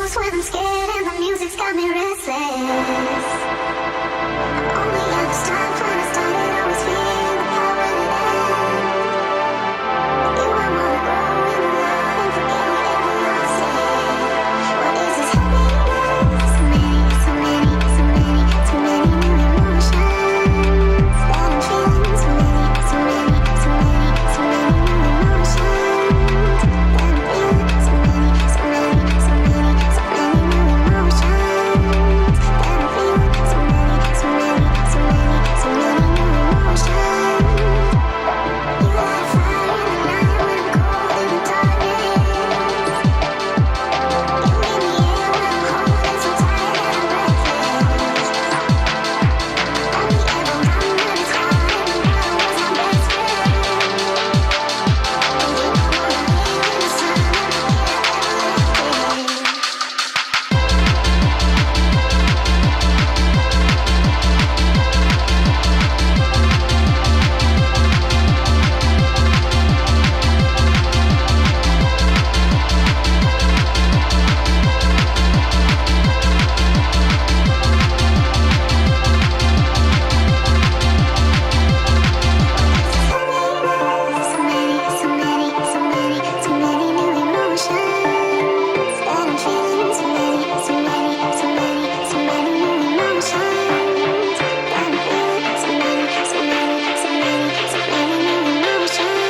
confused when I'm scared and the music's got me restless. Only understand when I started, always feel the power in it ends. You I wanna grow in the love and forget we ever lost it. What is this happiness? So many, so many, so many, so many new emotions that I'm feeling. So many, so many, so many, so many new emotions that I'm feeling. So many, so many, so many, so many new emotions that I'm feeling. So many, so many, so many, so many new emotions. You light a fire in the night when I'm cold in the darkness. You give me air when I'm holding so tight and I'm breathless. Only ever numb when it's hard and the world was my best friend. And you I wanna live in the sun and forget I ever left it. So many, so many, so many, so many new emotions that I'm feeling. So many, so many, so many, so many new emotions that I'm feeling. So many, so many, so many, so many new emotions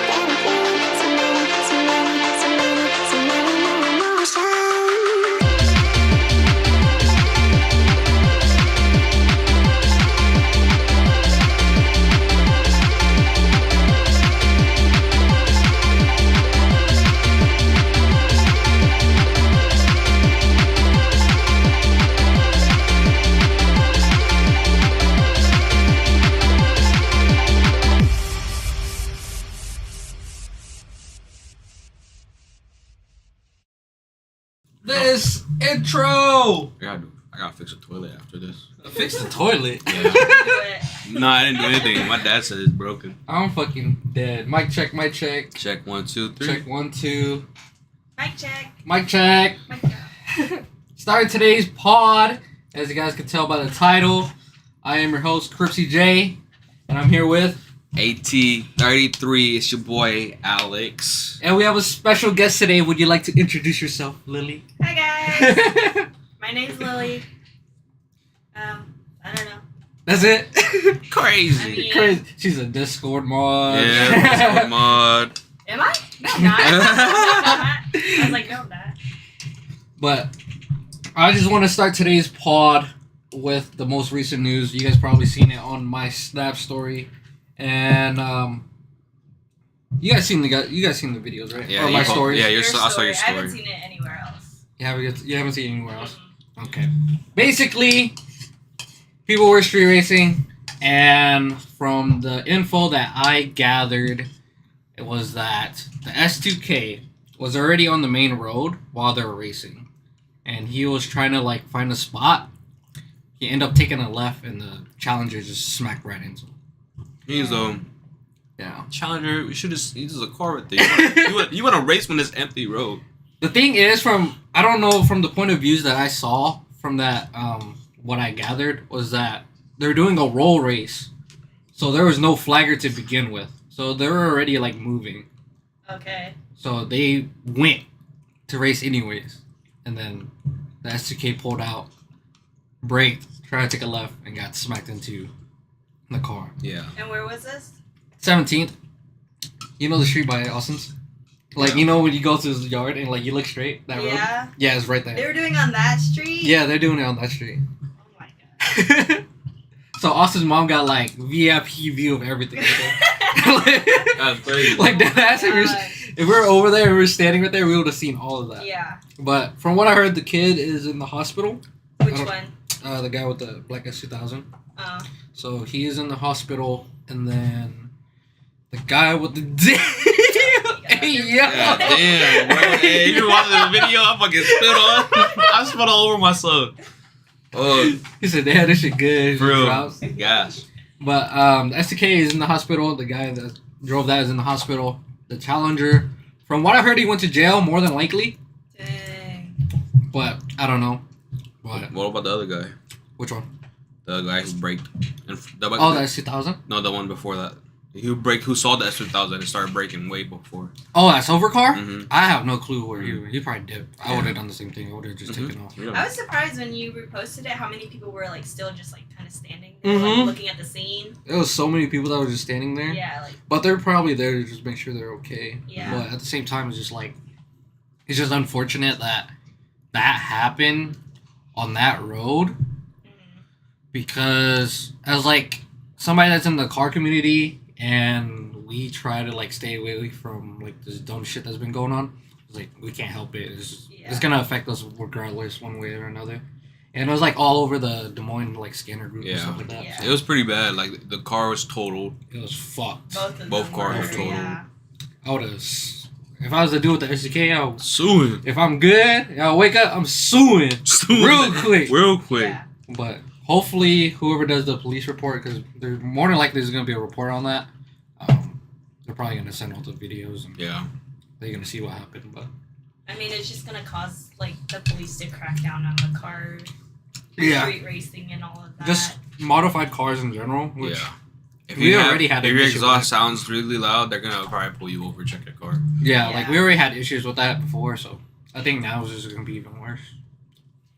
that I'm feeling. So many, so many, so many, so many new emotions. This intro. I gotta fix the toilet after this. Fix the toilet. Yeah. No, I didn't do anything. My dad said it's broken. I'm fucking dead. Mic check, mic check. Check 1, 2, 3. Check 1, 2. Mic check. Mic check. Mic check. Starting today's pod, as you guys can tell by the title, I am your host, Cripsy J, and I'm here with, AT33. It's your boy Alex. and we have a special guest today. Would you like to introduce yourself, Lily? Hi guys. My name's Lily. I don't know. That's it? Crazy. I mean- Crazy. She's a Discord mod. Yeah, Discord mod. Am I? No, I'm not. No, I'm not. I was like, no, I'm not. But I just want to start today's pod with the most recent news. You guys probably seen it on my Snap story, and you guys seen the videos, right? Yeah, or my you- stories. yeah, Your I saw your I haven't story. seen it anywhere else. You haven't seen it anywhere else. Okay. Basically, people were street racing, and from the info that I gathered, it was that the S2K was already on the main road while they were racing, and he was trying to like find a spot. He ended up taking a left, and the Challenger just smacked right into him. He's Yeah. Challenger. We should just use a Corvette thing. You want to race when it's empty road. The thing is, I don't know, from the point of views that I saw from that, what I gathered was that they're doing a roll race, so there was no flagger to begin with, so they were already like moving, Okay. so they went to race anyways, and then the S2K pulled out, braked, tried to take a left, and got smacked into the car. Yeah. And where was this? 17th, you know the street by Austin's, like, Yeah. you know when you go to his yard and like you look straight, that road. Yeah. Yeah, it's right there. They were doing on that street? Yeah, they're doing it on that street. Oh my god. So Austin's mom got like VIP view of everything. Like, That's crazy. like that. If we were over there, and we were standing right there, we would have seen all of that. Yeah. But from what I heard, the kid is in the hospital. Which don't- one? The guy with the black S2000. Oh. So he is in the hospital, and then the guy with the hey, yo. God damn, bro. Hey, you watching the video? I fucking spit on. I spit all over myself. Oh, He said, "Damn, this shit good." bro. Drops. Gosh. But the STK is in the hospital. The guy that drove that is in the hospital. The Challenger, from what I heard, he went to jail more than likely. Dang. But I don't know. But What about the other guy? which one? The guy who braked. Oh, that's 2000. No, the one before that. Who saw the S2000 and started braking way before. Oh, that silver car. Mhm. I have no clue where he probably dipped. I Yeah. would have done the same thing. I would have just Mhm. taken off. Yeah. I was surprised when you reposted it how many people were like still just like kind of standing there, Mhm. like looking at the scene. There was so many people that were just standing there. Yeah, like But they're probably there to just make sure they're okay. Yeah. But at the same time, it's just like, it's just unfortunate that happened on that road because as like somebody that's in the car community and we try to like stay away from like this dumb shit that's been going on. It's like we can't help it. It's gonna affect us regardless, one way or another. And it was like all over the Des Moines like scanner group and Yeah. stuff like that. Yeah. So It was pretty bad. Like the car was totaled. it was fucked. Both cars were were totaled. Yeah. I would have. If I was to do with the SDK, Suing. if I'm good, I'll wake up, I'm suing real quick. Real quick. Yeah. But hopefully, whoever does the police report, because there's more than likely there's gonna be a report on that. They're probably gonna send all the videos and Yeah. they're gonna see what happened. But I mean, it's just gonna cause like the police to crack down on the car street racing and all of that. just modified cars in general. Which Yeah. If we you already had if an your issue with exhaust that. sounds really loud, they're gonna probably pull you over, check your car. yeah, Yeah. like we already had issues with that before, so I think now it's just gonna be even worse.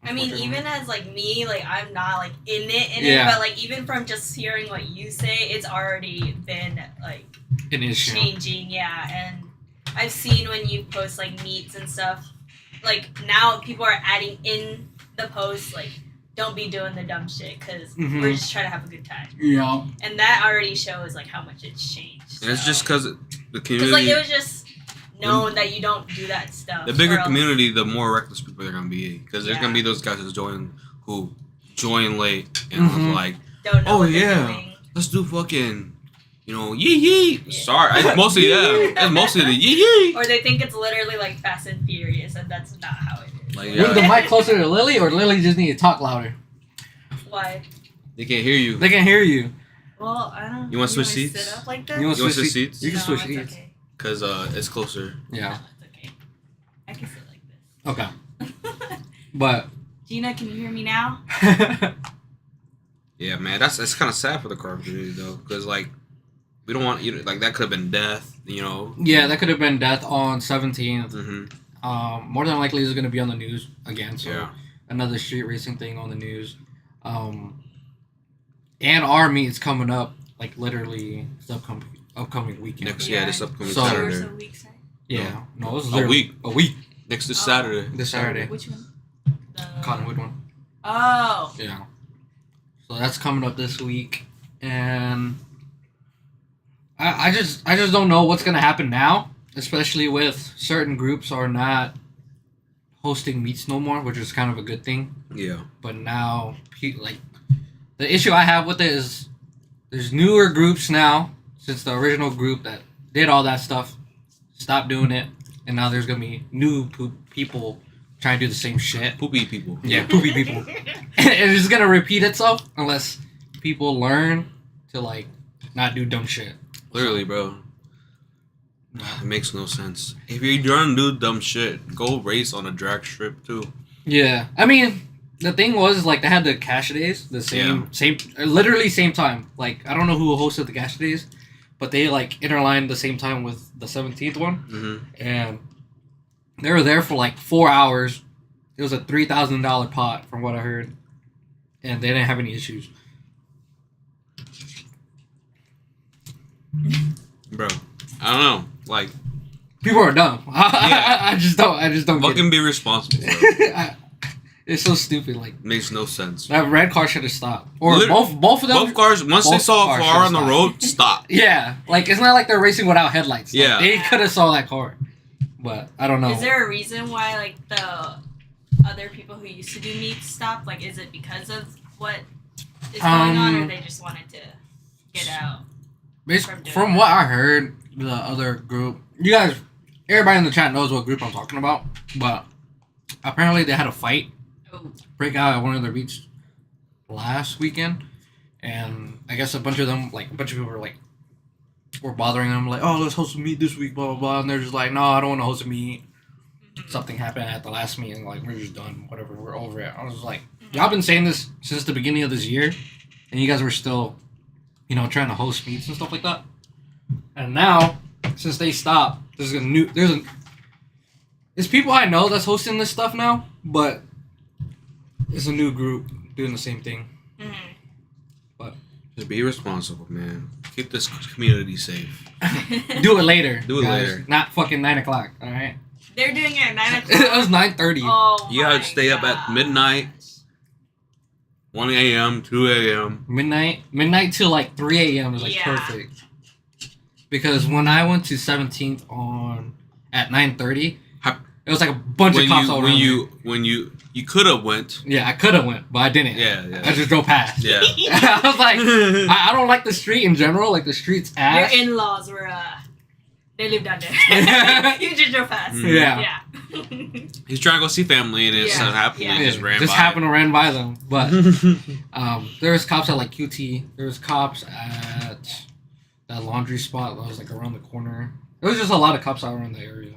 I mean, Unfortunately. even as like me, like I'm not like in it, Yeah. but like even from just hearing what you say, it's already been like an issue. changing. Yeah, and I've seen when you post like meets and stuff, like now people are adding in the post like don't be doing the dumb shit because Mhm. we're just trying to have a good time, Yeah. and that already shows like how much it's changed. And it's just because the because community, like it was just known that you don't do that stuff. the bigger or else- community, the more reckless people they're gonna be. Because there's Yeah. gonna be those guys who join late and was Mhm. like, don't know Oh, what they're yeah. doing. let's do fucking, yee yee. Yeah. Sorry, it's mostly them. It's mostly the yee yee. Or they think it's literally like Fast and Furious, and that's not how it is. Like, Move the yeah, mic closer to Lily, or Lily just need to talk louder. Why? they can't hear you. They can hear you. Well, I don't. You wanna switch sit seats? up like this? You want You want to to switch switch seats? You can No, switch it's seats. okay. Because it's closer. Yeah. No, it's okay. I can sit like Okay. But this. Gina, can you hear me now? Yeah, man, that's kind of sad for the car community though, because like we don't want you like that could have been death, you know. yeah, that could have been death on 17th. Mm-hmm. More than likely, it's going to be on the news again. So Yeah. another street racing thing on the news. And our meet's coming up, like literally this upcoming weekend. Next, Yeah. this upcoming So- 2 or Saturday. so weeks. Right? Yeah, no, it's A literally week. A week. Next this Oh. Saturday. This Saturday. Which one? The Cottonwood one. Oh. Yeah. So that's coming up this week, and I just don't know what's gonna happen now, especially with certain groups are not hosting meets no more, which is kind of a good thing. Yeah. But now, like, the issue I have with it is there's newer groups now since the original group that did all that stuff stopped doing it, and now there's gonna be new people trying to do the same shit. Poopy people. Yeah, poopy people. And it's gonna repeat itself unless people learn to like not do dumb shit. Literally, bro. It makes no sense. If you're gonna do dumb shit, go race on a drag strip too. Yeah, I mean, the thing was like they had the cash days, the literally same time. Like I don't know who hosted the cash days, but they like interlined the same time with the 17th one, Mm-hmm. and they were there for like 4 hours. It was a $3,000 pot, from what I heard, and they didn't have any issues. Bro, I don't know. Like, People are dumb. Yeah. I just don't get fucking be responsible, bro. it. It's so stupid. Like Makes no sense. that red car should have stopped, or Lit- both of them. Both cars, once they both saw a cars car on should've the road, stop. Yeah, like it's not like they're racing without headlights. Like, Yeah. they could have saw that car, but I don't know. Is there a reason why like the other people who used to do meets stopped? Like, is it because of what is going on, or they just wanted to get out? From what I heard, the other group, you guys, everybody in the chat knows what group I'm talking about, but apparently they had a fight Oh. break out at one of their beats last weekend, and I guess a bunch of people were bothering them, like, oh, let's host a meet this week, blah blah blah, and they're just like, no, I don't want to host a meet. something happened at the last meeting, like, we're just done, whatever, we're over it. I was like, y'all been saying this since the beginning of this year, and you guys were still, trying to host meets and stuff like that. And now, since they stopped, it's people I know that's hosting this stuff now, but it's a new group doing the same thing. But just be responsible, man. Keep this community safe. do it later. Do it guys. later. Not fucking 9 o'clock. All right. They're doing it at 9 o'clock. It was 9:30. Oh, You gotta stay up at midnight, 1 a.m., 2 a.m. Midnight till like 3 a.m. is like Yeah. perfect. Because when I went to 17th at 9:30, it was like a bunch of cops all around. When you could have went. Yeah, I could have went, but I didn't. Yeah. I just drove past. Yeah. I was like, I don't like the street in general. Like the street's ass. Your in-laws were, they lived down there. You just drove past. Yeah. He's trying to go see family, and it just happened. Yeah. He just ran by. happened to ran by them. But there was cops at like QT. There was cops at that laundry spot that was like around the corner. There was just a lot of cops out around the area.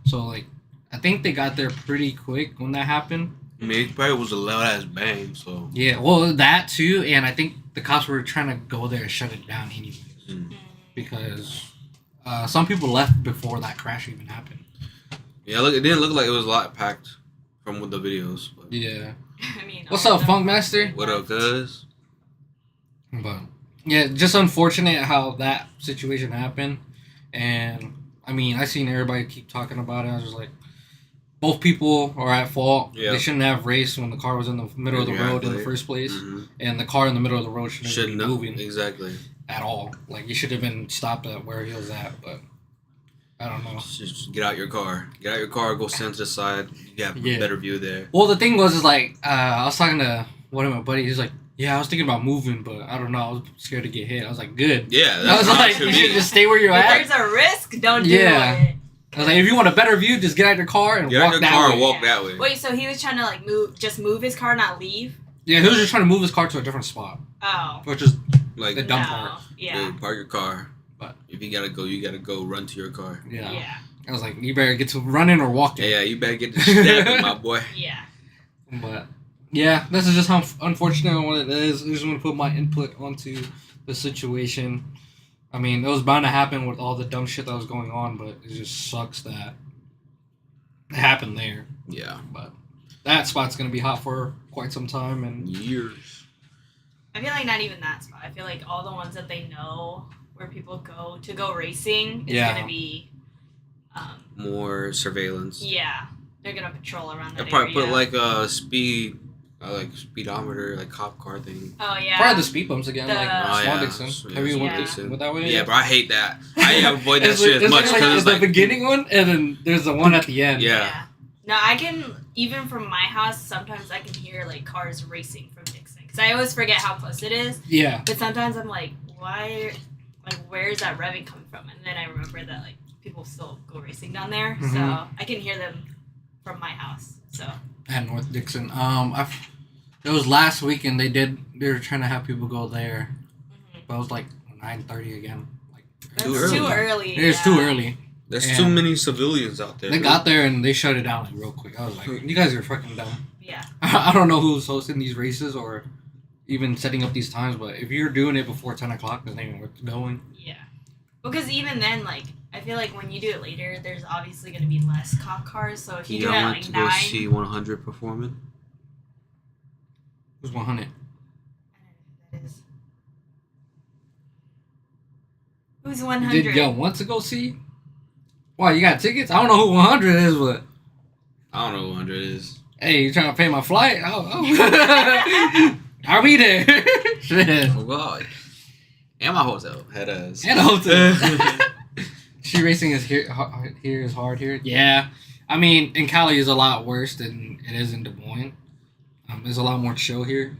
So like, I think they got there pretty quick when that happened. I mean, it probably was a loud ass bang. So Yeah, well that too, and I think the cops were trying to go there and shut it down anyways, because some people left before that crash even happened. yeah, look, it didn't look like it was a lot packed from the videos. But Yeah. I mean, What's up, Funk Master? what up, cuz? But yeah, just unfortunate how that situation happened, and I mean, I seen everybody keep talking about it. I was just like, both people are at fault. Yeah. They shouldn't have raced when the car was in the middle of the road in the first place, and the car in the middle of the road shouldn't be moving exactly at all. Like, you should have been stopped at where he was at, but I don't know. Just get out your car. Get out your car. Go stand to the side. You have a better view there. Well, the thing was, is like, I was talking to one of my buddies. He's like, yeah, I was thinking about moving, but I don't know. I was scared to get hit. I was like, good. Yeah, I that's was not like, to you me. should just stay where you're If at. there's a risk, don't do Yeah. it. I was like, if you want a better view, just get out of your car and Get out walk your that car way. and walk that way. Wait, so he was trying to like move his car, not leave? Yeah, he was just trying to move his car to a different spot, Oh. which is Like, the dumb No. part. Yeah. dude, park your car. But if you gotta go, you gotta go. Run to your car. Yeah. Yeah. I was like, you better get to running or walking. Yeah, you better get to stabbing, my boy. Yeah. But yeah, this is just how unfortunate what it is. I just want to put my input onto the situation. I mean, it was bound to happen with all the dumb shit that was going on, but it just sucks that it happened there. Yeah. But that spot's gonna be hot for quite some time, and Years. I feel like not even that spot. I feel like all the ones that they know where people go to go racing is Yeah. gonna be, More surveillance. yeah, they're gonna patrol around They'll that probably area. put like a speedometer, like cop car thing. Oh yeah. probably the speed bumps again, The- like Oh, Swan yeah. Dixon. Yeah, Have you Swan went Dixon. with that way? Yeah, but I hate that. I avoid that It's shit as it's much like, because it's it's the like beginning one, and then there's the one at the end. Yeah. No, I can even from my house. Sometimes I can hear like cars racing from Dixon because I always forget how close it is. Yeah. But sometimes I'm like, why? Like, where is that revving coming from? And then I remember that like people still go racing down there, Mhm. so I can hear them from my house. So At North Dixon. It was last weekend. They were trying to have people go there, but it was like 9:30 again. Like that's Too early. too early. it was too early. there's Yeah. too many civilians out there. They dude. got there and they shut it down like real quick. I was like, you guys are fucking dumb. Yeah. I don't know who's hosting these races or even setting up these times, but if you're doing it before 10 o'clock, it's not even worth going. Yeah. Because even then, like, I feel like when you do it later, there's obviously going to be less cop cars. So if you do it I at went like to 9, go see 100 performing. Who's 100? that is. Who's 100? Did y'all want to go see? Why, you got tickets? I don't know who 100 is, but I don't know who 100 is. hey, you trying to pay my flight? Oh. I'll be there. Shit. Oh god. And my hotel head ass. And a hotel. She racing is here is hard here. Yeah. I mean, in Cali is a lot worse than it is in Des Moines. There's a lot more chill here.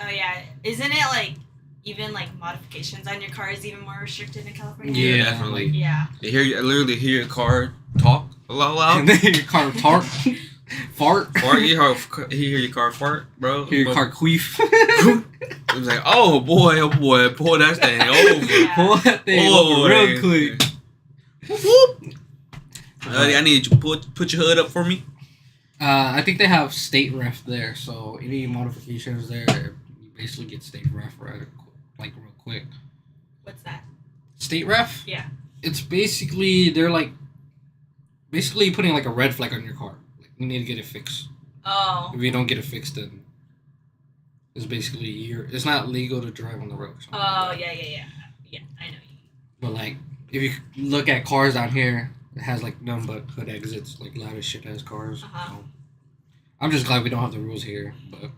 Oh, yeah. Isn't it like even like modifications on your car is even more restricted in California? Yeah. Definitely. Yeah. I literally hear your car talk a lot loud. And then your car fart. Fart, you hear your car fart, bro. Hear your car queef. It was like, oh boy, pull that thing over. Yeah. Pull that thing Oh, over real yeah. quick. Whoop, whoop. I need you to put your hood up for me. I think they have state ref there, so any modifications there, you basically get state ref real quick. What's that? State ref? Yeah. It's basically they're like basically putting like a red flag on your car. Like you need to get it fixed. Oh. If you don't get it fixed, then it's basically it's not legal to drive on the road. Oh yeah. Yeah, I know. But like if you look at cars down here, it has like none but hood exits, like loud as shit ass cars. Uh-huh. So, I'm just glad we don't have the rules here, but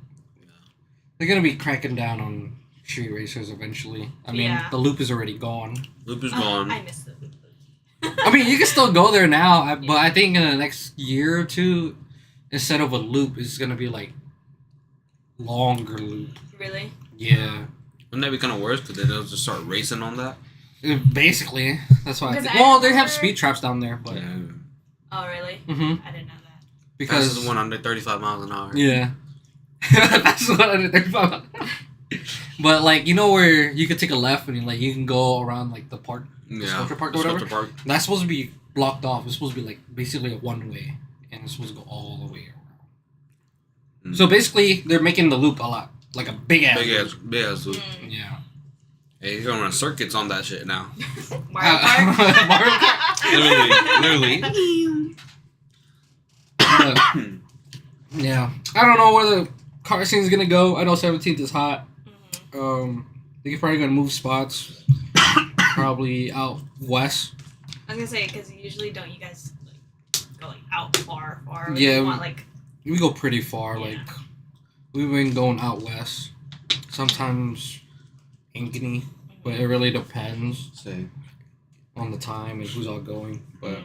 they're gonna be cracking down on street racers eventually. I mean, Yeah. the loop is already gone. Loop is gone. I miss the loop. I mean, you can still go there now, but I think in the next year or two, instead of a loop, it's gonna be like longer loop. Really? Yeah. Wouldn't that be kind of worse? Because then they'll just start racing on that. Basically, that's why. Because I Well, they have remember- speed traps down there, but Yeah. Oh really? Mhm. I didn't know that. because Fastest one under 35 miles an hour. yeah, that's what I did 35. But like where you could take a left and you can go around like the park, sculpture park or whatever. Sculpture park. That's supposed to be blocked off. It's supposed to be like basically a one way, and it's supposed to go all the way around. Mm. So basically, they're making the loop a lot like a big ass. Big ass loop. Mm. Yeah. Hey, you're gonna run circuits on that shit now. Mario Kart. Mario Kart. Literally. But, yeah, I don't know where the car scene's gonna go. I know 17th is hot. Mhm. They're probably gonna move spots, probably out west. I was gonna say because usually don't you guys like go like out far? Yeah, You want like We go pretty far. Yeah. Like we've been going out west. Sometimes Ankeny, but it really depends Same. on the time and who's all going. But Mhm.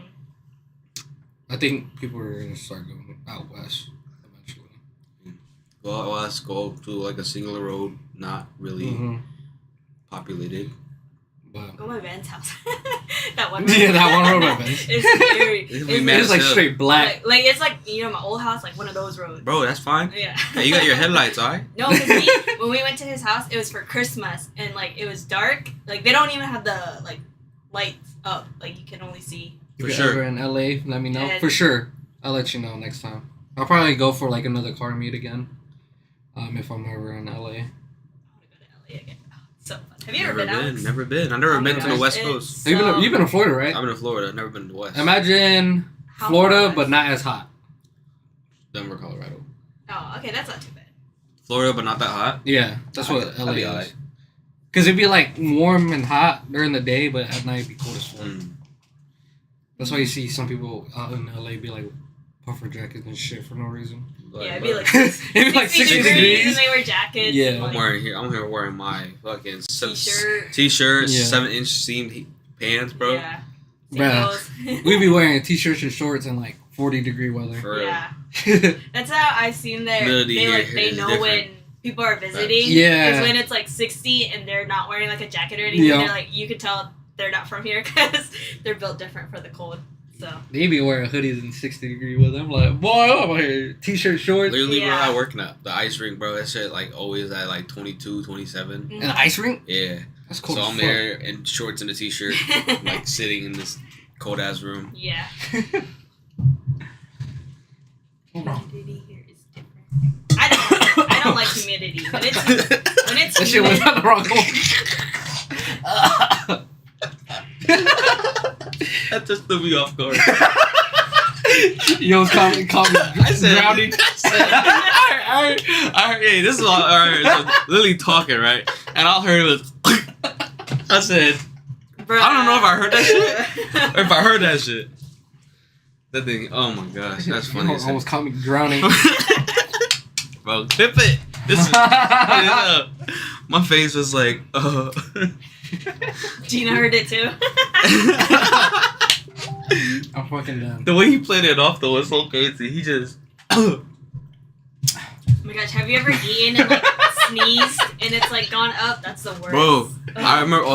I think people are gonna start going out west eventually. Go out west, go to like a singular road, not really Mm-hmm. populated. But Go to my Ben's house. That one. Yeah, that one road by Ben's. It's scary. It'll be It's mad it's like as hell. straight black. like it's like my old house, like one of those roads. Bro, that's fine. Yeah. Hey, you got your headlights, alright? No, because when we went to his house, it was for Christmas, and like it was dark. Like they don't even have the like lights up. Like you can only see. If For you're sure. ever in LA, let me know. And- For sure. I'll let you know next time. I'll probably go for like another car meet again. If I'm ever in LA. I want to go to LA again. Oh, it's so fun. Have you ever been, Alex? Never been. I've never Oh my been to the gosh, West it's Coast. You've been to Florida, right? I've been to Florida. I've never been to the West. Imagine How Florida, far but not as hot. Denver, Colorado. Oh, okay, that's not too bad. Florida, but not that hot. Yeah, that's what That'd LA be is. alright. Because it'd be like warm and hot during the day, but at night it'd be cold as fuck. Mm. That's why you see some people out in LA be like puffer jackets and shit for no reason. Yeah, it'd be like It'd be like 60 degrees. and they wear jackets. Yeah. and, I'm like, wearing here. I'm here wearing my fucking T-shirt. T-shirt, Yeah. 7-inch seamed pants, bro. Yeah. Bruh. Singles. We'd be wearing t-shirts and shorts in like 40-degree weather. For real. Yeah. That's how I've seen their. Humidity They here they is know different. when people are visiting. Yeah. Is when it's like 60 and they're not wearing like a jacket or anything. Yeah. They're like you could tell they're not from here because they're built different for the cold. So. They be wearing hoodies in 60-degree weather. I'm like, boy, I'm out here. T-shirt, shorts. Literally, Yeah. bro, I work in the ice rink, bro. That shit like always at like 22, 27. Mhm. An ice rink? Yeah. That's cool. So as I'm fuck. there in shorts and a T-shirt, like sitting in this cold ass room. Yeah. Hold on. Humidity here is different. I don't like humidity. When it's That shit humid, went down the wrong hole. That just threw me off guard. Yo, call me I said, drowning. I heard, hey, this is all right. So Lily talking, right? And all I heard was, I said, bruh. I don't know if I heard that shit or if I heard that shit. That thing, oh my gosh, that's funny. as hell. Almost caught me drowning. Bro, clip it. This is, my face was like, Gina heard it too. I'm fucking done. The way he played it off though was so crazy. He just, Oh my gosh, have you ever eaten and like sneezed and it's like gone up? That's the worst. bro. Ugh. I remember.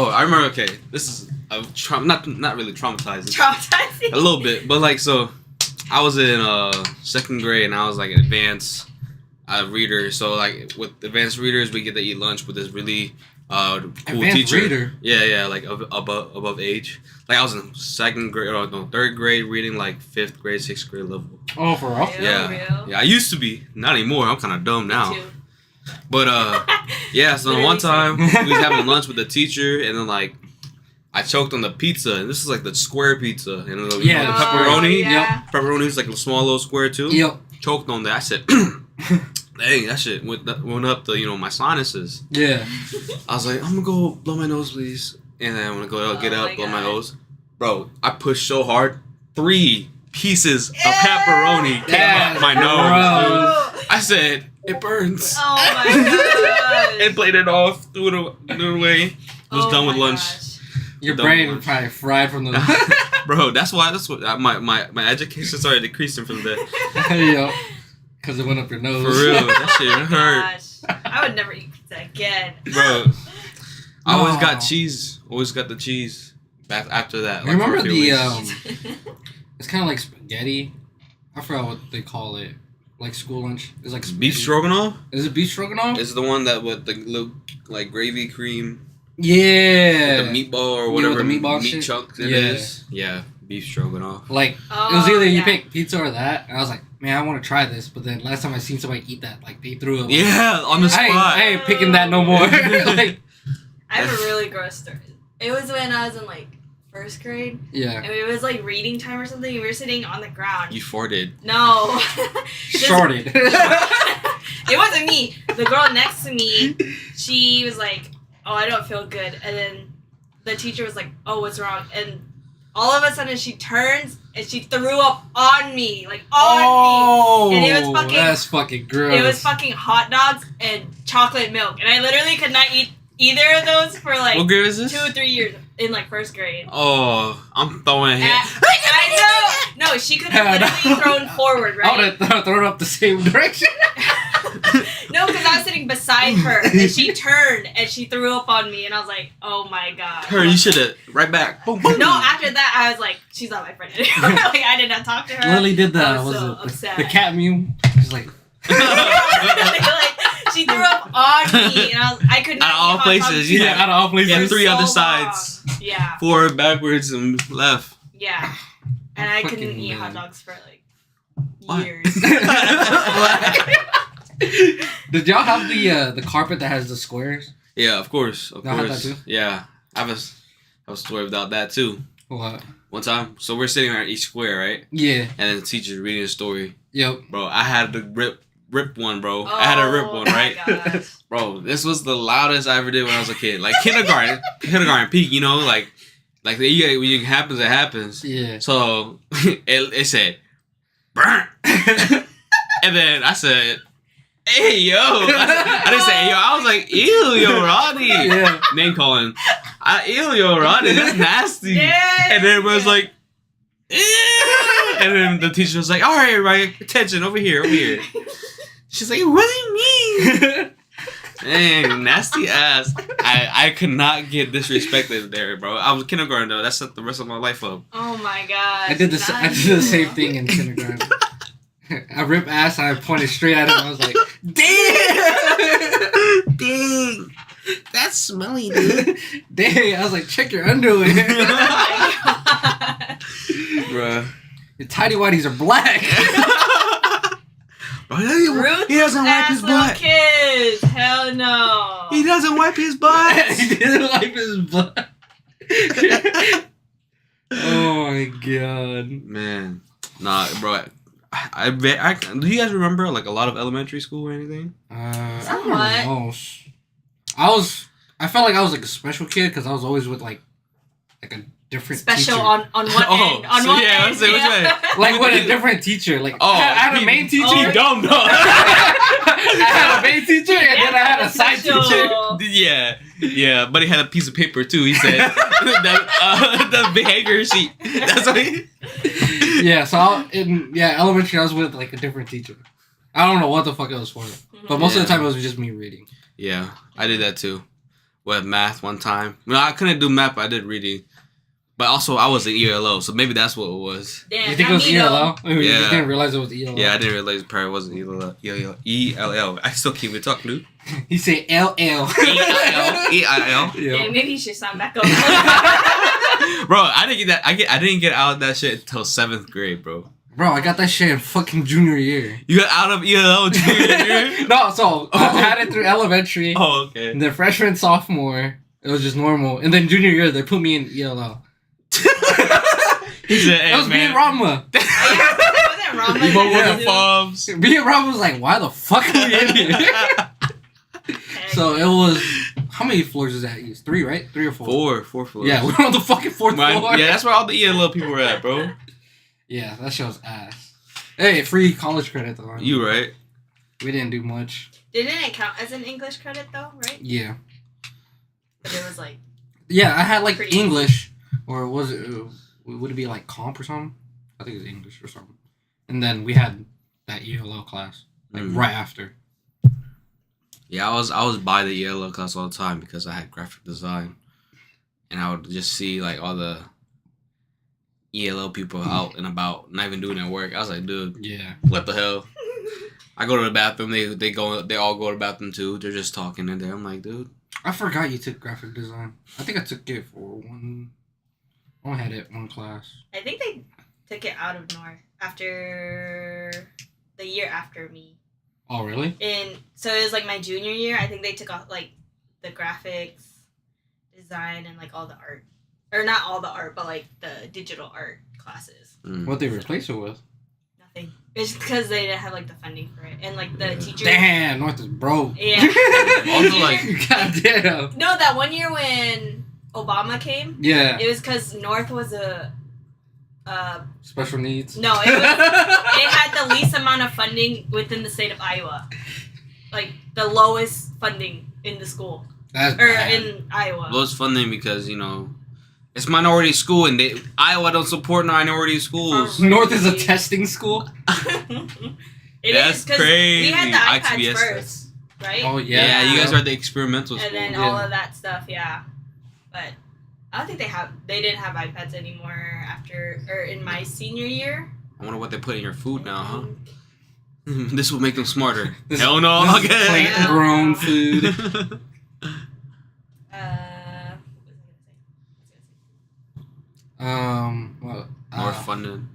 Okay, this is not really traumatizing. Traumatizing. A little bit, but like so, I was in second grade and I was like an advanced reader. So like with advanced readers, we get to eat lunch with this really cool Advanced teacher. reader. Yeah, like above age. Like I was in third grade reading like 5th grade, 6th grade level. Oh, for real? Yeah, I used to be, not anymore. I'm kind of dumb now. Too. But yeah. So Literally one time we same. was having lunch with the teacher, and then like I choked on the pizza, and this is like the square pizza, and the pepperoni. Yeah. Pepperoni is like a small little square too. Yep. Choked on that. I said, "Dang, that shit went up to my sinuses." Yeah. I was like, "I'm gonna go blow my nose, please," and then I'm gonna go get up, blow my nose. Bro, I pushed so hard, 3 pieces of pepperoni came out my nose. Dude. I said, "It burns." Oh my god. And played it off, threw it away. Was done with lunch. Your Done brain with was probably fried from the. Bro, that's what my education started decreasing from there. Yo. Because it went up your nose. For real, that shit hurt. Gosh. I would never eat pizza again. Bro, I always No. got cheese. Always got the cheese. Back after that. You remember for a few the weeks. it's kind of like spaghetti. I forgot what they call it. Like school lunch. It's like Beef stroganoff? Is it beef stroganoff? Is the one that with the little like gravy cream, Yeah. the meatball or You know, whatever the meatball meat shit? chunks it Yeah. is? Yeah, beef stroganoff. Like it Oh, was either you yeah. pick pizza or that, and I was like, man, I want to try this. But then last time I seen somebody eat that, like they threw it. Yeah, on the spot. I ain't picking that no more. Like, I have a really gross story. It was when I was in like 1st grade, yeah. and it was like reading time or something. And we were sitting on the ground. You farted. No. This- Shorted. It wasn't me. The girl next to me, she was like, "Oh, I don't feel good," and then the teacher was like, "Oh, what's wrong?" And all of a sudden, she turns and she threw up on me, like on me. And it was fucking- That's fucking gross. It was fucking hot dogs and chocolate milk, and I literally could not eat either of those for like What grade is this? 2 or 3 years in like 1st grade. Oh, I'm throwing And it. I know. No, she could have literally thrown forward, I right? would have thrown up the same direction. No, because I was sitting beside her, and she turned and she threw up on me, and I was like, "Oh my god!" Her, you should have right back. Boom, boom. No, after that, I was like, "She's not my friend anymore." Like I did not talk to her. Lily did the I was was so it upset. the cat meme. She's like, Like, she threw up on me, and I could not. Out of all eat hot places, dogs. you yeah, out of all places. Yeah, For 3 so other long. sides. Yeah, Forward, backwards, and left. yeah, and I couldn't Fucking eat man. hot dogs for like What? years. Did y'all have the carpet that has the squares? Yeah, of course. Of Y'all had course. that too? Yeah. I have a story without that too. What? One time, so we're sitting at each square, right? Yeah. And then the teacher's reading a story. Yep. Bro, I had to rip one, bro. I had to rip one, right? Oh my gosh. Bro, this was the loudest I ever did when I was a kid. Like kindergarten peak, you know, like when it happens, it happens. Yeah. So it said, burn. And then I said, hey, yo. I didn't say, hey, yo. I was like, ew, yo, Rodney. Yeah. Name calling. Ew, yo, Rodney. That's nasty. Yeah. And then everybody was like, ew. And then the teacher was like, all right, everybody, attention, over here. She's like, it wasn't me. Dang, nasty ass. I could not get disrespected there, bro. I was kindergarten, though. That set the rest of my life up. Oh my gosh. I did the same thing in kindergarten. I ripped ass and I pointed straight at him. I was like, damn! Dang. That's smelly, dude. Dang! I was like, check your underwear. Bruh. Your tidy whities are black. Bro, he doesn't wipe his butt. Kids, hell no. He doesn't wipe his butt. He didn't wipe his butt. Oh my god. Man. Nah, bro. I do you guys remember like a lot of elementary school or anything? I Somewhat. don't know. I felt like I was like a special kid because I was always with like a different Special teacher. on one Oh, end. On so one yeah, end. let's say which way? Like with a different teacher. Like Oh, I had a main teacher. He dumb though. I had a main teacher and then I had a side teacher. Yeah, but he had a piece of paper too. He said the behavior sheet. That's what he. Yeah, so in elementary I was with like a different teacher. I don't know what the fuck it was for, but most of the time it was just me reading. Yeah, I did that too. With math one time. No, I couldn't do math, but I did reading. But also, I was an ELO, so maybe that's what it was. Damn, You think it not was me, though. ELO? I mean, Yeah. You didn't realize it was ELO. Yeah, I didn't realize it probably wasn't ELL. I still keep it talking, dude. He said LL. EIL. Yeah, maybe you should sign back up. Bro, I didn't get that. I didn't get out of that shit until 7th grade, bro. Bro, I got that shit in fucking junior year. You got out of ELO junior year? No, so I had it through elementary. Oh, okay. And then freshman, sophomore, it was just normal. And then junior year, they put me in ELO. He said, "Hey, That was me and man." Rama. Wasn't wrong with You both that, with the too. fobs. Me and Rama was like, why the fuck are we in here? Heck. So it was, how many floors is that? It's 3, right? 3 or 4? Four floors. Yeah, we're on the fucking 4th floor. Yeah, that's where all the ELO people were at, bro. Yeah, that shit was ass. Hey, free college credit though. You right? We didn't do much. Didn't it count as an English credit though, right? Yeah. But it was like, Yeah, I had like Pretty English, or was it? Would it be like comp or something? I think it was English or something. And then we had that ELO class like right after. Yeah, I was by the ELO class all the time because I had graphic design, and I would just see like all the ELO people out and about, not even doing their work. I was like, dude, Yeah. what the hell? I go to the bathroom. They all go to the bathroom too. They're just talking in there. I'm like, dude. I forgot you took graphic design. I think I took it for one. I only had it one class. I think they took it out of North after the year after me. Oh really? So it was like my junior year. I think they took off like the graphics, design, and like all the art, or not all the art, but like the digital art classes. What they replace it with? Nothing. It's just because they didn't have like the funding for it, and like the teachers. Damn, North is broke. Yeah. Also, like, Goddamn. No, that one year when Obama came, Yeah. it was because North was a. Special needs. No, it had the least amount of funding within the state of Iowa, like the lowest funding in the school That's or bad. in Iowa. Well, it's funding because it's minority school and Iowa don't support minority schools. North is a testing school. It That's is, 'cause crazy. We had the iPads ITBS first, right? Oh Yeah, yeah. you guys are the experimental And school. then Yeah. all of that stuff, yeah. But I don't think they didn't have iPads anymore after or in my senior year. I wonder what they put in your food now, huh? Um, This will make them smarter. This- Hell no. this is Okay. plant-grown food. what was I Well, More funding.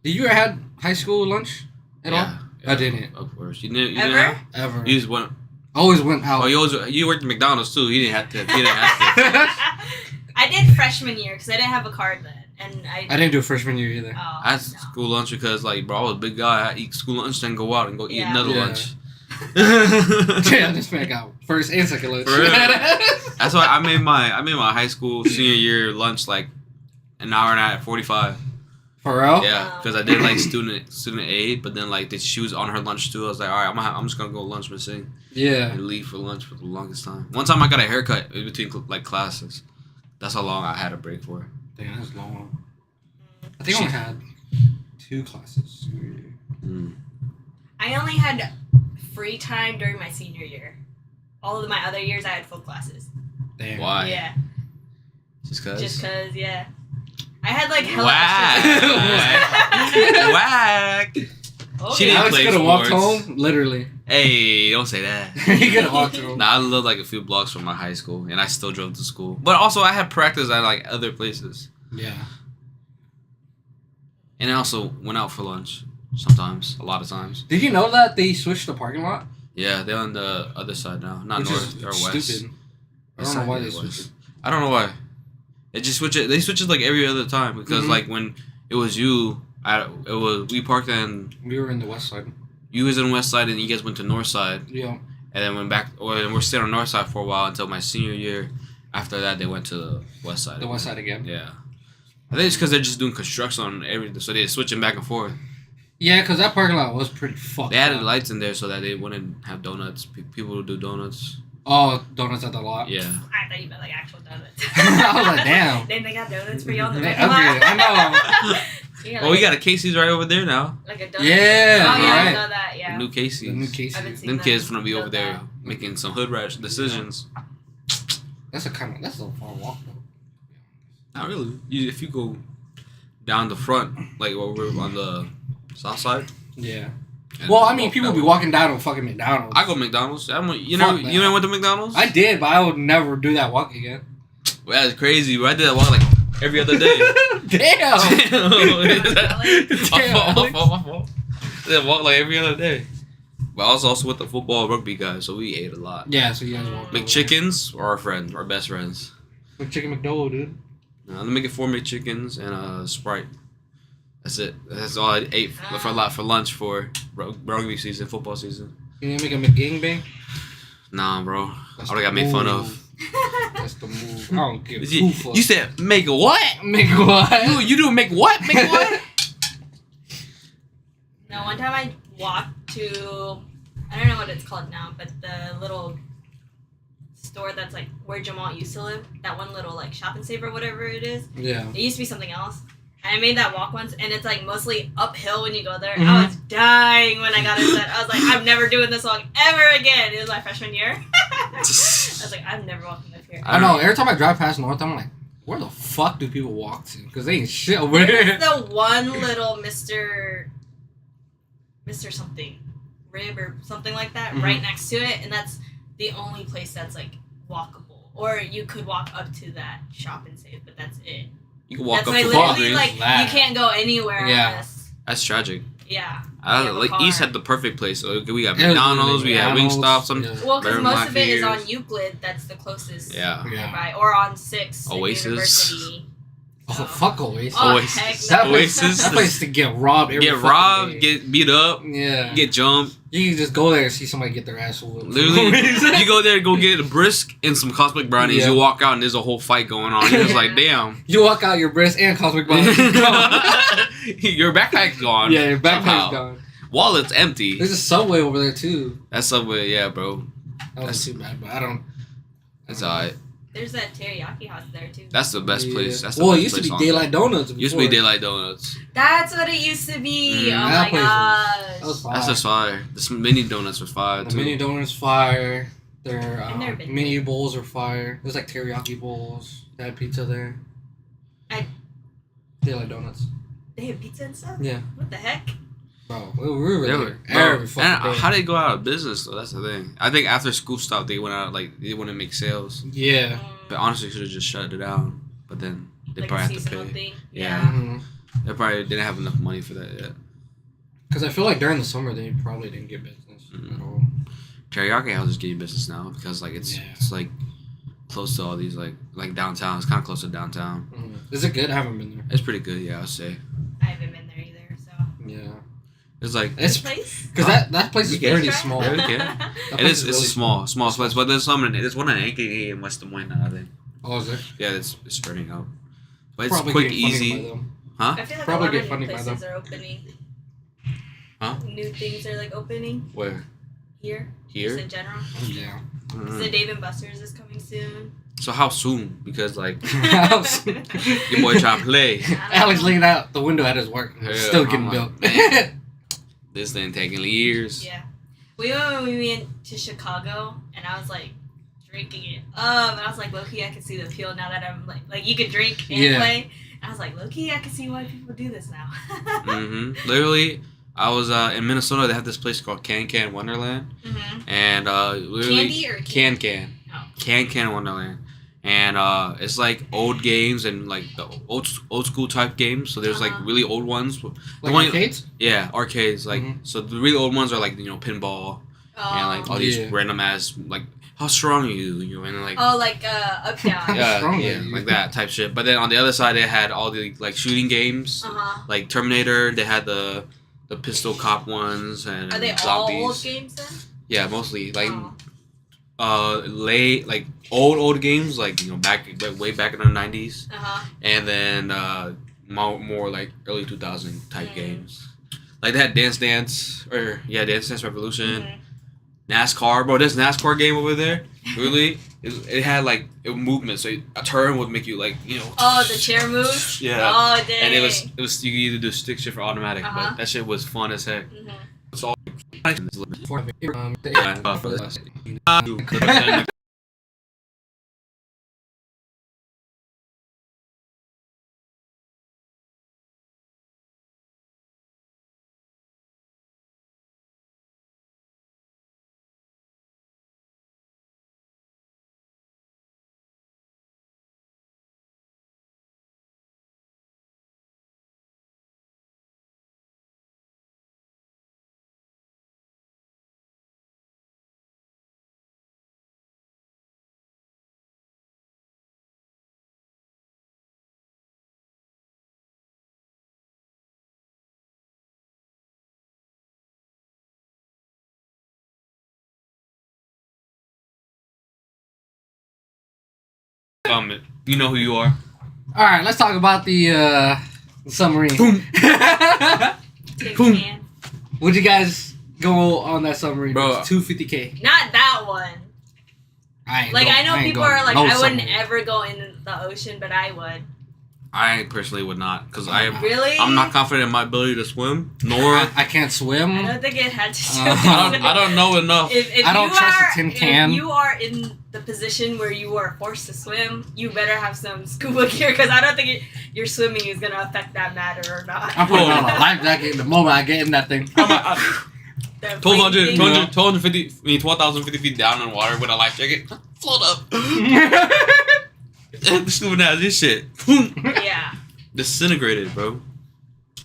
Did you ever had high school lunch at all? I didn't. Of course. You didn't Ever? have? Ever. You just went. Always went out. Oh, you worked at McDonald's too. You didn't have to. You didn't have to. I did freshman year because I didn't have a card then, and I didn't do freshman year either. Oh, I had no. school lunch because, like, bro, I was a big guy. I eat school lunch, then go out and go eat Yeah. another Yeah. lunch. Yeah, this man got first and second lunch. For real. That's why I made my high school senior year lunch like an hour and a half, 45. For real? Yeah, because I did like student aid, but then like she was on her lunch too. I was like, all right, I'm just gonna go lunch missing Yeah. and leave for lunch for the longest time. One time I got a haircut in between like classes. That's how long I had a break for. Damn, that's long. I think I only had 2 classes. I only had free time during my senior year. All of my other years, I had full classes. Damn. Why? Yeah, Just cause. just because. Yeah, I had like hella Whack. extra- Oh, She yeah. didn't Alex play could have walked sports. home, literally. Hey, don't say that. He could have walked home. Nah, I lived like a few blocks from my high school, and I still drove to school. But also, I had practice at like other places, Yeah. and I also went out for lunch sometimes, a lot of times. Did you know that they switched the parking lot? Yeah, they're on the other side now, not Which north is or west. stupid. I West don't know side, why yeah, they west. switched it. I don't know why. It just switch it. They switch it like every other time because Mhm. like when it was you, we parked in. We were in the west side. You was in west side, and you guys went to north side, Yeah. and then went back. Or then we're staying on north side for a while until my senior year. After that, they went to the west side. The west side again. Yeah. I think it's because they're just doing construction on everything, so they're switching back and forth. Yeah, because that parking lot was pretty fucked They added up. lights in there so that they wouldn't have donuts. People would do donuts. Oh, donuts at the lot. Yeah. I thought you meant like actual donuts. I was like, damn. Then they got donuts for y'all. They upgraded. I know. Yeah, Well, we got a Casey's right over there now. like a donut. Yeah, Oh yeah, I right. know that. The Yeah. new Casey's. The new I've Casey. been seeing Them that. kids gonna be Know over there that. making some hood rat decisions. That's a far walk though. Not really. If you go down the front, like over on the south side. Yeah. and Well, I mean, walk people that be way. walking down to fucking McDonald's. I go McDonald's. You Fuck never that. went to McDonald's? I did, but I would never do that walk again. Well, that's crazy. Bro. I did that walk like every other day. Damn. I walk like every other day. But I was also with the football rugby guys, so we ate a lot. Yeah, so you guys walked. McChickens are our friends, our best friends. McChicken McDouble, dude. Let me get 4 McChickens and a Sprite. That's it. That's all I ate for lunch for rugby season, football season. You need to make a McGangbang? Nah, bro. That's I would got made fun of. That's the move. I don't give a You, fuck. you said make a what? Make what? You do make what? Make what? No, one time I walked to, I don't know what it's called now, but the little store that's like where Jamal used to live. That one little like shop and save or whatever it is. Yeah. It used to be something else. And I made that walk once, and it's like mostly uphill when you go there. Mhm. I was dying when I got into that. I was like, I'm never doing this walk ever again. It was my freshman year. I was like, I'm never walking up here. I know. Every time I drive past North, I'm like, where the fuck do people walk to? Because they ain't shit over there. The one little Mr. something, Rib or something like that, Mhm. right next to it, and that's the only place that's like walkable. Or you could walk up to that shop and save, but that's it. You can walk That's up like to literally Walgreens. like That. you can't go anywhere Yeah. unless That's tragic. yeah. I you have a like car. East had the perfect place. So we got It was McDonald's, we had McDonald's, Wingstop, some yeah. Well, because Better most than of my it is fears. on Euclid. That's the closest Yeah. Yeah. nearby, or on 6 in Oasis. University. Oh, fuck Oasis. Oh, Oasis. heck That no. place, Oasis. that place to get robbed every Get fucking robbed, day. get beat up, Yeah. get jumped. You can just go there and see somebody get their ass whooped. Literally, you go there, go get a brisk and some cosmic brownies. Yeah. You walk out and there's a whole fight going on. You're just like, damn. You walk out your breast and cosmic bond. Your backpack's gone. Yeah, your backpack's somehow. gone. Wallet's empty. There's a Subway over there too. That's Subway, yeah, bro. That was too bad, but I don't. That's alright. There's that teriyaki house there too. That's the best Yeah. place. That's the Well, it best used to be place on Daylight Donuts. Used to be before. Daylight Donuts. That's what it used to be. Mm. Oh That my place gosh. That was fire. That's just fire. The mini donuts was fire The too. mini donuts fire. Their I've never been mini bowls are fire. There's like teriyaki bowls. They had pizza there. Daylight Donuts. They have pizza and stuff. Yeah. What the heck? Bro, we were They there were- every bro, fucking and day. how they go out of business though? That's the thing. I think after school stopped, they went out like they wouldn't make sales. Yeah. But honestly, should have just shut it down. But then they Like probably a have to seasonal pay. thing. Yeah. They probably didn't have enough money for that yet. Because I feel like during the summer they probably didn't get business Mhm. at all. Teriyaki House is getting business now because like Yeah. it's like close to all these like downtown. It's kind of close to downtown. Is it good? I haven't been there. It's pretty good, yeah. I'd say I haven't been there either, so. Yeah. it's like It's This place? because that place is You can pretty try? small. Yeah, we can. That it place is. It's really a small place, but there's some. There's one in Ankeny in West Des Moines now. I think. Oh, is there? Yeah, it's spreading out. But it's Probably quick, getting funding easy. by them. I feel like Probably a get lot of funding new by places are opening. Huh? New things are like opening Where? here. Here? Just in general. Yeah. Mm. So Dave and Buster's is coming soon. So how soon? Because like Alex your boy trying to play. Alex leaning out the window at his work. Yeah, Still getting I'm built. like, This thing taking years. Yeah. We went when we went to Chicago, and I was like drinking it up, and I was like, low-key, I can see the appeal now that I'm like you could drink and Yeah. play. And I was like, low-key, I can see why people do this now. Literally, I was in Minnesota. They have this place called Can Wonderland, Mhm. and literally Candy or Can Oh. Can Wonderland, and it's like old games and like the old school type games. So there's like Uh-huh. really old ones. Like The one- arcades? Yeah, arcades. Like Mhm. so, the really old ones are like pinball and like all these Yeah. random ass like how strong are you? You know, and like up down. yeah, strong are yeah, you? like that type shit. But then on the other side, they had all the like shooting games, Uh-huh. like Terminator. They had the pistol cop ones and Are they zombies. all old games then? Yeah, mostly like Oh. late like old games like way back in the 90s, Uh-huh. and then more like early 2000 type Mm. games. Like they had Dance Dance Revolution. Mhm. NASCAR, bro. This NASCAR game over there, really, it had like movement. So a turn would make you like Oh, the chair moves? Yeah. Oh, dang. and it was you could either do stick shift or automatic, Uh-huh. but that shit was fun as heck. Mhm. It's all. Yeah. comment. You know who you are. All right, let's talk about the submarine. Boom. Tin Boom. can. Would you guys go on that submarine? Bro. It's $250K. Not that one. I know people are like, I wouldn't ever go in the ocean, but I would. I personally would not, because Really? I'm not confident in my ability to swim, nor I can't swim. I don't think it had to do I don't know enough. If I don't you trust are, a tin can. If you are in the position where you are forced to swim, you better have some scuba gear, because I don't think your swimming is going to affect that matter or not. I'm putting on a life jacket the moment I get in that thing. The 1200, breathing- 1250 feet down in water with a life jacket. Float up. Scuba dive, this shit. Yeah. Disintegrated, bro.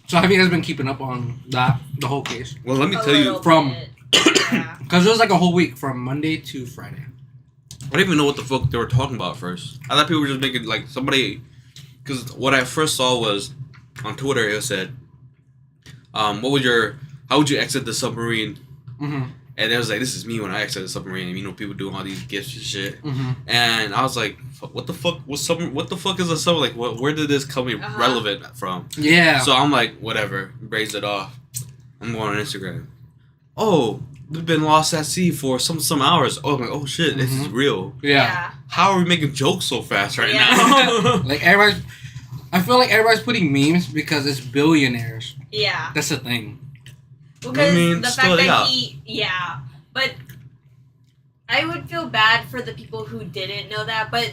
So have you guys been keeping up on that, the whole case? Well, let me A tell you, little from- bit. Yeah. Because it was like a whole week from Monday to Friday. I didn't even know what the fuck they were talking about first. I thought people were just making, like, somebody... Because what I first saw was, on Twitter, it said, how would you exit the submarine? Mm-hmm. And it was like, this is me when I exit the submarine. And, you know, people doing all these gifts and shit. Mm-hmm. And I was like, what the fuck is a submarine? Like, where did this come relevant from? Yeah. So I'm like, whatever, raise it off. I'm going on Instagram. Oh, we've been lost at sea for some hours. Oh, I'm like, oh shit, this is real. yeah. How are we making jokes so fast right Yeah. now? Like I feel like everybody's putting memes because it's billionaires. Yeah. That's the thing. Because I mean, the still, fact that yeah. but I would feel bad for the people who didn't know that, but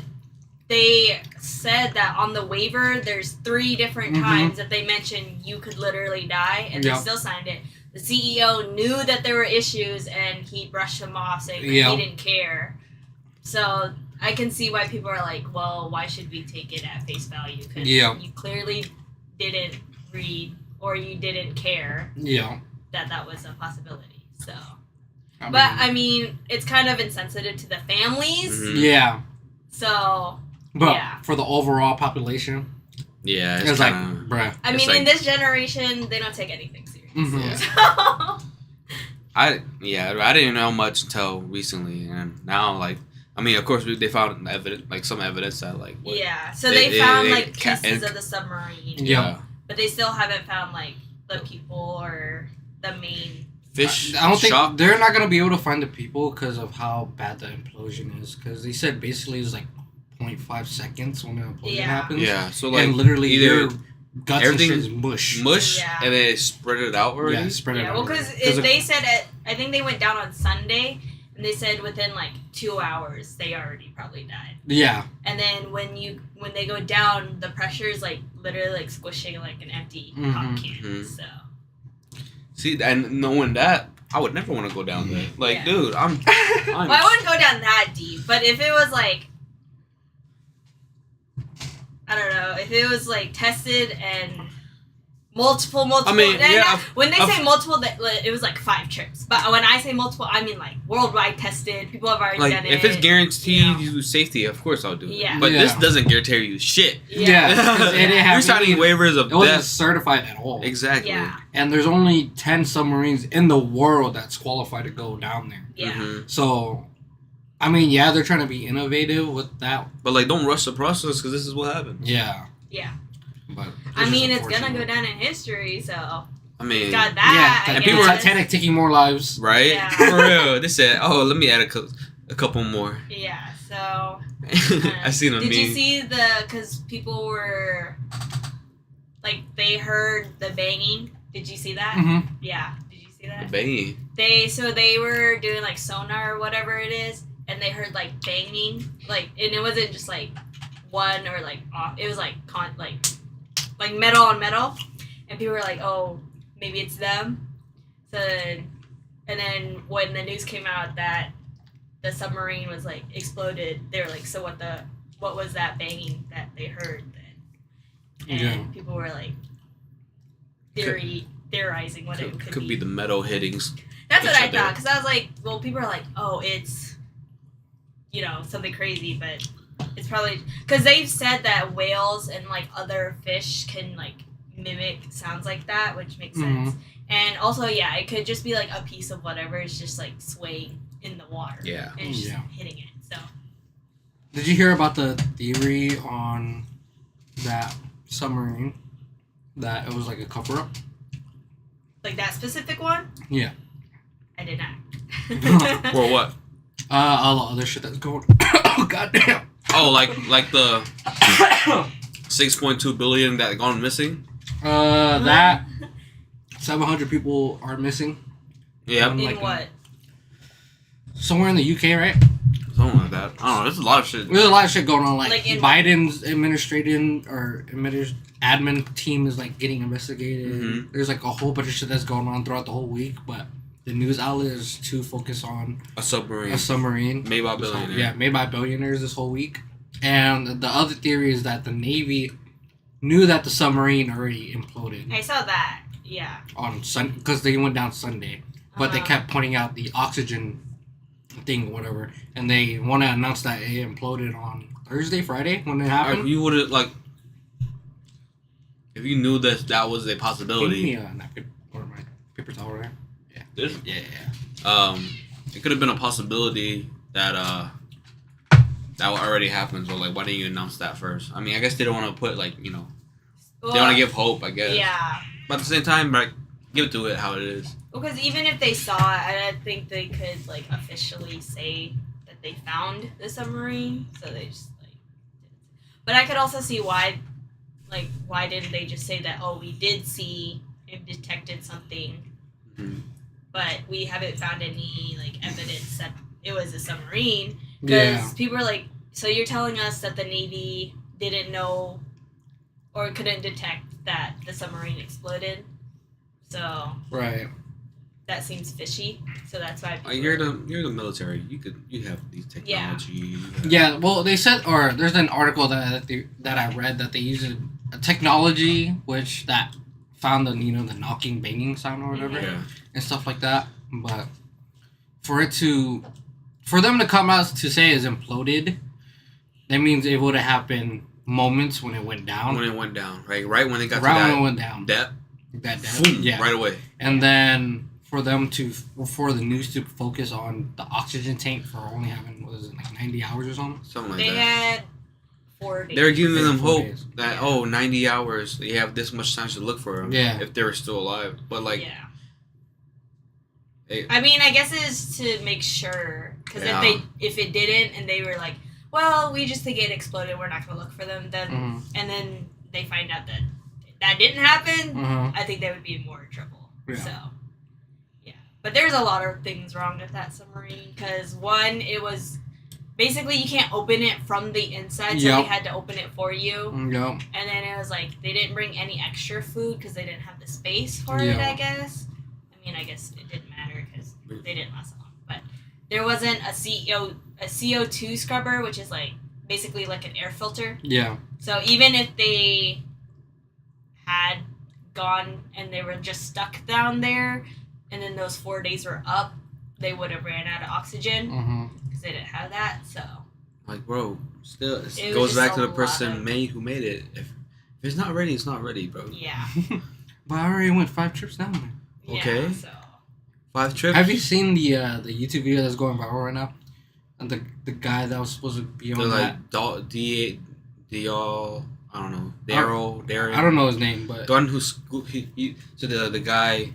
they said that on the waiver, there's 3 different times that they mentioned you could literally die, and they still signed it. The CEO knew that there were issues, and he brushed them off, saying that he didn't care. So I can see why people are like, well, why should we take it at face value? Because you clearly didn't read or you didn't care that was a possibility. So, I mean, it's kind of insensitive to the families. Mhm. Yeah. So, But for the overall population, Yeah, it's like, bruh. I mean, in this generation, they don't take anything serious. Mhm. So, I didn't know much until recently, and now, like, I mean, of course, they found evidence, like some evidence that, like, what, so they found like ca- pieces and- of the submarine. Yeah. But they still haven't found like the people or the main. fish. I don't think shock. they're not gonna be able to find the people because of how bad the implosion is. Because they said basically it was like 0.5 seconds when the implosion happens. Yeah, so like and literally either your guts and shit everything is mush. mush, Yeah. and then it spread it out already. Yeah, spread it Yeah, out. well, because they said I think they went down on Sunday, and they said within like 2 hours they already probably died. Yeah. And then when they go down, the pressure is like literally like squishing like an empty pop can. Mhm. So See, and knowing that, I would never want to go down there. Like, Yeah. dude, I'm well, I wouldn't go down that deep, but if it was like, I don't know, if it was like tested and multiple. I mean, yeah, when they say multiple, it was like 5 trips. But when I say multiple, I mean like worldwide tested. People have already like, done it. if it's guaranteed you know. you safety, of course I'll do it. Yeah. But this Yeah. doesn't guarantee you shit. Yeah. 'cause it didn't have You're signing any- waivers of It wasn't death. certified at all. Exactly. Yeah. And there's only 10 submarines in the world that's qualified to go down there. Yeah. Mhm. So, I mean, yeah, they're trying to be innovative with that. But like, don't rush the process because this is what happens. Yeah. Yeah. But I just mean, it's gonna unfortunate. go down in history, so I mean, got that. Yeah, I and people guess. Titanic taking more lives. right? Yeah. For real. They said, "Oh, let me add a couple more." Yeah. So. I seen a Did meme. you see because people were like they heard the banging? Did you see that? Mm-hmm. Yeah. Did you see that? Bang. They were doing like sonar or whatever it is, and they heard like banging, like, and it wasn't just like one or like off. It was like like metal on metal, and people were like, oh, maybe it's them. So, and then when the news came out that the submarine was like exploded, they were like, so what was that banging that they heard then? And people were like theorizing what it Could be the metal hittings. That's what each I other. thought, because I was like, well, people are like, oh, it's, something crazy, but it's probably, because they've said that whales and, like, other fish can, like, mimic sounds like that, which makes sense. And also, yeah, it could just be, like, a piece of whatever is just, like, swaying in the water. Yeah. And it's just hitting it, so. Did you hear about the theory on that submarine? That it was like a cover up? Like that specific one? Yeah. I did not. For what? All the other shit that's going. Oh goddamn. Oh, like the 6.2 billion that gone missing. That 700 people are missing. Yeah, In like, what? Somewhere in the UK, right? something like that. I don't know. There's a lot of shit. There's a lot of shit going on. Like in- Biden's admin team is like getting investigated. Mhm. There's like a whole bunch of shit that's going on throughout the whole week, but the news outlet is too focused on A submarine a submarine made by this whole- billionaires. yeah, made by billionaires this whole week. And the other theory is that the Navy knew that the submarine already imploded I saw that. Yeah. on Sunday because they went down Sunday, but they Uh-huh. kept pointing out the oxygen thing, or whatever, and they want to announce that it imploded on Thursday, Friday when it If happened. you would have if you knew that was a Give me possibility, a napkin or my paper towel right there. this, Yeah. it could have been a possibility that that already happened. So like, why didn't you announce that first? I mean, I guess they don't want to put they want to give hope. I guess. Yeah. But at the same time, like, give it to it how it is. Because even if they saw it, I don't think they could like officially say that they found the submarine. So they just like. But I could also see why didn't they just say that? Oh, we did see and detected something, Mhm. but we haven't found any like evidence that it was a submarine. Yeah. Because people are like, so you're telling us that the Navy didn't know or couldn't detect that the submarine exploded. So Right. that seems fishy. So that's why people You're the military. You have these technology. you have- Yeah. Well, they said, or there's an article that I read that they use a technology which that found the the knocking, banging sound or whatever Yeah. and stuff like that. But for them to come out to say it's imploded, that means it would have happened moments when it went down. When it went down, right when they got Right to when that it went down. depth, That yeah. right away. And then for the news to focus on the oxygen tank for only having, what is it, like 90 hours or something? Something like they that. had 4 days. They're giving them 4 hope days. that 90 hours you have this much time to look for them. Yeah. If they were still alive, but like yeah. Hey. I mean, I guess it's to make sure because Yeah. if it didn't and they were like, well, we just think it exploded, we're not gonna look for them. Then Mhm. and then they find out that didn't happen. Uh-huh. I think they would be in more trouble. Yeah. So, yeah. But there's a lot of things wrong with that submarine because one, it was basically you can't open it from the inside, so Yep. they had to open it for you. Yeah. And then it was like they didn't bring any extra food because they didn't have the space for it. Yeah. I guess. I mean, I guess it didn't matter because they didn't last long. But there wasn't a CO2 scrubber, which is like basically like an air filter. Yeah. So even if they had gone and they were just stuck down there, and then those 4 days were up, they would have ran out of oxygen Uh-huh. because they didn't have that. So like bro, still it It was goes just back to a the person lot of- who made it. If it's not ready, it's not ready, bro. yeah. But I already went 5 trips down there. Okay. Yeah, so 5 trips. Have you seen the YouTube video that's going viral right now? And the guy that was supposed to be on They're that. like I don't know, Darren. I don't know his name, but The one who so the guy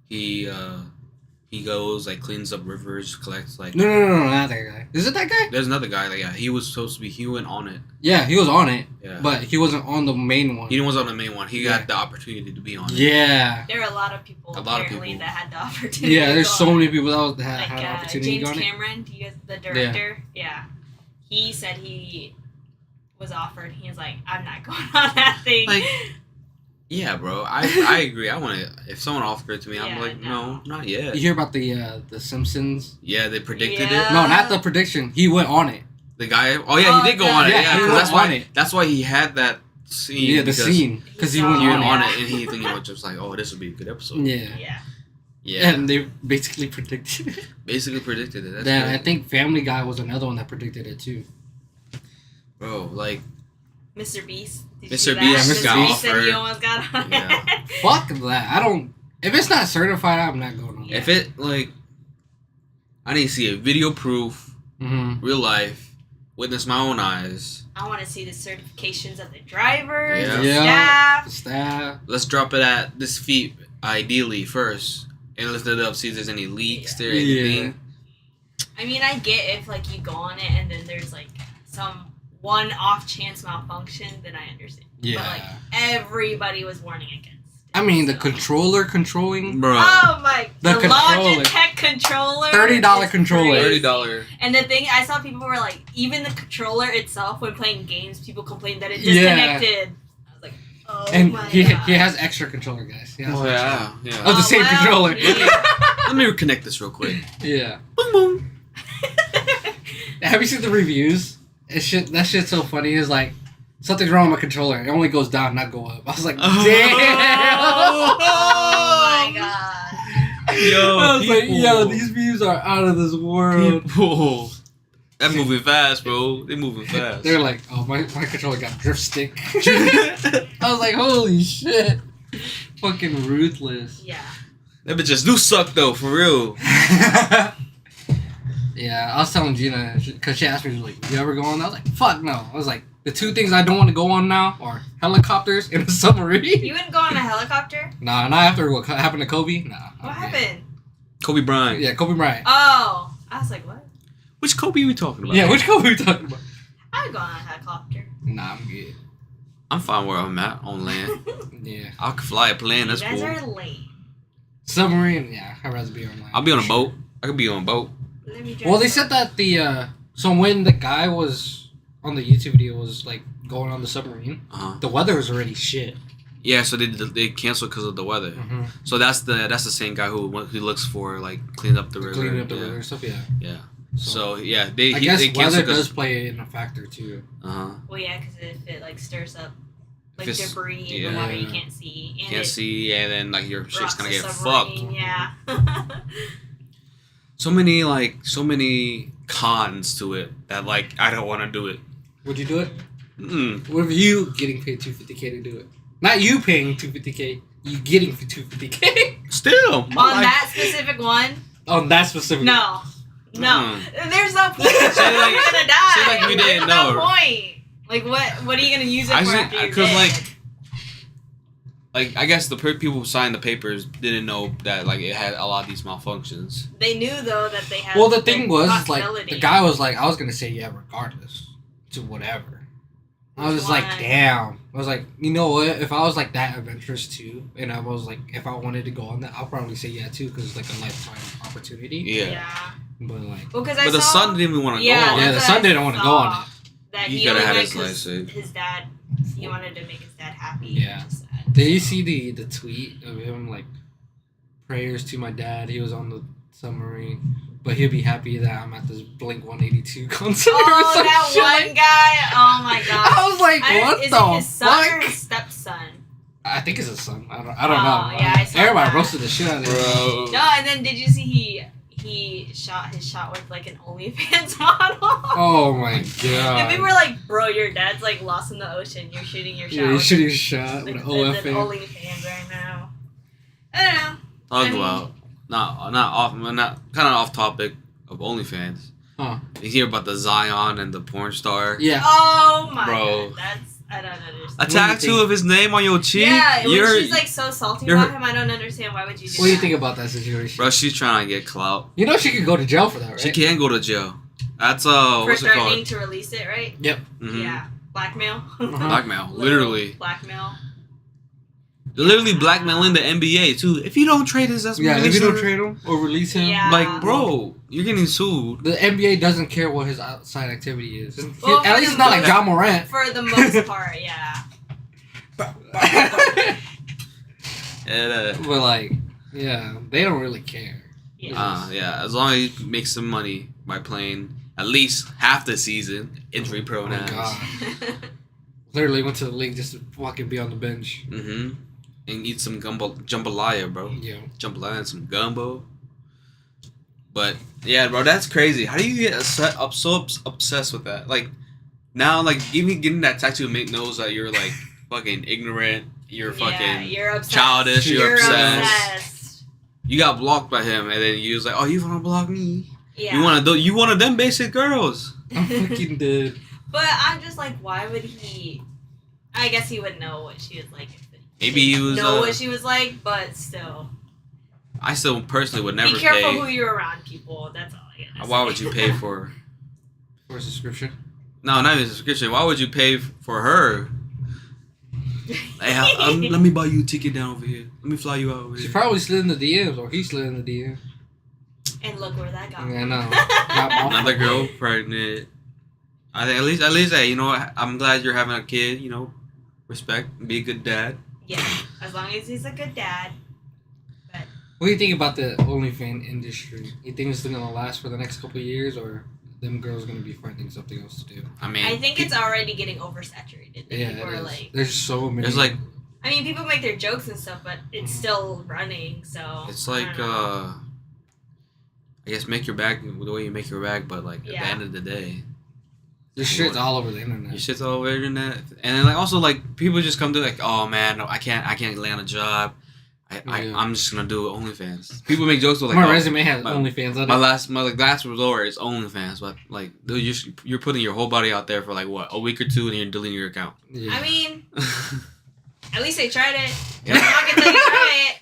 he goes like cleans up rivers, collects like. no, not that guy. Is it that guy? There's another guy like he was supposed to be. He went on it. Yeah, he was on it, Yeah. but he wasn't on the main one. He was on the main one. He Yeah. got the opportunity to be on it. Yeah. there are a lot of people A lot of apparently people. that had the opportunity. Yeah, to there's go so on many it. people that Like had an opportunity James to go on it. Cameron, do you guys the director? Yeah. He said he was offered. He was like, I'm not going on that thing. Like, yeah, bro. I agree. I want to. If someone offered it to me, I'm Yeah, like, no. no, not yet. You hear about the Simpsons? Yeah, they predicted Yeah. it. No, not the prediction. He went on it. The guy. Oh yeah, he did go on it. Yeah, Yeah, he 'cause went that's why. on it. That's why he had that scene. Yeah, the because scene because he saw went He went on on it. it, and he just like, oh, this would be a good episode. Yeah. yeah. Yeah. And they basically predicted it. Basically predicted it. That's Then good. I think Family Guy was another one that predicted it too. Bro, like, Mr. Beast. Did Mr. you see that? Beast got Mr. Beast said he offered. almost got on Yeah. it. Fuck that. I don't. If it's not certified, I'm not going on. Yeah. if it like, I need to see a video proof, Mm-hmm. real life, witness my own eyes. I want to see the certifications of the drivers, Yeah. the Yeah. staff. Staff. Let's drop it at this feet ideally first, and lift it up. See if there's any leaks there, anything. I mean, I get if like you go on it and then there's like some one off chance malfunction, then I understand. Yeah. But like everybody was warning against it. I mean, the so. controller controlling. Bro. Oh my! The controller. Logitech controller. $30 is controller. crazy. $30. And the thing I saw, people were like, even the controller itself, when playing games, people complained that it Yeah. disconnected. I was like, oh And my he god. has extra controller, guys. He has Oh extra. yeah, Of yeah. the same wow. controller. Yeah. Let me reconnect this real quick. Yeah. Boom boom. Have you seen the reviews? That shit's so funny. It's like, something's wrong with my controller. It only goes down, not go up. I was like, damn. Oh my god. Yo, I was like, people. yo, these views are out of this world. People. They're moving fast, bro. They're moving fast. They're like, oh, my controller got drift stick. I was like, holy shit. Fucking ruthless. Yeah. That bitch just do suck though, for real. Yeah, I was telling Gina, because she asked me, she was like, you ever go on that? I was like, fuck no. I was like, the two things I don't want to go on now are helicopters and a submarine. You wouldn't go on a helicopter? Nah, not after what happened to Kobe. Nah. What I'm good. happened? Kobe Bryant. Yeah, Kobe Bryant. Oh. I was like, what? Which Kobe are we talking about? Yeah, which Kobe we talking about? I'd go on a helicopter. Nah, I'm good. I'm fine where I'm at on land. Yeah. I can fly a plane. That's you guys cool. are lame. Submarine, yeah, I'd rather be on land. I'll be on a boat. I could be on a boat. Let me drive Well, they a said boat. that the, so when the guy was on the YouTube video was, like, going on the submarine, the weather was already shit. Yeah, so they canceled because of the weather. Mm-hmm. So that's the same guy who looks for like cleaning up the river. Cleaning up the yeah. river and stuff, yeah. Yeah. So yeah, they I guess they weather canceled does play in a factor, too. Well, yeah, because if it like stirs up like If it's- debris in yeah. the water you can't see, and Can't it see, and then like your shit's rocks gonna the get submarine, fucked. Yeah. So many cons to it that like I don't want to do it. Would you do it? Mm. What if you getting paid $250K to do it? Not you paying $250K, you getting for $250K. Still, On that specific one, On that specific. no. No. Mm. There's no point. Say like- You're gonna die. say like we didn't There's no know. point. Like what are you gonna use it I for see- after you're 'cause, dead? like I guess the people who signed the papers didn't know that like it had a lot of these malfunctions. They knew though that they had Well, the thing was, is, like, possibility. the guy was like, I was gonna say yeah, regardless to whatever. I was just like, Why? damn. I was like, you know what? If I was like that adventurous too, and I was like, if I wanted to go on that, I'll probably say yeah too, because it's like a lifetime opportunity. Yeah. But like, Well, because I But the saw, son didn't even want to Yeah, go on. yeah, it. the son didn't want to go on it. That He he coulda only had went his 'cause life saved. his dad. He wanted to make his dad happy. Yeah. Which is sad. Did you see the tweet of him like, prayers to my dad? He was on the submarine, but he'll be happy that I'm at this Blink 182 concert. or Oh, some that shit one like- guy! Oh my god! I was like, what is the it his son or fuck? his stepson? I think it's his son. I don't Oh, know. yeah, I saw Everybody that. roasted the shit out of him. Bro. No, and then did you see he shot his shot with like an OnlyFans model? Oh my And god. people were like, "Bro, your dad's like lost in the ocean. You're shooting your shot. Yeah, you with, shooting a shot like, with the OFM. OnlyFans right now." I don't know. Talk I mean- about not kind of off topic of OnlyFans. Huh. You hear about the Zion and the porn star? Yeah. Oh my Bro. god, I don't understand. A tattoo of his name on your cheek? Yeah, You're, when she's like so salty you're- about him, I don't understand. Why would you do What do you that? think about that situation? bro, she's trying to get clout. You know she could go to jail for that, right? She can go to jail. That's For what's it threatening called? to release it, right? Mhm. Yeah, blackmail. Blackmail, Literal literally. blackmail. They're literally blackmailing the NBA too. If you don't trade his ass, Yeah, if release you don't him. trade him or release him, Yeah. Like, bro, you're getting sued. the NBA doesn't care what his outside activity is. Well, At for least the it's not like most- John Morant. For the most part, yeah. Yeah, But like, yeah, they don't really care. Yeah. yeah. As long as he makes some money by playing at least half the season, injury prone Oh my ass. god. Literally went to the league just to fucking be on the bench. Mm-hmm. And eat some jambalaya, bro. Yeah. Jambalaya and some gumbo. But yeah, bro, that's crazy. How do you get so obsessed with that? Like now, like even getting that tattoo knows that you're like fucking ignorant. You're Yeah, fucking you're obsessed. childish. You're obsessed. obsessed. You got blocked by him, and then you was like, "Oh, you wanna block me? Yeah. You one of them basic girls." I'm fucking dead. But I'm just like, why would he? I guess he would know what she was like. If Maybe he was. know what she was like, but still. I still personally would never Be careful pay. who you're around, people. That's all I gotta say. Why would you pay for? For a subscription? No, not even a subscription. Why would you pay for her? Hey, let me buy you a ticket down over here. Let me fly you out over She here. probably slid in the DMs, or he slid in the DMs. And look where that got me. Yeah, I know. Got my- Another girl pregnant. I think at least, hey, you know what? I'm glad you're having a kid. You know, respect, be a good dad. Yeah, as long as he's a good dad. What do you think about the OnlyFans industry? You think it's gonna last for the next couple of years, or them girls gonna be finding something else to do? I mean, I think it's already getting oversaturated. Yeah, People it are is. like, There's so many. There's like I mean, people make their jokes and stuff, but it's still running. So it's I like don't know. I guess make your bag the way you make your bag, but like at the Yeah. end of the day, This shit's all over the your internet. shit's all over the internet. And then like also like people just come to like, oh man, no, I can't land a job. Yeah. I'm just gonna do OnlyFans. People make jokes with like, My oh, resume has my- OnlyFans on my it. last resort is OnlyFans, but like dude, you're putting your whole body out there for like what, a week or two, and you're deleting your account. Yeah. I mean, at least they tried it. Yeah. I'm not gonna tell you try it.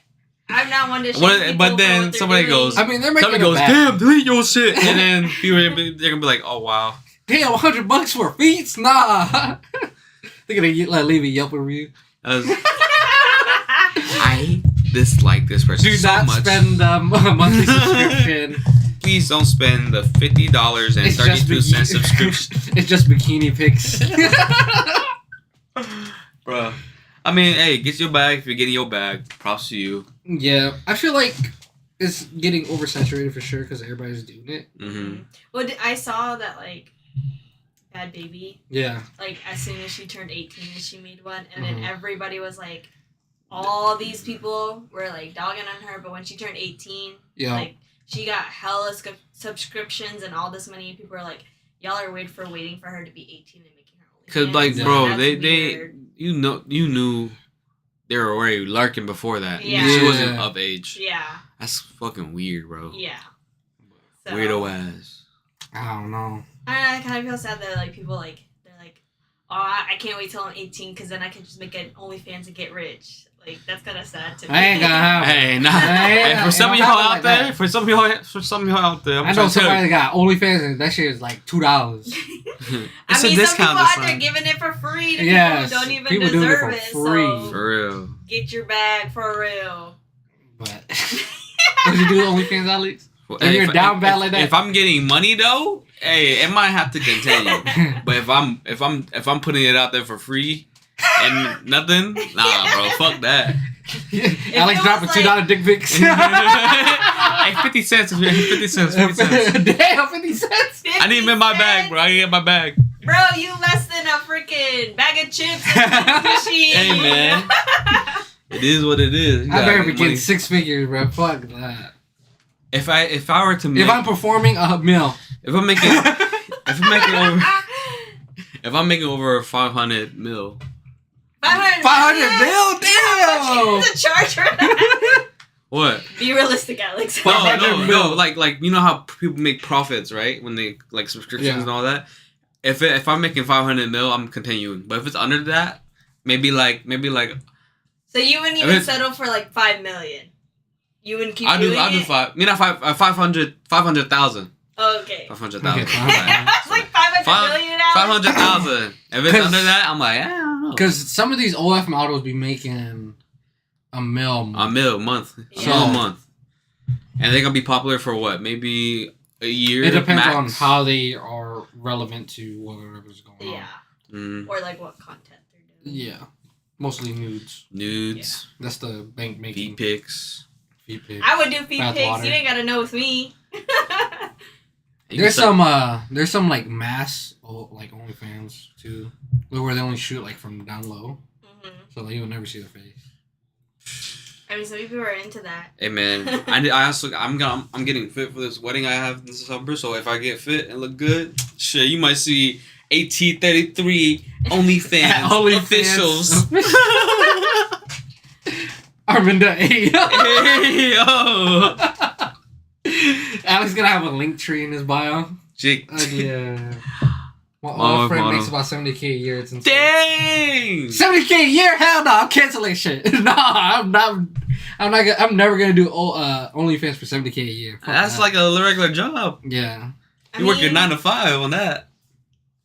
I'm not one to shame people But for then what they're somebody doing. goes, I mean, they're making somebody it goes, back. damn, delete your shit, and then people they're gonna be like, oh wow. Damn, $100 for feet? Nah. They're gonna like leave a Yelp review. I dislike this person Do so not much. spend a monthly subscription. Please don't spend the $50 and It's just 32-cent subscription. It's just bikini pics. Bro. I mean, hey, get your bag if you're getting your bag. Props to you. Yeah, I feel like it's getting oversaturated for sure because everybody's doing it. Mm-hmm. Well, I saw that like Bad Baby, Yeah. like as soon as she turned 18, she made one, and Mhm. then everybody was like, all these people were like dogging on her, but when she turned 18, Yeah. like she got hella subscriptions and all this money. People are like, y'all are weird for waiting for her to be 18 and making her only. Because, like, Yeah. bro, That's they weird. you knew they were already lurking before that. Yeah. She wasn't Yeah. of age. Yeah, That's fucking weird, bro. yeah. So, Weirdo ass. I don't know. I kind of feel sad that like people like they're like, oh, I can't wait till I'm 18 because then I can just make an OnlyFans and get rich. Like that's kind of sad to me. I ain't gonna have it. Hey, nah. Hey, Hey, for some of it y'all don't happen out like there, that. for some of y'all out there, I'm I know trying to tell somebody you. that got OnlyFans and that shit is like $2. It's I a mean, some people discount out this there time. giving it for free to Yes, people who don't even people doing it deserve for it. free. So For real. get your bag for real. But would you do OnlyFans, Alex? Well, If you're down bad like that? If I'm getting money though, hey, it might have to continue. But if I'm putting it out there for free and nothing, nah, bro, fuck that. Alex it dropping was $2 dick pics. Hey, 50 cents, 50 cents, 50 cents. Damn, 50 cents. I need him in my bag, bro. I need to get my bag. Bro, you less than a freaking bag of chips and machine. Hey, man. It is what it is. You I gotta better get be getting money. 6 figures, bro. Fuck that. If I were to make, If I'm performing a meal. if I'm making over 500 mil, 500 mil? Damn. What's the charge for that? what? Be realistic, Alex. No, 500 mil. like you know how people make profits, right? When they like subscriptions Yeah. and all that. If I'm making 500 mil, I'm continuing. But if it's under that, maybe like So you wouldn't I even mean- settle for like 5 million. You wouldn't keep I'll doing do it? 500,000. Oh, okay. 500,000. Okay, It's like 500 million, Alex. 500,000. If it's 'Cause- under that, I'm like, I don't know. Because some of these OF models be making a mil. A mil a month. Yeah. So a month. And they're gonna be popular for what? Maybe a year. It depends max? on how they are relevant to whatever's going on. Yeah. Mm, Or like what content they're doing. Yeah. Mostly nudes. nudes, That's the bank making feet pics. feet pics. I would do feed Bath pics. water. You ain't gotta know with me. There's some like mass like OnlyFans too, where they only shoot like from down low, Mhm. so like, you'll never see the face. I mean, some people are into that. Hey man, I'm getting fit for this wedding I have this December. So if I get fit and look good, shit, you might see AT33 OnlyFans OnlyFans. officials. Arminda, hey, Hey yo, Alex gonna have a link tree in his bio. Jake. Yeah. My Oh, old friend bottom. makes about 70K a year. It's insane. Dang! 70K a year? Hell no! I'm canceling shit. No, I'm not. I'm not. I'm never gonna do OnlyFans for 70K a year. Fuck That's that. like a regular job. Yeah. You work your 9 to 5 on that.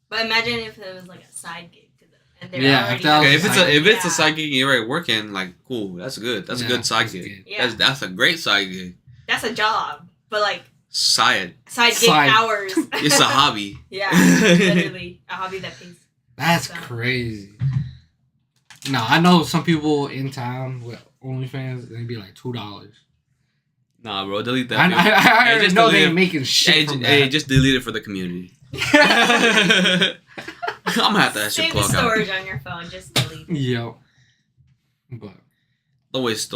But imagine if it was like a side gig. And they're Yeah, already if that was Okay, if it's a Yeah. side gig and you're already working, like cool, that's good. That's a Yeah, good side that's gig. good. Yeah. That's a great side gig. That's a job, but like Side. side gig Side. hours. It's a hobby. Yeah, literally a hobby that pays. That's So. crazy. No, I know some people in town with OnlyFans. They'd be like $2. Nah, bro, delete that. I Hey, already just know delete they it. ain't making shit Hey, from hey, that. just delete it for the community. I'm gonna have to Save the plug out. storage on your phone. Just delete it. Yo. But Don't waste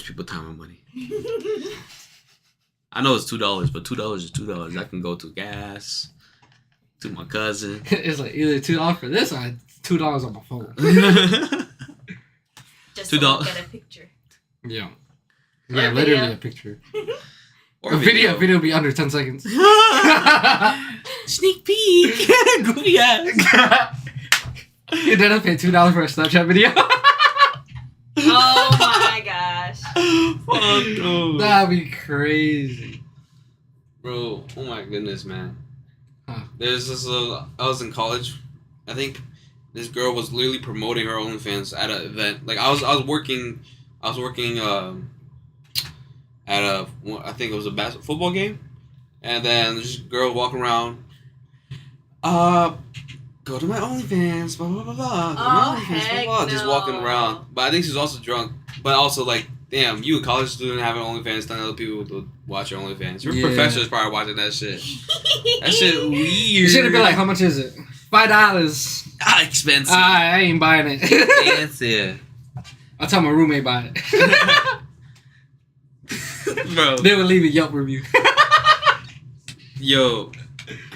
people time and money. I know it's $2, but $2 is $2. I can go to gas, to my cousin. it's like either $2 for this or $2 on my phone. Just $2. to look at a picture. Yeah. Or Yeah, a literally video. a picture. Or A video be under 10 seconds. Sneak peek. Goofy ass. And then I pay $2 for a Snapchat video. Oh my gosh. Fuck no. That'd be crazy. Bro, oh my goodness, man. Huh. There's this little, I was in college. I think this girl was literally promoting her OnlyFans at an event. Like I was working at a, I think it was a football game, and then this girl walking around. Go to my OnlyFans, blah blah blah blah. Go to my Oh, OnlyFans, heck blah blah. Just walking no. around. But I think she's also drunk. But also like, damn, you a college student having OnlyFans, telling other people to watch your OnlyFans. Your Yeah. professor's probably watching that shit. That shit weird. You should have been like, how much is it? $5. Expensive. I ain't buying it. Expensive. I'll tell my roommate buy it. Bro. They would leave a Yelp review. Yo.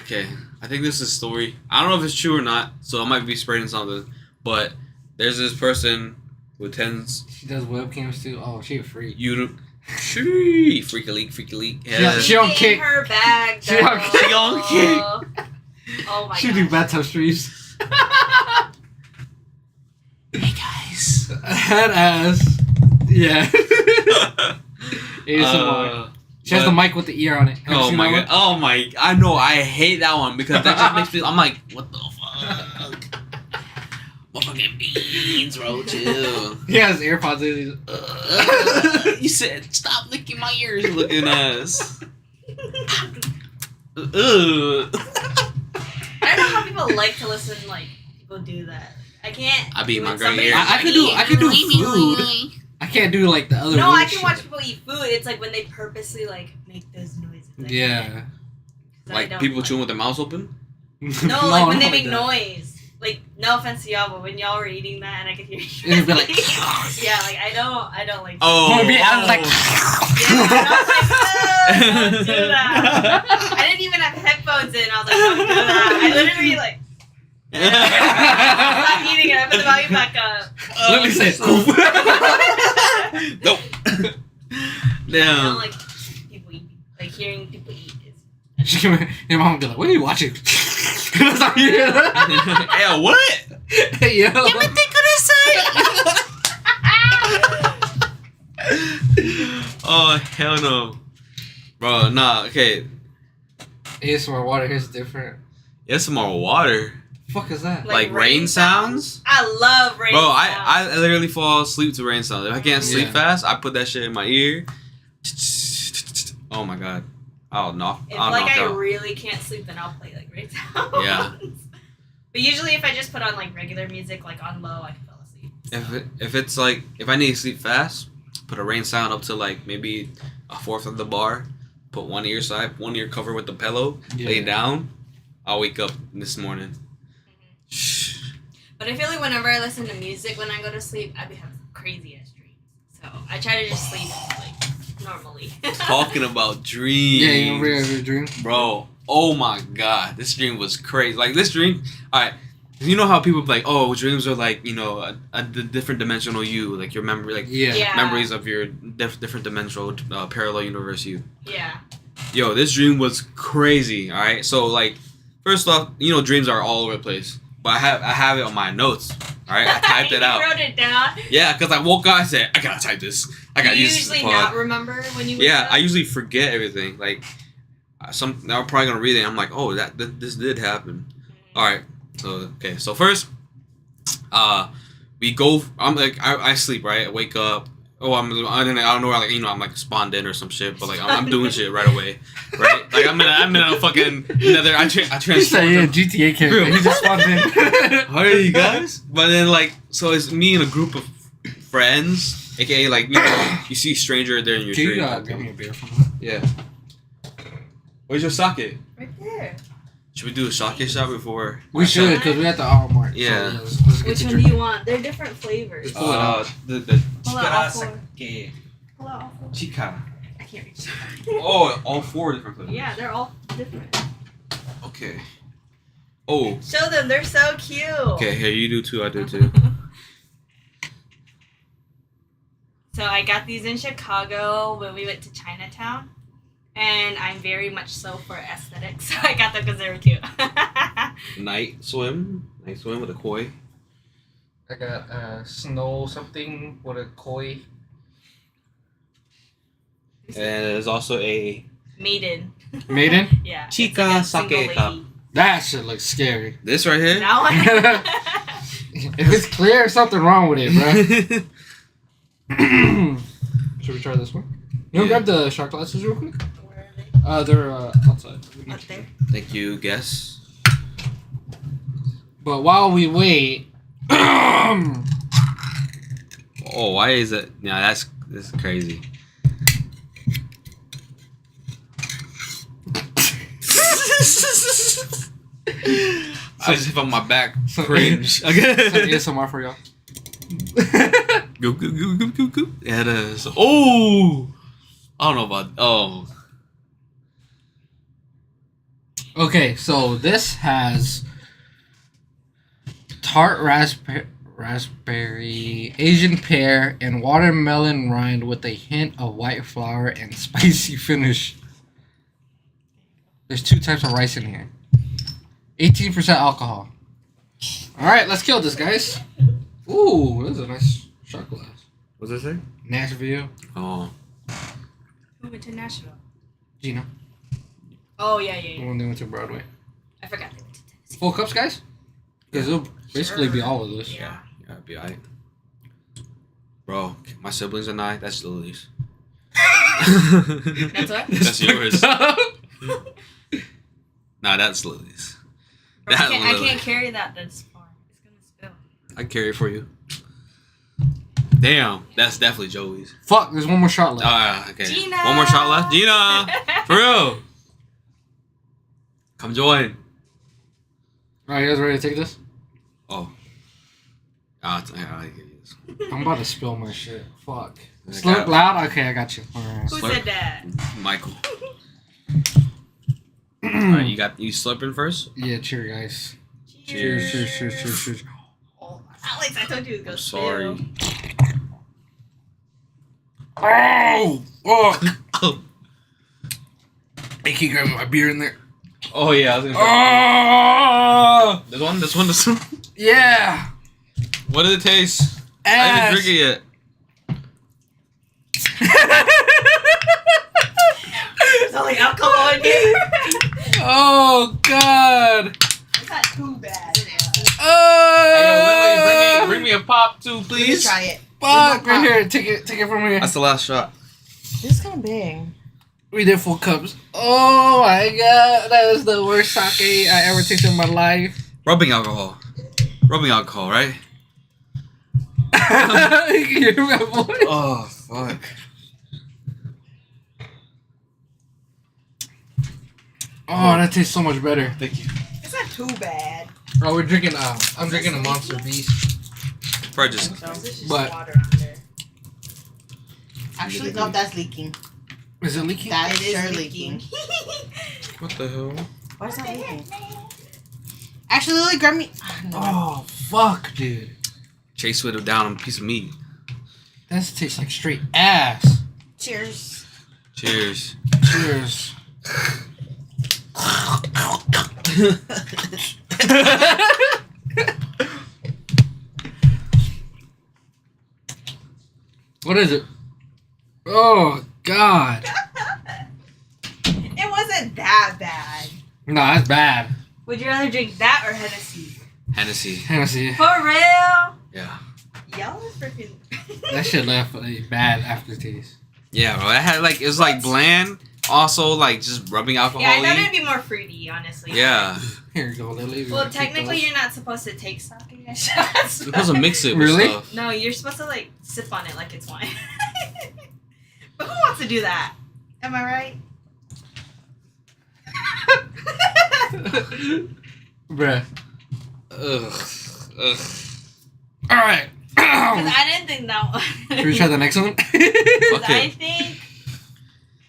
Okay. I think this is a story. I don't know if it's true or not, so I might be spreading something. But there's this person who attends She does webcams too. Oh, she a freak. YouTube. Freaky leak. Yeah, she don't In kick. her bag. She don't though. kick. She don't kick. Oh my She do gosh. bathtub streams. Hey guys. Head ass. Yeah. ASMR. She has the mic with the ear on it. Have you Oh seen my that god. Oh my. I know. I hate that one because that just makes me. I'm like, what the fuck? What fucking beans, bro? Chill. one? He has AirPods in. You said stop licking my ears, looking ass. Ugh. I don't know how people like to listen. Like people do that. I can't. I beat do my it. girl Somebody- ears. I could do food. I can't do like the other. No, weird I can shit. watch people eat food. It's like when they purposely like make those noises. I Yeah. can't. 'Cause I Like don't people like- chewing with their mouths open. No, like when they not make that. noise. Like no offense to y'all, but when y'all were eating that and I could hear you. It'd be like. Yeah, like I don't like. Oh. Maybe I was like. Yeah, and I was like, don't do that. I didn't even have headphones in. I was like, don't do that. I literally like. Stop eating it. I put the volume back up. Let me say. Nope. I don't Damn. like people eat. Like hearing people eat is. She came in, your mom would be like, what are you watching? Because I hear that. Hey, what? Hey, yo. Oh hell no, bro. Nah. Okay. ASMR water here's different. Get some more water. Fuck is that? Like rain sounds. I love rain Bro, sounds. I literally fall asleep to rain sounds. If I can't sleep Yeah. fast, I put that shit in my ear. Oh my god. I'll knock If out. I really can't sleep, then I'll play like rain sounds. Yeah. But usually, if I just put on like regular music, like on low, I can fall asleep. So. If it's like if I need to sleep fast, put a rain sound up to like maybe a fourth of the bar. Put one ear cover with the pillow. Lay Yeah. down. I'll wake up this morning. But I feel like whenever I listen to music when I go to sleep, I be having crazy ass dreams. So I try to just sleep like normally. Talking about dreams. Yeah, you remember your dream? Bro, oh my god, this dream was crazy. Like this dream, alright. You know how people be like, oh, dreams are like, you know, a different dimensional you, like your memory, like Yeah. Yeah. memories of your different dimensional parallel universe you. Yeah. Yo, this dream was crazy. All right, so like, first off, dreams are all over the place, but I have it on my notes. All right, I typed it out. You wrote it down. Yeah, because I woke up, I said, I gotta type this. I gotta You use this. usually not remember when you. Wake Yeah, up? I usually forget everything. Like, I'm probably gonna read it. I'm like, oh, this did happen. All right, so first, we go. I'm like, I sleep, right? I wake up. Oh, I don't know, like, I'm like spawned in or some shit, but like I'm doing shit right away, right? Like I'm in a fucking another. I He said, transformed. yeah, GTA character. He just spawned in. How are you guys? But then like, so it's me and a group of friends, aka like you see a stranger there in your Can you dream. give me a beer from that? Yeah. Where's your sake? Right there. Should we do a sake shot before? We should, because we at the Walmart. Yeah. So, let's get Which to one do drinking. you want? They're different flavors. Pull it out. The Pull out all four. sake. Pull out all four. Chica. I can't reach. Oh, all 4 different flavors. Yeah, they're all different. Okay. Oh. Show them. They're so cute. Okay, here you do 2. I do 2. So I got these in Chicago when we went to Chinatown. And I'm very much so for aesthetics. So I got them because they were cute. Night swim with a koi. I got snow something with a koi. And there's also a Maiden. Maiden? Yeah. Chica it's like a single sake cup. lady. That shit looks scary. This right here. That one. If it's clear, there's something wrong with it, bro. Should we try this one? You want to grab the shot glasses real quick? Where are they? They're outside. Up there. Thank you, guess. But while we wait, Oh, why is it? Yeah, this is crazy. I just hit on my back. Cringe. some ASMR for y'all. Goop, goop, goop, goop, goop, goop. Yeah, it is. Oh! I don't know about. Oh. Okay, so this has tart raspberry, Asian pear, and watermelon rind with a hint of white flour and spicy finish. There's 2 types of rice in here. 18% alcohol. Alright, let's kill this, guys. Ooh, this is a nice shot glass. What's that say? Nashville. Oh. Who went to Nashville? Gina. Oh, yeah, yeah, The yeah. one they went to Broadway. I forgot they went to Tennessee. Full cups, guys? Because it'll basically be all of this. Yeah. Yeah, be alright. Bro, my siblings and I, that's Lily's. That's what? That's yours. Nah, that's Lily's. Bro, That I Lily. can't carry that this far. It's gonna spill. I carry it for you. Damn, that's definitely Joey's. Fuck, there's one more shot left. Ah, okay. Gina! One more shot left. Gina! For real! Come join. Alright, you guys ready to take this? Oh. I give you this one. I'm about to spill my shit. Fuck. I Slow got- loud? Okay, I got you. Alright. Who Slurp. said that? Michael. Alright, you slurping first? Yeah, cheers, guys. Cheers. Oh, Alex, I told you it was gonna I'm sorry. spill. Oh! Oh! Oh. Hey, keep grabbing my beer in there. Oh yeah, I was gonna say. Oh! This one. Yeah! What did it taste? I Ass! didn't drink it yet. There's only alcohol in here. Oh, God! It's not too bad. Oh! Hey, yo, bring me a pop too, Please please. try it. Fuck! Right here, take it from here. That's the last shot. This is kind of big. We did 4 cups. Oh my God, that is the worst sake I ever tasted in my life. Rubbing alcohol, right? You can hear my voice. Oh fuck. Oh, that tastes so much better. Thank you. It's not too bad. Oh, we're drinking. I'm drinking a Monster Beast. Probably just. So, This is just But- water on there. actually, no, that's leaking. Is it leaking? That is It is sure leaking. leaking. What the hell? Why is that leaking? Actually, Lily, grab me. No. Oh fuck, dude. Chase with it down on a piece of meat. That tastes like straight ass. Cheers. Cheers. Cheers. What is it? Oh God! It wasn't that bad. No, that's bad. Would you rather drink that or Hennessy? Hennessy. Hennessy. For real? Yeah. Y'all are freaking. That shit left a bad aftertaste. Yeah, bro. It had like it was like bland. Also, like just rubbing alcohol. Yeah, I thought it'd be more fruity, honestly. Yeah. Here you go, Lily. Well, technically, you're not supposed to take sake shots. You're supposed to mix it with Really? stuff. No, you're supposed to like sip on it like it's wine. But who wants to do that? Am I right? Bruh. Ugh. All right. Because I didn't think that one. Should we try the next one? 'Cause Okay. I think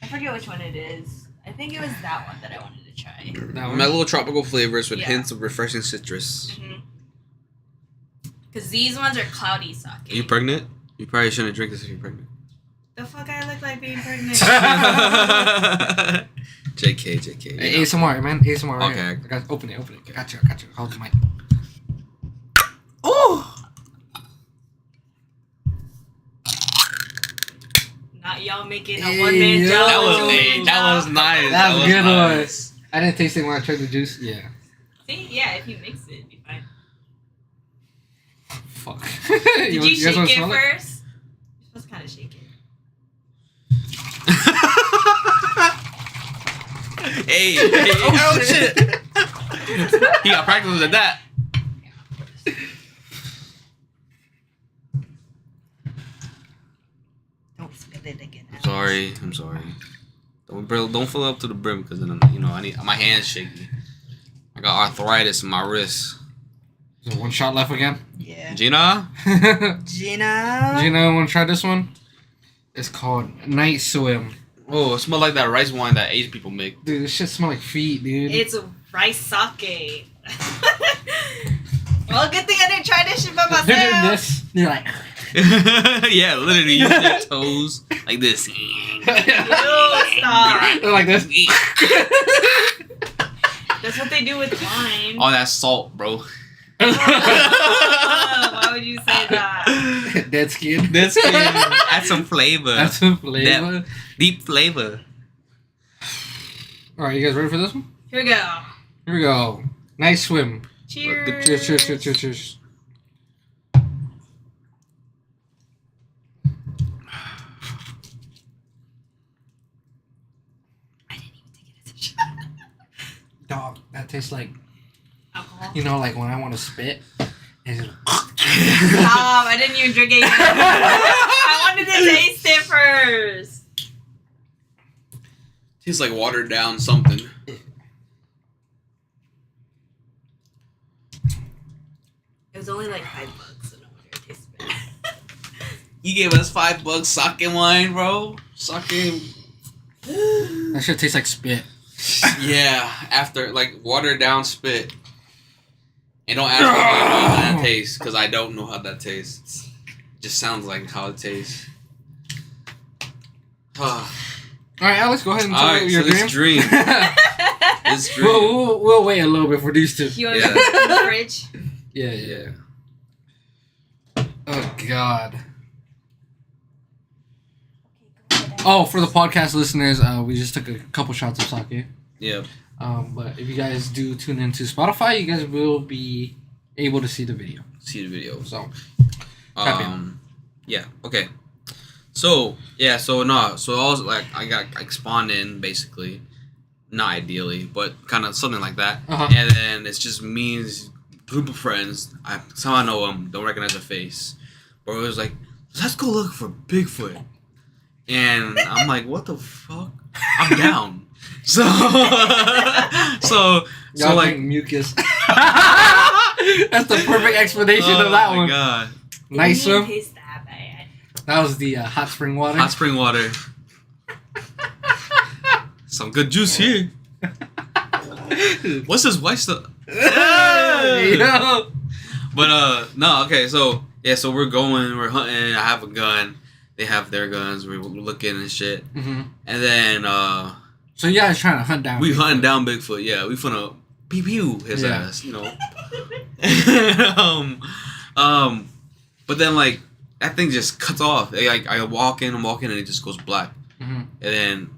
I forget which one it is. I think it was that one that I wanted to try. That one? Mellow tropical flavors with Yeah. hints of refreshing citrus. Because these ones are cloudy sake. Are you pregnant? You probably shouldn't drink this if you're pregnant. The fuck I look like being pregnant? JK. Hey, ASMR, man. ASMR. Right Okay. here. I got open it. Got you. Hold the mic. Oh! Not y'all making a Hey, one man yo. job. That was two-man that was job. nice. That was good nice. I didn't taste it when I tried the juice. Yeah. See, yeah, if you mix it, it'd be fine. Fuck. Did you, guys shake wanna it smell first? You're supposed to kind of shake it. Hey, oh shit! He got practice at that. Don't spill it again. I'm sorry. Don't fill it up to the brim because then I need my hands shaky. I got arthritis in my wrist. Is there one shot left again? Yeah. Gina, Gina. Do you know want to try this one? It's called Night Swim. oh, it smells like that rice wine that Asian people make. Dude, this shit smell like feet, dude. It's a rice sake. Well, good thing I didn't try this shit by They're doing myself. this. They're like. Yeah, literally use their toes like this. Ew, stop. They're like this. That's what they do with wine. All that salt, bro. Why would you say that? Dead skin. That's add some flavor. That's some flavor. Deep flavor. Alright, you guys ready for this one? Here we go. Here we go. Night Swim. Cheers. Cheers. I didn't even take it as a shot. Dog, that tastes like, Alcohol. you know, like when I want to spit. It's just, Stop! I didn't even drink it yet. I wanted to taste it first. Tastes like watered down something. It was only like $5, so no wonder it tastes bad. You gave us $5 sake wine, bro. Sake. that shit tastes like spit. Yeah, after like watered down spit. And don't ask me how that tastes, because I don't know how that tastes. It just sounds like how it tastes. Alright, Alex, go ahead and tell Alright, your so this dream. dream. This dream. we'll wait a little bit for these two. You want Yeah. to put it in the fridge? Yeah. Yeah. Oh, God. Oh, for the podcast listeners, we just took a couple shots of sake. Yeah. But if you guys do tune into Spotify, you guys will be able to see the video. See the video. So, tap in. Yeah. Okay. So I was like, I got like spawned in basically, not ideally, but kind of something like that. Uh-huh. And then it's just me and this group of friends. I somehow know them, don't recognize their face, but it was like, let's go look for Bigfoot. And I'm like, what the fuck? I'm down. So Y'all like drink mucus. That's the perfect explanation of that one. Oh my god. Nice It didn't swim. taste that bad. That was the hot spring water. Hot spring water. Some good juice here. What's this white stuff? Yo. But no, okay, so we're going, we're hunting, I have a gun, they have their guns, we're looking and shit. Mm-hmm. And then So you guys trying to hunt down? We Bigfoot. hunting down Bigfoot. Yeah, we finna pew his Yeah. ass. You know. But then like that thing just cuts off. Like I'm walking, and it just goes black. Mm-hmm. And then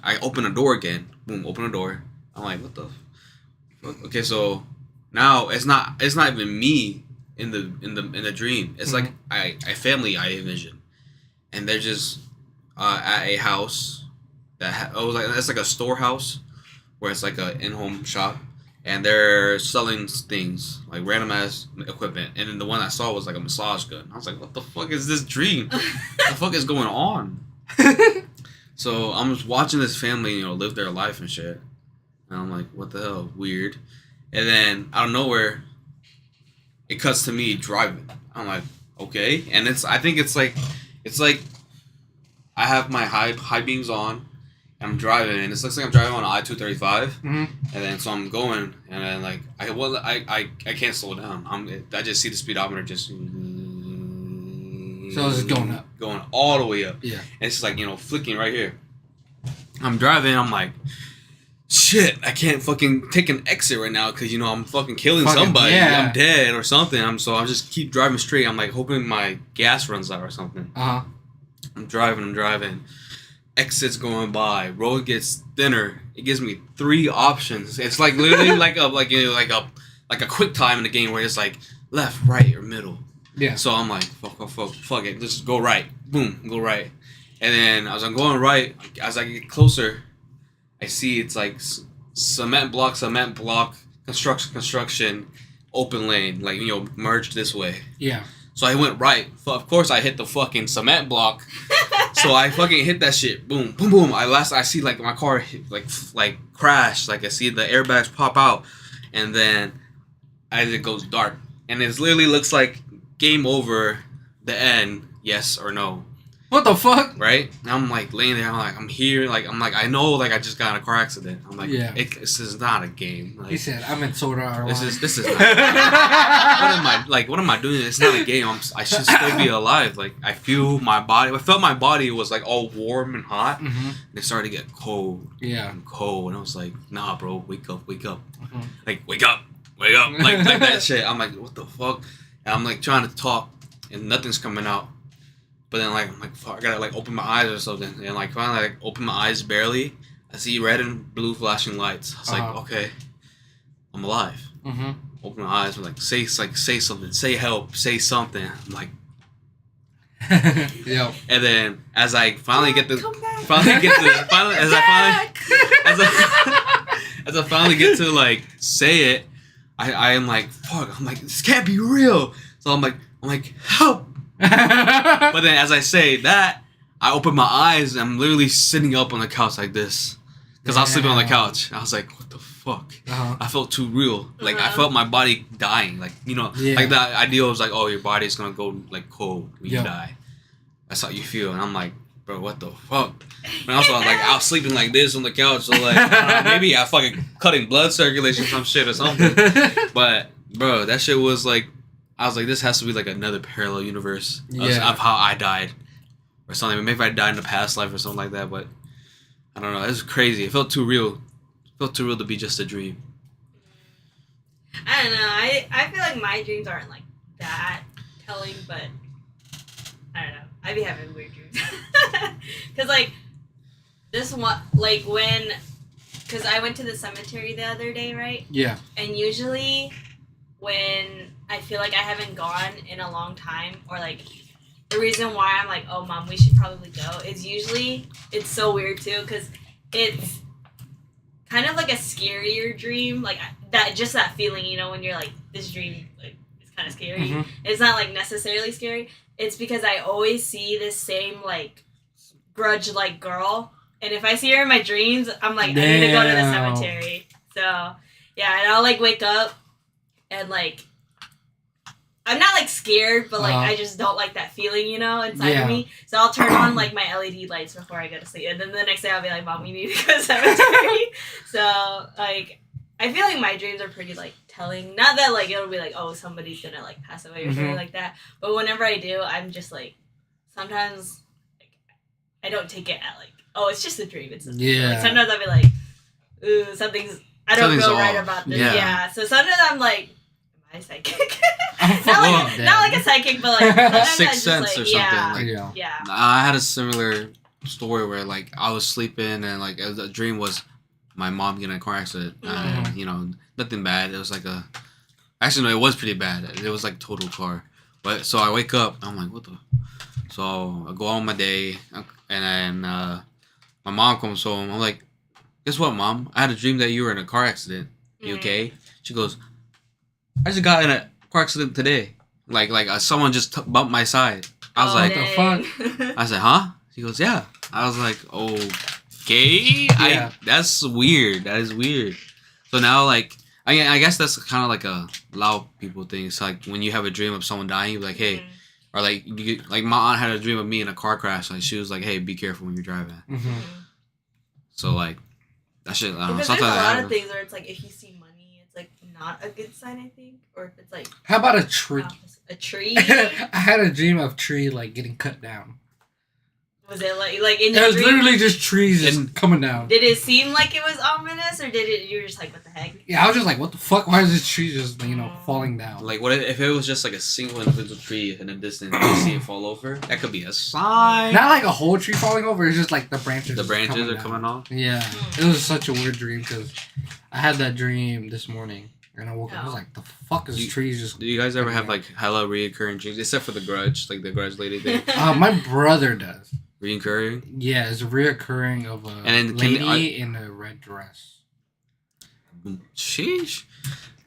I open the door again. Boom, open the door. I'm like, what the fuck? Okay, so now it's not even me in the dream. It's like a family I envision, and they're just at a house that it's like a storehouse where it's like a in-home shop, and they're selling things like random ass equipment. And then the one I saw was like a massage gun. I was like, what the fuck is this dream? What the fuck is going on? So I'm just watching this family, live their life and shit. And I'm like, what the hell? Weird. And then out of nowhere, it cuts to me driving. I'm like, okay. And I think it's like I have my high beams on. And I'm driving, and it looks like I'm driving on I-235. Mm-hmm. And then so I'm going, and then like I can't slow down. I just see the speedometer just. So it's going up. Going all the way up. Yeah. And it's just like, flicking right here. I'm driving, I'm like, shit, I can't fucking take an exit right now because, I'm fucking killing somebody. Yeah. I'm dead or something. So I just keep driving straight. I'm like hoping my gas runs out or something. Uh-huh. I'm driving. Exits going by. Road gets thinner. It gives me 3 options. It's like literally like a quick time in the game where it's like left, right, or middle. Yeah. So I'm like, fuck it. Just go right. Boom, go right. And then as I'm going right, as I get closer, I see it's like cement block, construction, open lane, like, merged this way. Yeah. So I went right. Of course, I hit the fucking cement block. So I fucking hit that shit. Boom, boom, boom. I see like my car hit, like crash. Like I see the airbags pop out, and then as it goes dark, and it literally looks like game over. The end, yes or no. What the fuck? Right? And I'm like laying there. I'm here. I know. Like I just got in a car accident. I'm like, yeah. This is not a game. Like, He said, "I'm in Sword Art Online." This is not. What am I doing? It's not a game. I should still be alive. Like I felt my body was like all warm and hot. Mm-hmm. And it started to get cold. Yeah. And cold. And I was like, nah, bro, wake up. Mm-hmm. Like wake up. Like that shit. I'm like, what the fuck? And I'm like trying to talk, and nothing's coming out. But then I'm like, fuck, I gotta like open my eyes or something. And like finally open my eyes barely. I see red and blue flashing lights. I was like, okay, I'm alive. Mm-hmm. Open my eyes. I'm like, say something. Say help. Say something. I'm like, Yo. and then as I finally get come back. as I finally get to like say it, I am like, fuck. I'm like, this can't be real. So I'm like, help. But then as I say that, I open my eyes and I'm literally sitting up on the couch like this. Because I was sleeping on the couch. I was like, what the fuck? Uh-huh. I felt too real. Like, I felt my body dying. Like, Yeah. like the idea was like, oh, your body's going to go like cold when Yeah. you die. That's how you feel. And I'm like, bro, what the fuck? And also, I was sleeping like this on the couch. So, like, I don't know, maybe I fucking cutting blood circulation, some shit or something. But, bro, that shit was like, I was like, this has to be like another parallel universe of how I died or something. Maybe I died in a past life or something like that, but I don't know. It was crazy. It felt too real. It felt too real to be just a dream. I don't know. I feel like my dreams aren't like that telling, but I don't know. I be having weird dreams. Because like this one, like because I went to the cemetery the other day, right? Yeah. And usually when I feel like I haven't gone in a long time, or like the reason why I'm like, oh mom, we should probably go, is usually it's so weird too, because it's kind of like a scarier dream, like that feeling, when you're like, this dream like is kind of scary. Mm-hmm. It's not like necessarily scary. It's because I always see this same like grudge like girl, and if I see her in my dreams, I'm like, I need to go to the cemetery. So yeah, and I'll like wake up and like I'm not like scared, but like I just don't like that feeling, inside of me. So I'll turn on like my LED lights before I go to sleep, and then the next day I'll be like, Mom, we need to go to the cemetery. So like I feel like my dreams are pretty like telling. Not that like it'll be like, oh, somebody's gonna like pass away or something like that. But whenever I do, I'm just like, sometimes like I don't take it at like oh, it's just a dream. It's just a dream. Yeah. Like, sometimes I'll be like, ooh, I don't Something's feel right off. about this. Yeah. Yeah. So sometimes I'm like, am I psychic? I'm not, fucking like, dead. not like a psychic, but like sometimes I Sixth just, sense like, or something. Yeah. Like, Yeah. Yeah. I had a similar story where like I was sleeping and like the dream was my mom getting in a car accident. Mhm. You know, nothing bad. It was like actually no, it was pretty bad. It was like total car. But so I wake up, I'm like, what the? So I go on my day, and then my mom comes home. I'm like, guess what, Mom? I had a dream that you were in a car accident. You okay? She goes, I just got in a car accident today. Like someone just bumped my side. I was like, the I said, huh? She goes, yeah. I was like, okay. Yeah. That's weird. That is weird. So now, like, I guess that's kind of like a loud people thing. It's like when you have a dream of someone dying, you're like, hey, or like, like my aunt had a dream of me in a car crash. Like, she was like, hey, be careful when you're driving. Mhm. So, like, that shit, I don't know. Because there's a Sometimes that lot of happens. things where it's like if you see money, it's like not a good sign, I think. Or if it's like How about a tree? a tree. I had a dream of tree like getting cut down. Was it like in It your was dream? literally just trees just And- coming down. Did it seem like it was ominous, or did it? You were just like, what the heck? Yeah, I was just like, what the fuck? Why is this tree just falling down? Like, what if it was just like a single individual tree in the distance and you see it fall over? That could be a sign. Not like a whole tree falling over. It's just like the branches. The just branches are down. coming off. Yeah, it was such a weird dream because I had that dream this morning and I woke up. I was like, the fuck is trees just? Do you guys ever have like hella reoccurring dreams? Except for the grudge, like the grudge lady thing. My brother does. Reoccurring? Yeah, it's a reoccurring of a then lady in a red dress. Sheesh.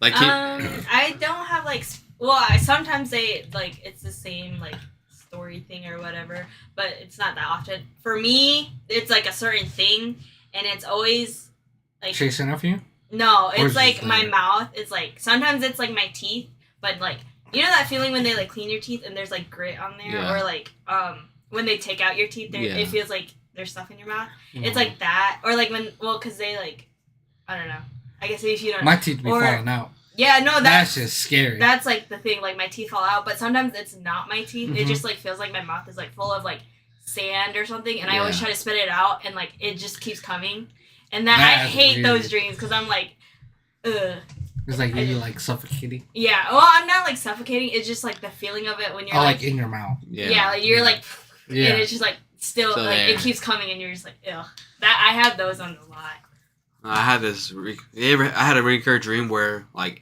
Like, can, I don't have like. Well, I sometimes say like it's the same like story thing or whatever, but it's not that often. For me, it's like a certain thing, and it's always like Chasing after you? no, Or is it's like it my there? mouth. It's like sometimes it's like my teeth, but like you know that feeling when they like clean your teeth and there's like grit on there, Yeah. or like when they take out your teeth, Yeah. it feels like there's stuff in your mouth. Mm. It's like that, or like when because they like I don't know. I guess if you don't. My teeth be or- falling out. Yeah, no, That's just scary. that's like the thing. Like my teeth fall out, but sometimes it's not my teeth. It Mhm. just like feels like my mouth is like full of like sand or something, and I always Yeah. try to spit it out, and like it just keeps coming. And that I That's hate weird. those dreams because I'm like, ugh. It's like you like suffocating. Yeah. Well, I'm not like suffocating. It's just like the feeling of it when you're Oh, like, like in your mouth. yeah, like you're like, Yeah. and it's just like still So like there. it keeps coming, and you're just like, ugh. That I have those on a lot. I had this. I had a recurring dream where like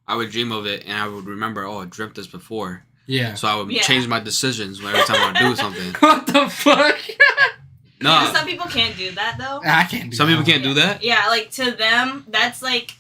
I would dream of it and I would remember, oh, I dreamt this before. Yeah. So I would Yeah. change my decisions every time I would do something. What the fuck? No, Some people can't do that though. I can't do some people that. can't do that. Yeah, like to them, that's like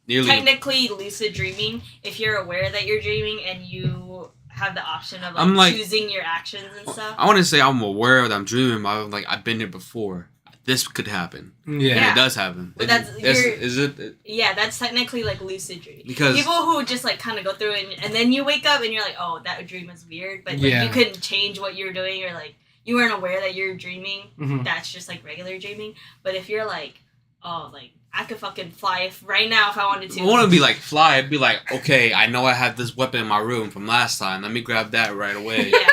Nearly. technically lucid dreaming if you're aware that you're dreaming and you have the option of like, I'm like- choosing your actions and stuff. I want to say I'm aware that I'm dreaming, but I'm like I've been there before. This could happen. Yeah. And it does happen. But that's- you're- is it Yeah, that's technically like lucid dreaming. because People who just like kind of go through it and then you wake up and you're like, oh, that dream was weird, but like, Yeah. you couldn't change what you were doing or like you weren't aware that you're dreaming. Mhm. That's just like regular dreaming. But if you're like, oh, like I could fucking fly right now if I wanted to. I want to be like fly. I'd be like, okay, I know I had this weapon in my room from last time. Let me grab that right away. Yeah.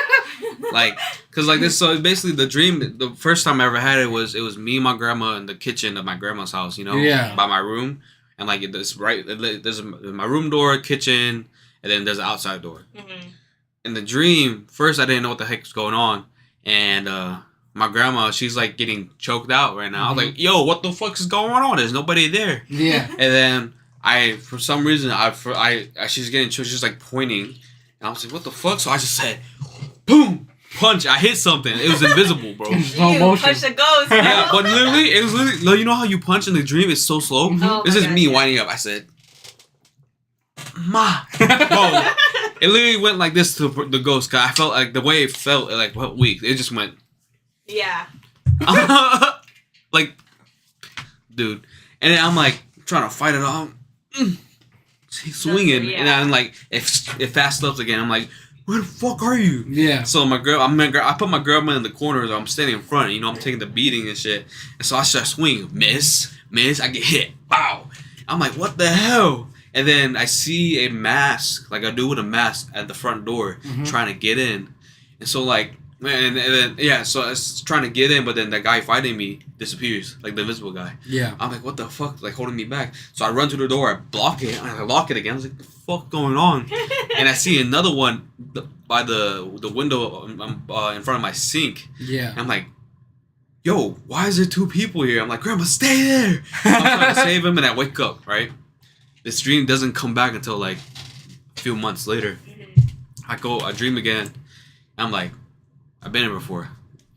Like, cause like this. So basically, the dream. The first time I ever had it was me and my grandma in the kitchen of my grandma's house. You know, Yeah. by my room, and like this right. There's my room door, kitchen, and then there's an outside door. Mhm. In the dream, first I didn't know what the heck was going on, and my grandma, she's like getting choked out right now. I was like, yo, what the fuck is going on? There's nobody there. Yeah. And then for some reason, she's getting choked. She's like pointing, and I was like, what the fuck? So I just said, boom, punch. I hit something. It was invisible, bro. In slow You motion. push the ghost. Yeah, but literally, it was literally. Like, you know how you punch in the dream? It's so slow. Oh This my is gosh, me yeah. winding up. I said, ma. Bro, it literally went like this to the ghost. Cause I felt like the way it felt, like what weak. It just went. Yeah. Like, dude. And then I'm like trying to fight it off. He's swinging, Yeah. and I'm like, if it fast ups again, I'm like, where the fuck are you? Yeah. So I put my grandma in the corner, so I'm standing in front. You know, I'm taking the beating and shit. And so I start swinging, miss. I get hit, bow. I'm like, what the hell? And then I see a mask, like a dude with a mask at the front door, Mhm. trying to get in. And so like And then yeah, so I was trying to get in, but then the guy fighting me disappears, like the invisible guy. Yeah. I'm like, what the fuck, like holding me back. So I run to the door, I block it, and I lock it again. I was like, the fuck going on? And I see another one by the window in front of my sink. Yeah. And I'm like, yo, why is there 2 people here? I'm like, Grandma, stay there. I'm trying to save him, and I wake up, right? This dream doesn't come back until like a few months later. I dream again. I'm like, I've been here before.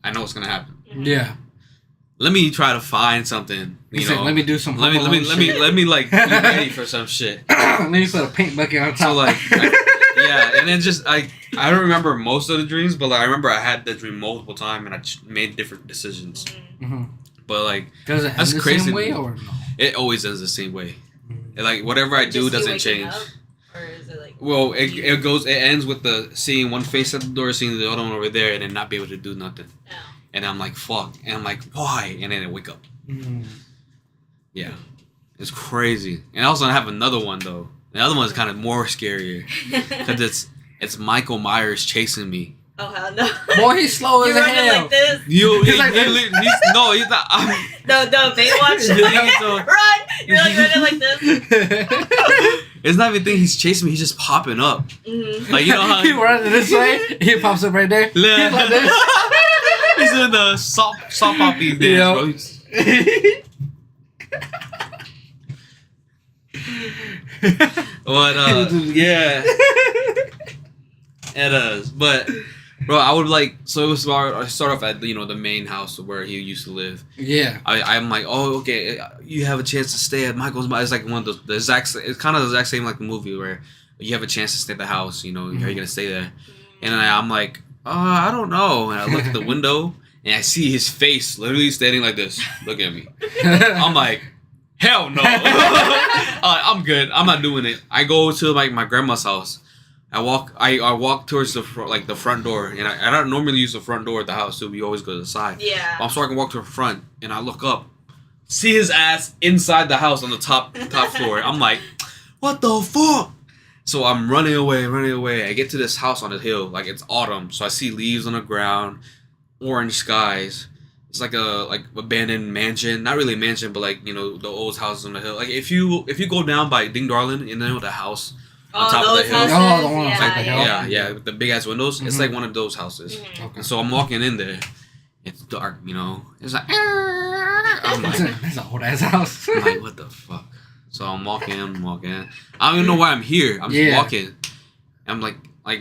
I know what's gonna happen. Yeah. Let me try to find something. He said, let me do some. Let me like be ready for some shit. Let me put a paint bucket on top. So like, yeah, and then just I don't remember most of the dreams, but like I remember I had that dream multiple times and I made different decisions. Mm-hmm. But like, does it end that's the crazy. same way or no? It always ends the same way. And like whatever I do Just you doesn't waking change. up, or is it like? Well, it ends with the seeing one face at the door, seeing the other one over there, and then not be able to do nothing. Oh. And I'm like, fuck. And I'm like, why? And then I wake up. Mm. Yeah. It's crazy. And I also have another one, though. The other one's kind of more scarier. Because it's Michael Myers chasing me. Oh hell no! Boy, he's slow as You're running hell. like this. He's like this. he's not. The Baywatch. Yeah, so- Run! You're like running like this. It's not even thing he's chasing me. He's just popping up. Mm-hmm. Like, you know how... he runs this way, he pops up right there. He's like this. He's in the soft poppy dance, Yeah. bro. But yeah, it is. But bro, I would like so it was. I start off at the main house where he used to live. Yeah. I'm like, oh okay, you have a chance to stay at Michael's. It's like one of those the exact. It's kind of the exact same like the movie where you have a chance to stay at the house. You know, are you gonna stay there? And I'm like, I don't know. And I look at the window and I see his face literally standing like this, looking at me. I'm like, hell no. I'm good. I'm not doing it. I go to like my grandma's house. I walk towards the front door, and I don't normally use the front door at the house, so we always go to the side. Yeah. But I'm starting to walk to the front, and I look up, see his ass inside the house on the top floor. I'm like, what the fuck? So I'm running away. I get to this house on the hill, like it's autumn, so I see leaves on the ground, orange skies. It's like a abandoned mansion, not really a mansion, but like the old houses on the hill. Like if you go down by Ding Darlin, and then with the house on top of the hill. houses. Oh, the one on yeah, top of the hill. Yeah, with the big ass windows. It's Mhm. like one of those houses. Mhm. Okay. And so I'm walking in there. It's dark, It's like I'm like, That's an old ass house. I'm like, what the fuck? So I'm walking. I don't even know why I'm here. I'm just Yeah. walking. I'm like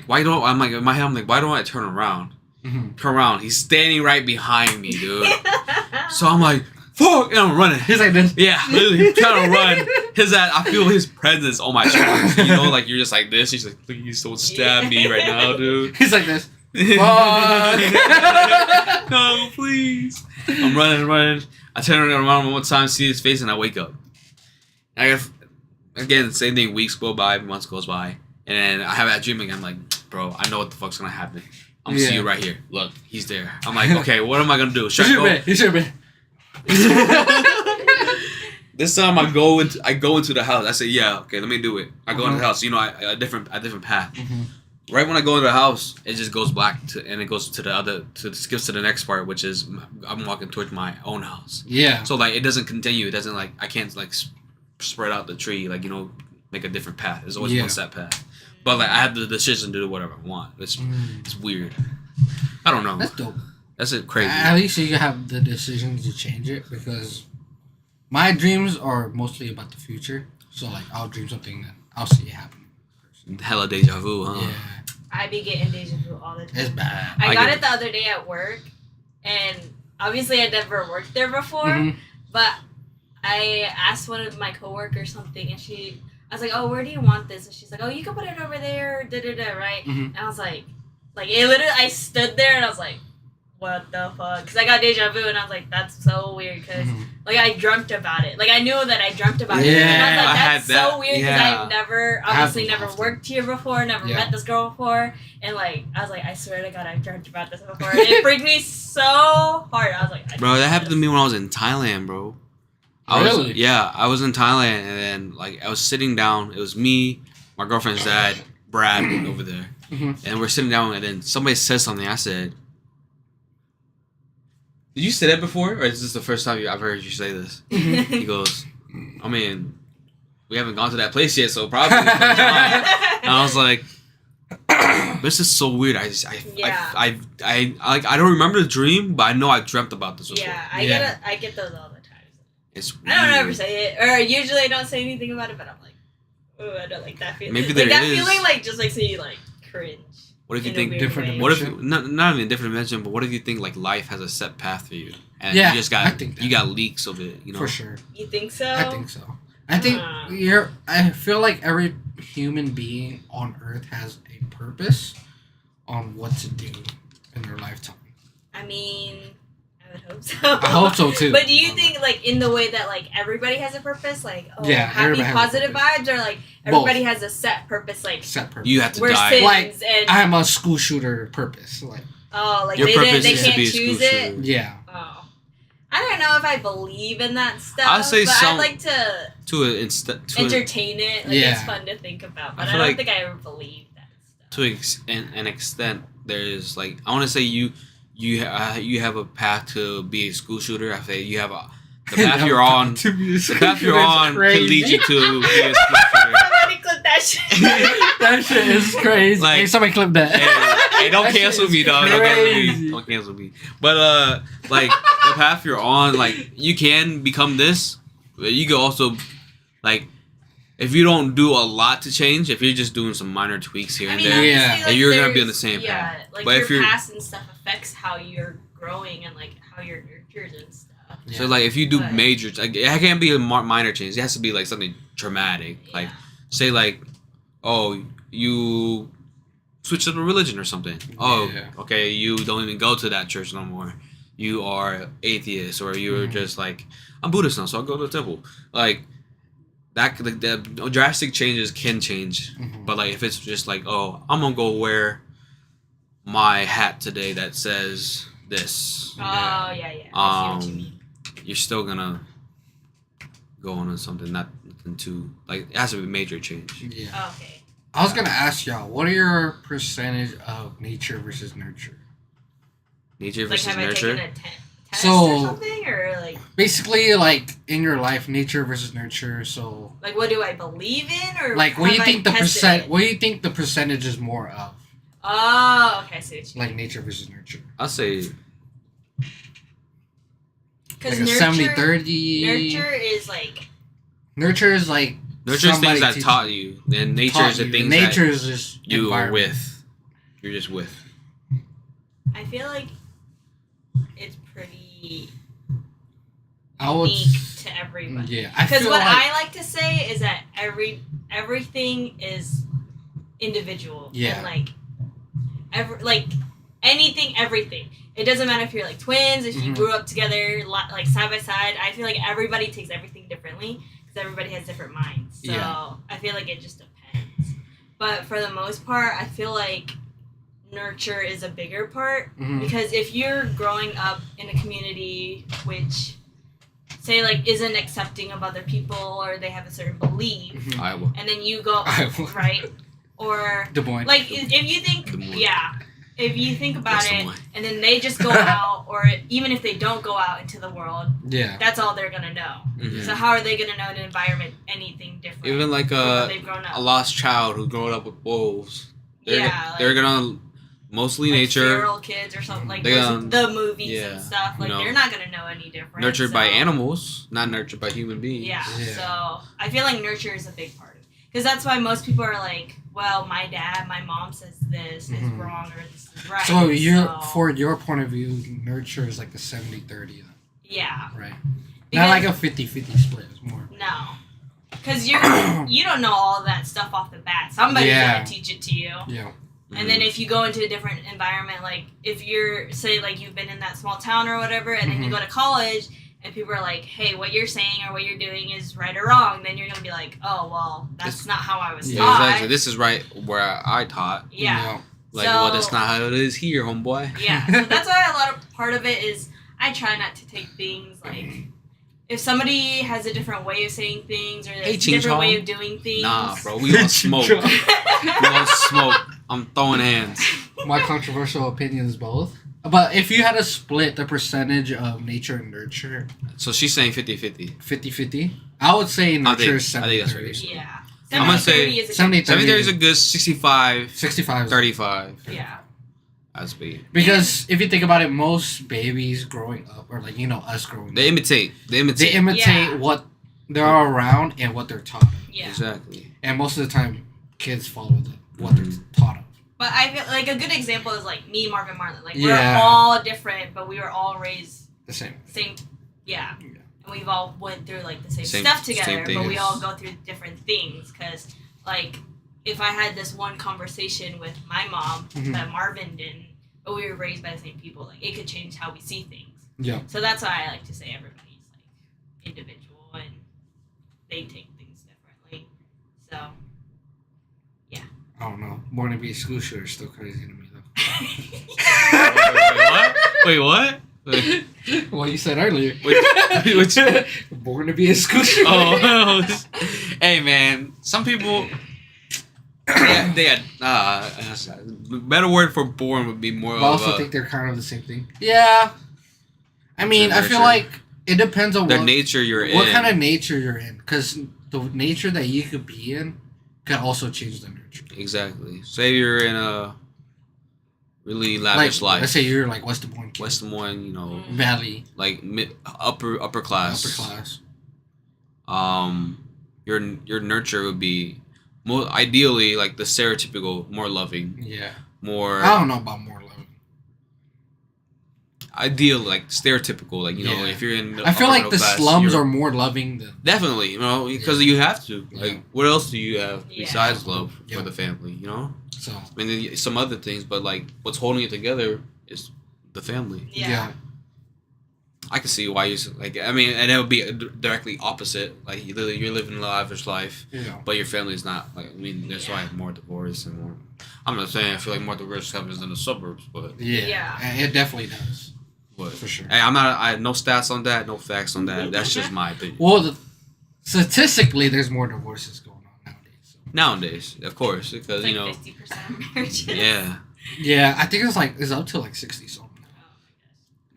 why don't I'm like in my head I'm like why don't I turn around? Mhm. Turn around. He's standing right behind me, dude. So I'm like, fuck, and I'm running. He's like this. Yeah, literally trying to run. His ass, I feel his presence on my shoulders. Like you're just like this. He's like, please don't stab me right now, dude. He's like this. No, please. I'm running. I turn around one more time, see his face, and I wake up. And I get, again, same thing. Weeks go by, months goes by, and then I have that dream again. I'm like, bro, I know what the fuck's gonna happen. I'm gonna see you right here. Look, he's there. I'm like, okay, what am I gonna do? Should I go? He should have been. This time I go into the house. I say, yeah, okay, let me do it. I go into the house. A different path. Mhm. Right when I go into the house, it just goes back and it goes skips to the next part, which is I'm walking towards my own house. Yeah. So like it doesn't continue. It doesn't I can't spread out the tree make a different path. It's always one set path. But I have the decision to do whatever I want. It's weird. I don't know. That's dope. That's it crazy. At least you have the decision to change it, because my dreams are mostly about the future. So I'll dream something and I'll see it happen. Hella deja vu, huh? Yeah. I be getting deja vu all the time. It's bad. I got it the other day at work, and obviously I never worked there before, Mhm. but I asked one of my coworkers something, and I was like, oh, where do you want this? And she's like, oh, you can put it over there, right? Mhm. And I was like it literally, I stood there and I was like, what the fuck? Because I got deja vu, and I was like, that's so weird, because I dreamt about it. I knew that I dreamt about it. And I was Yeah, like, I had that's so that. weird, because Yeah. I've never, Happens obviously never often. worked here before, never Yeah. met this girl before. And I was like, I swear to God, I've dreamt about this before. And it freaked me so hard. I was like, Bro, that happened to me when I was in Thailand, bro. I was in Thailand, and then I was sitting down. It was me, my girlfriend's dad, Brad over there, Mhm. and we're sitting down, and then somebody said something. I said, Did you say that before, or is this the first time I've heard you say this? He goes, I mean, we haven't gone to that place yet, so probably. And I was like, this is so weird. I don't remember the dream, but I know I dreamt about this before. Yeah, I get those all the time. It's I don't weird. ever say it, or usually I don't say anything about it, but I'm like, oh, I don't like that feeling. Maybe like there that is. feeling, like just like say like cringe. What if you in a think weird different way. What if not even a different dimension, but what if you think like life has a set path for you, and Yeah, you just I got think that. you got leaks of it, you know? For sure. You think so? I think so. I think I feel like every human being on Earth has a purpose on what to do in their lifetime. I mean, I would hope so. I hope so too. But do you think like in the way that like everybody has a purpose, like Yeah, happy everybody has a positive vibes, or like everybody has a set purpose, like set purpose? You have to we're die. sins Like, and I'm a school shooter purpose. Like like Your they purpose they is to can't be a choose school it. shooter. yeah. Oh, I don't know if I believe in that stuff. I'll say but some- I'd like to To an instead to entertain it. Like Yeah. it's fun to think about, I but I, feel don't like- think I ever believe that stuff. an extent, there's like I want to say you have a path to be a school shooter. I say you have the path you're on. The path you're on can lead you to be a school shooter. Somebody clip that shit. That shit is crazy. Like- Hey, somebody clip that. Hey, don't That shit cancel is me, dog. Don't cancel me. crazy. Don't cancel me. But like the path you're on, like you can become this. But you can also, like, if you don't do a lot to change, if you're just doing some minor tweaks here I and mean, there, Yeah. obviously, like, you're gonna be on there's- the same yeah, path. like But your if you're past and stuff affects how you're growing and like how you're nurtured and stuff. so like if you do But- major, like, it can't be a minor change. It has to be like something dramatic. Like Yeah. say like, oh, you switch to a religion or something. Oh, Yeah. okay, you don't even go to that church no more. You are atheist, or you're Mhm. just like, I'm Buddhist now, so I'll go to the temple. Like that, the drastic changes can change. Mhm. But like if it's just like, oh, I'm gonna go wear my hat today that says this, Oh yeah, I see what you Um, mean. you're still gonna go on to something not into like it has to be a major change. Yeah. Okay. I was gonna ask y'all, what are your percentage of nature versus nurture? Nature Like versus have I nurture. taken a test So- or something, or like Basically, like in your life, nature versus nurture. So, what do I believe in, or like, what do you have I think the tested percent? it? What do you think the percentage is more of, Oh, okay, I see what you like nature versus nurture? I'll say because Like a 70-30. nurture is like Nurture is like nurture is somebody things that teach- taught you, and nature taught is the you. things Nature that is just you are environment. with. You're just with. I feel like it's pretty I would. unique to everybody. Yeah, I Because feel what like I like to say is that everything is individual. Yeah. And like everything. It doesn't matter if you're like twins, if you Mhm. grew up together like side by side. I feel like everybody takes everything differently because everybody has different minds. So Yeah. I feel like it just depends. But for the most part, I feel like nurture is a bigger part. Mhm. Because if you're growing up in a community which, say, like, isn't accepting of other people or they have a certain belief, Mhm. Iowa. and then you go, Iowa. right? Or, Des Moines. like, if you think, Des Moines. yeah, if you think about Yes, Des it, Moines. and then they just go out, or even if they don't go out into the world, yeah. that's all they're gonna know. Mhm. So how are they gonna know an environment anything different? Even like from what they've grown up? a lost child who grew up with wolves. They're, Yeah, they're gonna mostly like nature, feral kids or something like They, those, the movies yeah, and stuff. you Like know, they're not gonna know any different. nurtured by so- animals, not nurtured by human beings. Yeah, Yeah. so I feel like nurture is a big part of it. Because that's why most people are like, well, my dad, my mom says this is Mhm. wrong or this is right. So for your point of view, nurture is like a 70-30, Yeah. right? Because, Not like a 50-50 split. It's more. No. Because you don't know all that stuff off the bat. Somebody's Yeah. going to teach it to you. Yeah. And then if you go into a different environment, like if you're, say, like you've been in that small town or whatever, and then you Mhm. go to college, and people are like, hey, what you're saying or what you're doing is right or wrong, then you're going to be like, oh, well, that's This- not how I was Yeah, taught. exactly. This is right where I taught. Yeah. Like, So- well, that's not how it is here, homeboy. Yeah. So that's why a lot of part of it is I try not to take things like, if somebody has a different way of saying things or Hey, a different Ching way Chong. of doing things. Nah, bro, we gonna smoke. We gonna smoke. I'm throwing hands. My controversial opinion is both. But if you had to split the percentage of nature and nurture, So she's saying 50-50. 50-50, I would say nurture is I think that's 70-30. Yeah. I'm gonna 70-30 say is a 70 good- 70 is a good 65, 65. 35. Yeah. That's big. Because if you think about it, most babies growing up, or like us growing They up, imitate. They they imitate. imitate Yeah. what they're around and what they're taught. Yeah. Exactly. And most of the time, kids follow what they're taught of. But I feel like a good example is like me, Marvin, Marlon. Like Yeah. we're all different, but we were all raised The same. same. Yeah. Yeah. And we've all went through like the same Same- stuff same together, but we things. all go through different things. Cause like if I had this one conversation with my mom Mhm. that Marvin didn't, but we were raised by the same people, like it could change how we see things. Yeah. So that's why I like to say everybody's like individual and they take things differently. So I don't know. Born to be a school shooter is still crazy to me, Wait, what? though. What you said earlier. Which- Born to be a school shooter. Oh, hey man, some people. They had better word for born would be more I of also a, think they're kind of the same thing. Yeah. I mean, I feel Nurture. like it depends on the what nature you're in. what kind of nature you're in. Because the nature that you could be in can also change the nurture. Exactly. Say you're in a really lavish Like, life. let's say you're like West Des Moines kid. West Des Moines, you know, Valley, like upper class. upper class. Your nurture would be more ideally like the stereotypical, more loving, Yeah. more I don't know about more loving. ideal, like stereotypical, like you know, Yeah. if you're in. The I feel upper like middle the class, slums you're- are more loving than. definitely, you know, because you have to. Like, Yeah. what else do you have Yeah. besides love Yeah. for the family? You know, So. I mean, then some other things, but like what's holding it together is the family. yeah. I can see why you like. I mean, and it would be directly opposite. Like you're living a lavish life, Yeah. but your family's not. Like, I mean, that's why more divorce and more. I'm not saying I feel like more divorce happens in the suburbs, but Yeah. Yeah. And it definitely does. what? For sure. Hey, I'm not. I no stats on that, no facts on that. That's just my opinion. Well, statistically, there's more divorces going on nowadays. So. Nowadays, of course, because It's you like know, 50% of marriages. yeah, Yeah, I think it's up to like 60 something.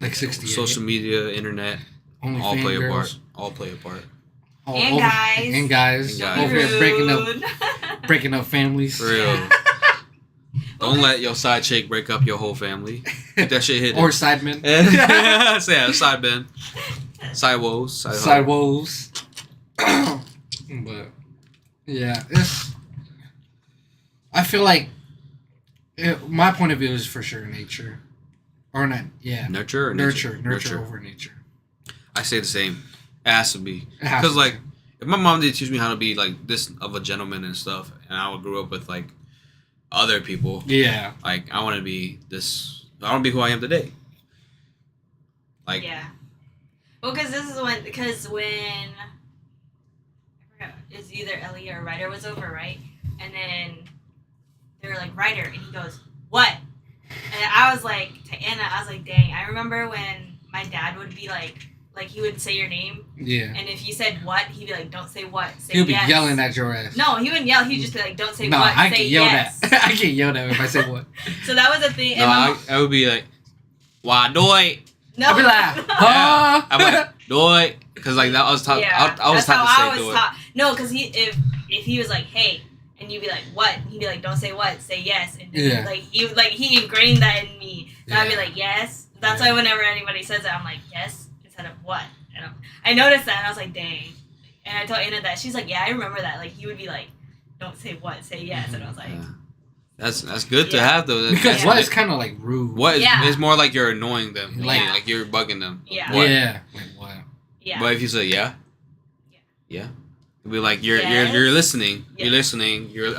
Like 60. social media, internet, Only all play a fangirls. part. All play a part. All And over- guys. And guys. And guys. Over here Rude. breaking up families. For real. Don't let your side chick break up your whole family. Keep that shit hidden. Or sidemen. yeah, side ben, side woes, Side woes. But yeah, I feel like my point of view is for sure nature, or not. Yeah, Nurture or nurture nature? over nature. I say the same. It has to be. It has Because to like, if my mom did teach me how to be like this of a gentleman and stuff, and I grew up with like other people, Yeah, like I want to be this. I want to be who I am today. Like, Yeah. Well, because when I forgot, it's either Ellie or Ryder was over, right? And then they were like, Ryder, and he goes, what? And I was like, to Anna, I was like, dang, I remember when my dad would be like he would say your name, yeah. and if you said what, he'd be like, don't say what, say He'll be yes. yelling at your ass. No, he wouldn't yell. He'd just be like, don't say No, what, I say get yelled yes. at. I get yelled at if I say what. So that was a thing. no, And my I would be like, why do it? no, I'll be like, huh? I'm like, do it, because like that I was taught. Yeah, I was that's how taught I to say was do it. taught. No, because if he was like, hey, and you'd be like, what? And he'd be like, don't say what, say yes. And then, Yeah. he ingrained that in me. So I'd be Yeah. like, yes. That's Yeah. why whenever anybody says that, I'm like, yes, instead of what. And I noticed that, and I was like, dang. And I told Anna that. She's like, yeah, I remember that. Like, he would be like, don't say what, say yes. And I was like, Yeah. That's good to Yeah. have though. Because Yeah. what is kind of like rude. What is Yeah. it's more like you're annoying them, Yeah. like you're bugging them. Yeah. What? Yeah. Like what? yeah. But if you say yeah, it'd be like you're Yes. listening. Yeah. You're listening. You're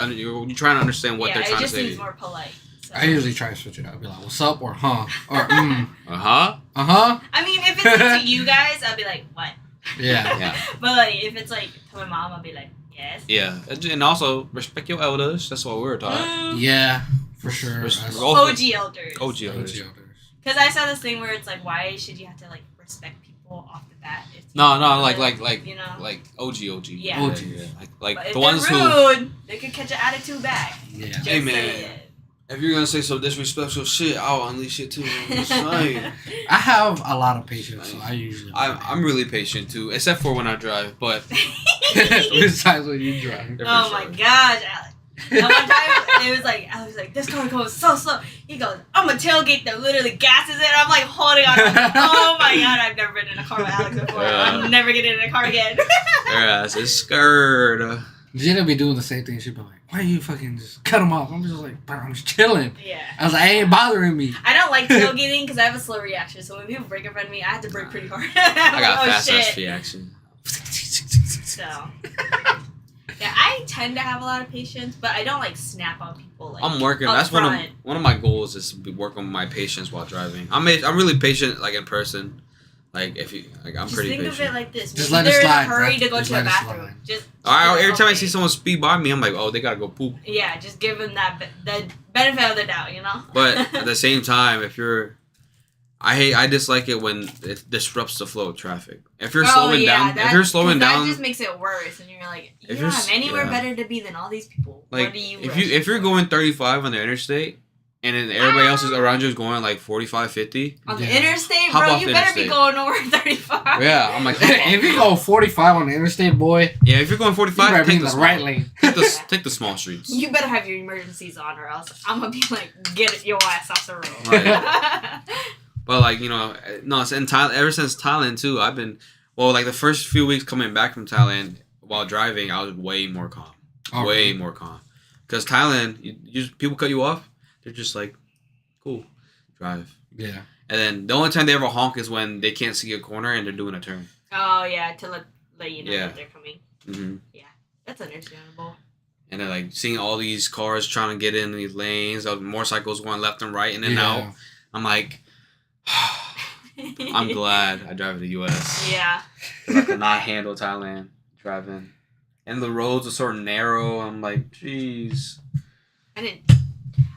trying to understand what yeah, they're it trying to just say. seems more polite. So. I usually try to switch it up. I'll be like, what's up? Or huh? Or Uh-huh. uh-huh. I mean, if it's like to you guys, I'd be like, what? Yeah. Yeah. But like, if it's like to my mom, I'll be like, yes. Yeah. And also respect your elders. That's what we were taught. Mm, Yeah. For sure. Res- That's- Oh, OG elders. OG OG elders. elders. Because I saw this thing where it's like, why should you have to like respect people off the bat? If you No, know like them, you know. like OG. Yeah. OG. Like But the if ones they're who. rude, they could catch an attitude back. Yeah. Just Hey, say man. it. If you're gonna say some disrespectful shit, I'll unleash it too. I'm just saying. I have a lot of patience, so I usually. I'm really patient too, except for when I drive. But Besides when you drive. Oh my gosh, Alex. And one time, I was like, this car goes so slow. He goes, I'm a tailgate that literally gasses it. I'm like holding on. I'm like, oh my god, I've never been in a car with Alex before. I'm never getting in a car again. your ass is scared. Gina be doing the same thing. She'd be like, why you fucking just cut him off? I'm just like, bro, I'm just chilling. Yeah. I was like, it ain't bothering me. I don't like tailgating because I have a slow reaction. So when people brake in front of me, I have to brake pretty hard. I got oh, fast shit. ass reaction. So. Yeah, I tend to have a lot of patience, but I don't like snap on people. Like, I'm working. up That's front. one of my goals is to be working on my patience while driving. I'm really patient, like in person. Like if you, like I'm Just pretty think patient. of it like this. Just Maybe let it they're in slide, a hurry bro. to go Just to the let it bathroom. slide. Just Every time I okay. see someone speed by me, I'm like, oh, they gotta go poop. Yeah, just give them the benefit of the doubt, you know. But at the same time, if you're, I dislike it when it disrupts the flow of traffic. If you're slowing down, if you're slowing down, that just makes it worse, and you're like, If yeah, you're I'm anywhere yeah. better to be than all these people. like What do you? if you're going 35 on the interstate, and then everybody else is around you is going like 45, 50. on the Yeah. interstate, How bro, about you the better be interstate? going over 35. Yeah, I'm like, If you go 45 on the interstate, boy, yeah, if you're going you 45, better be take in the the small, right lane. take the small streets. You better have your emergencies on, or else I'm gonna be like, get your ass off the road. Right. But like no, it's in Thailand. Ever since Thailand too, I've been like the first few weeks coming back from Thailand while driving, I was way more calm, Oh, way really? more calm. Because Thailand, people cut you off, they're just like, cool, drive. Yeah. And then the only time they ever honk is when they can't see a corner and they're doing a turn. Oh yeah, to let you know Yeah. that they're coming. Mm-hmm. That's understandable. And then like seeing all these cars trying to get in these lanes, motorcycles going left and right in and Yeah. out. I'm like, I'm glad I drive to the U.S. Yeah. I could not handle Thailand driving. And the roads are sort of narrow. I'm like, jeez. I think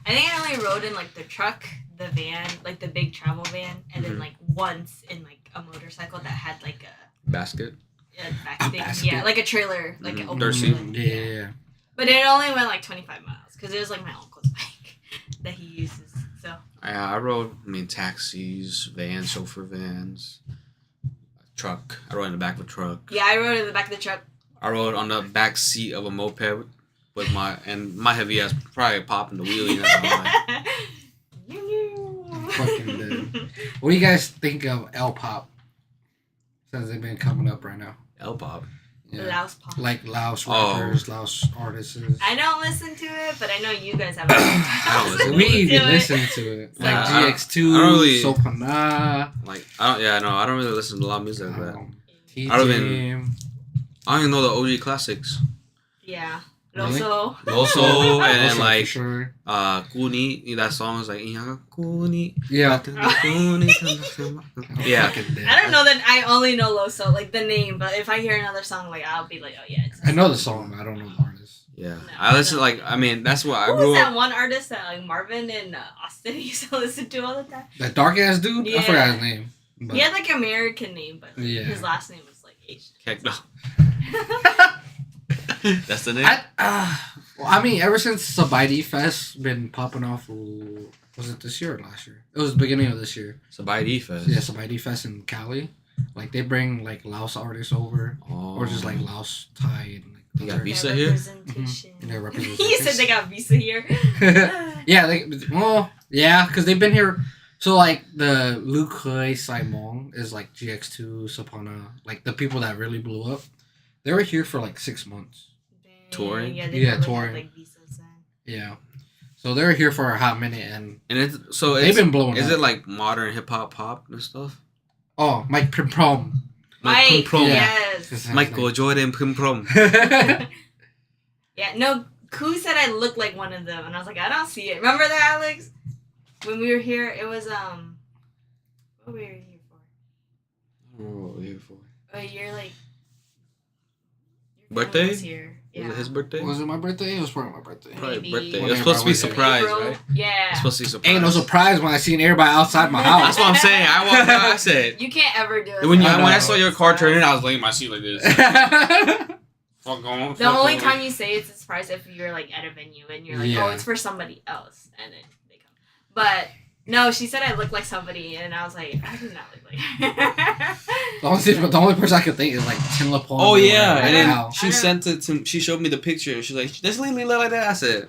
I only rode in like the truck, the van, like the big travel van, and then Mhm. like once in like a motorcycle that had like Basket. a back A thing. basket? Yeah, like a trailer, like an Mhm. open Dirt trailer. seat? Yeah. But it only went like 25 miles because it was like my uncle's bike that he uses. So I rode, taxis, vans, chauffeur vans, truck. I rode in the back of a truck. yeah, I rode in the back of the truck. I rode on the back seat of a moped with my heavy ass probably popping the wheelie. Fucking dead. What do you guys think of L Pop? Since they've been coming up right now. L pop. Yeah. Laos pop. Like Laos Oh. rappers, Laos artists. I don't listen to it, but I know you guys have. I don't listen to We it. even listen to it. Like Yeah, I GX2, don't really- Sopana, Like I don't really listen to a lot of music like that. TJ. I don't I don't even know the OG classics. Yeah. Really? Loso. Loso and then for like sure. Kuni. That song is like Kuni. Yeah. Yeah. Fucking dead. I don't know that I only know Loso, like the name, but if I hear another song, like I'll be like, oh yeah. It's I know the song, but I don't know the artist. Yeah. No, I listen no. that's what I Who grew was that up. one artist that like Marvin in Austin used to listen to all the time? That dark ass dude? I Yeah. forgot his name. But He had like an American name, but like, Yeah. his last name was like Asian. Heck no. That's the name. I mean, ever since Sabaidi Fest been popping off, was it this year or last year? It was the beginning of this year. Sabaidi Fest. Yeah, Sabaidi Fest in Cali. Like, they bring, like, Laos artists over. Oh. Or just, like, Laos, Thai. And, like, You got other- Visa Their here? representation. Mhm. Their You representation. said they got visa here. Yeah, because they've been here. So, like, the Luke Hui Simon is, like, GX2, Sapana, like, the people that really blew up. They were here for, like, 6 months. Touring? Yeah, they Yeah, probably touring. Had, like visas then. Yeah. So, they were here for a hot minute, and And they've been blowing Is up. it like modern hip hop pop and stuff? Oh, Mike Prom. Like Pum Prum. yes. Michael Jordan Pum Prum. Yeah, no, Koo said I look like one of them, and I was like, I don't see it. Remember that, Alex? When we were here, it was, what were we here for? I don't know what we're here for. You're like... your Birthday? family was here. Yeah. Was it his birthday? Was it my birthday? It was probably my birthday. Probably Maybe. birthday. It Whenever was supposed to be I was there. surprise, April? right? Yeah. It's supposed to be surprise. Ain't no surprise when I seen everybody outside my house. That's what I'm saying. I walked out. I said You can't ever do it. when I know. I saw your car turn in, I was laying in my seat like this. The only time you say it's a surprise if you're like at a venue and you're like, Yeah. oh, it's for somebody else, and then they come. But no, she said I look like somebody, and I was like, I do not look like her. The only person I could think is like Tin LaPone. Oh yeah, right and then now. she sent it to. She showed me the picture, and she's like, "Does Lily look like that?" I said,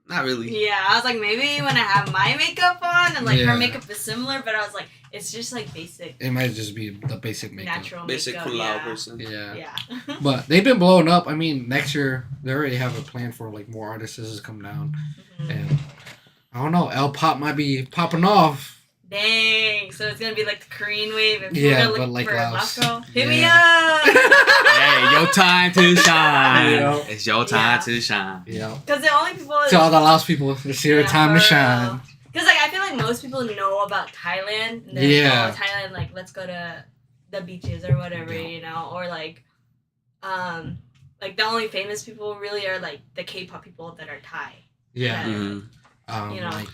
"Not really." Yeah, I was like, maybe when I have my makeup on and like Yeah. her makeup is similar, but I was like, it's just like basic It might just be the basic makeup. natural Basic makeup. Kulao Yeah. person. Yeah. Yeah. But they've been blowing up. I mean, next year they already have a plan for like more artists to come down, Mhm. and I don't know. L Pop might be popping off. Dang, so it's gonna be like the Korean wave and people Yeah, are but looking like for Laos. Lasco. Hit me Yeah. up! Hey, your time to shine. Yeah. It's your time to shine. Yeah. Because the only people To all the Laos people, it's your time to for shine. real. Because like I feel like most people know about Thailand. And they're Yeah. like, oh, Thailand, like let's go to the beaches or whatever, Yeah. you know, or like the only famous people really are like the K-pop people that are Thai. Yeah. Mhm. You know. Like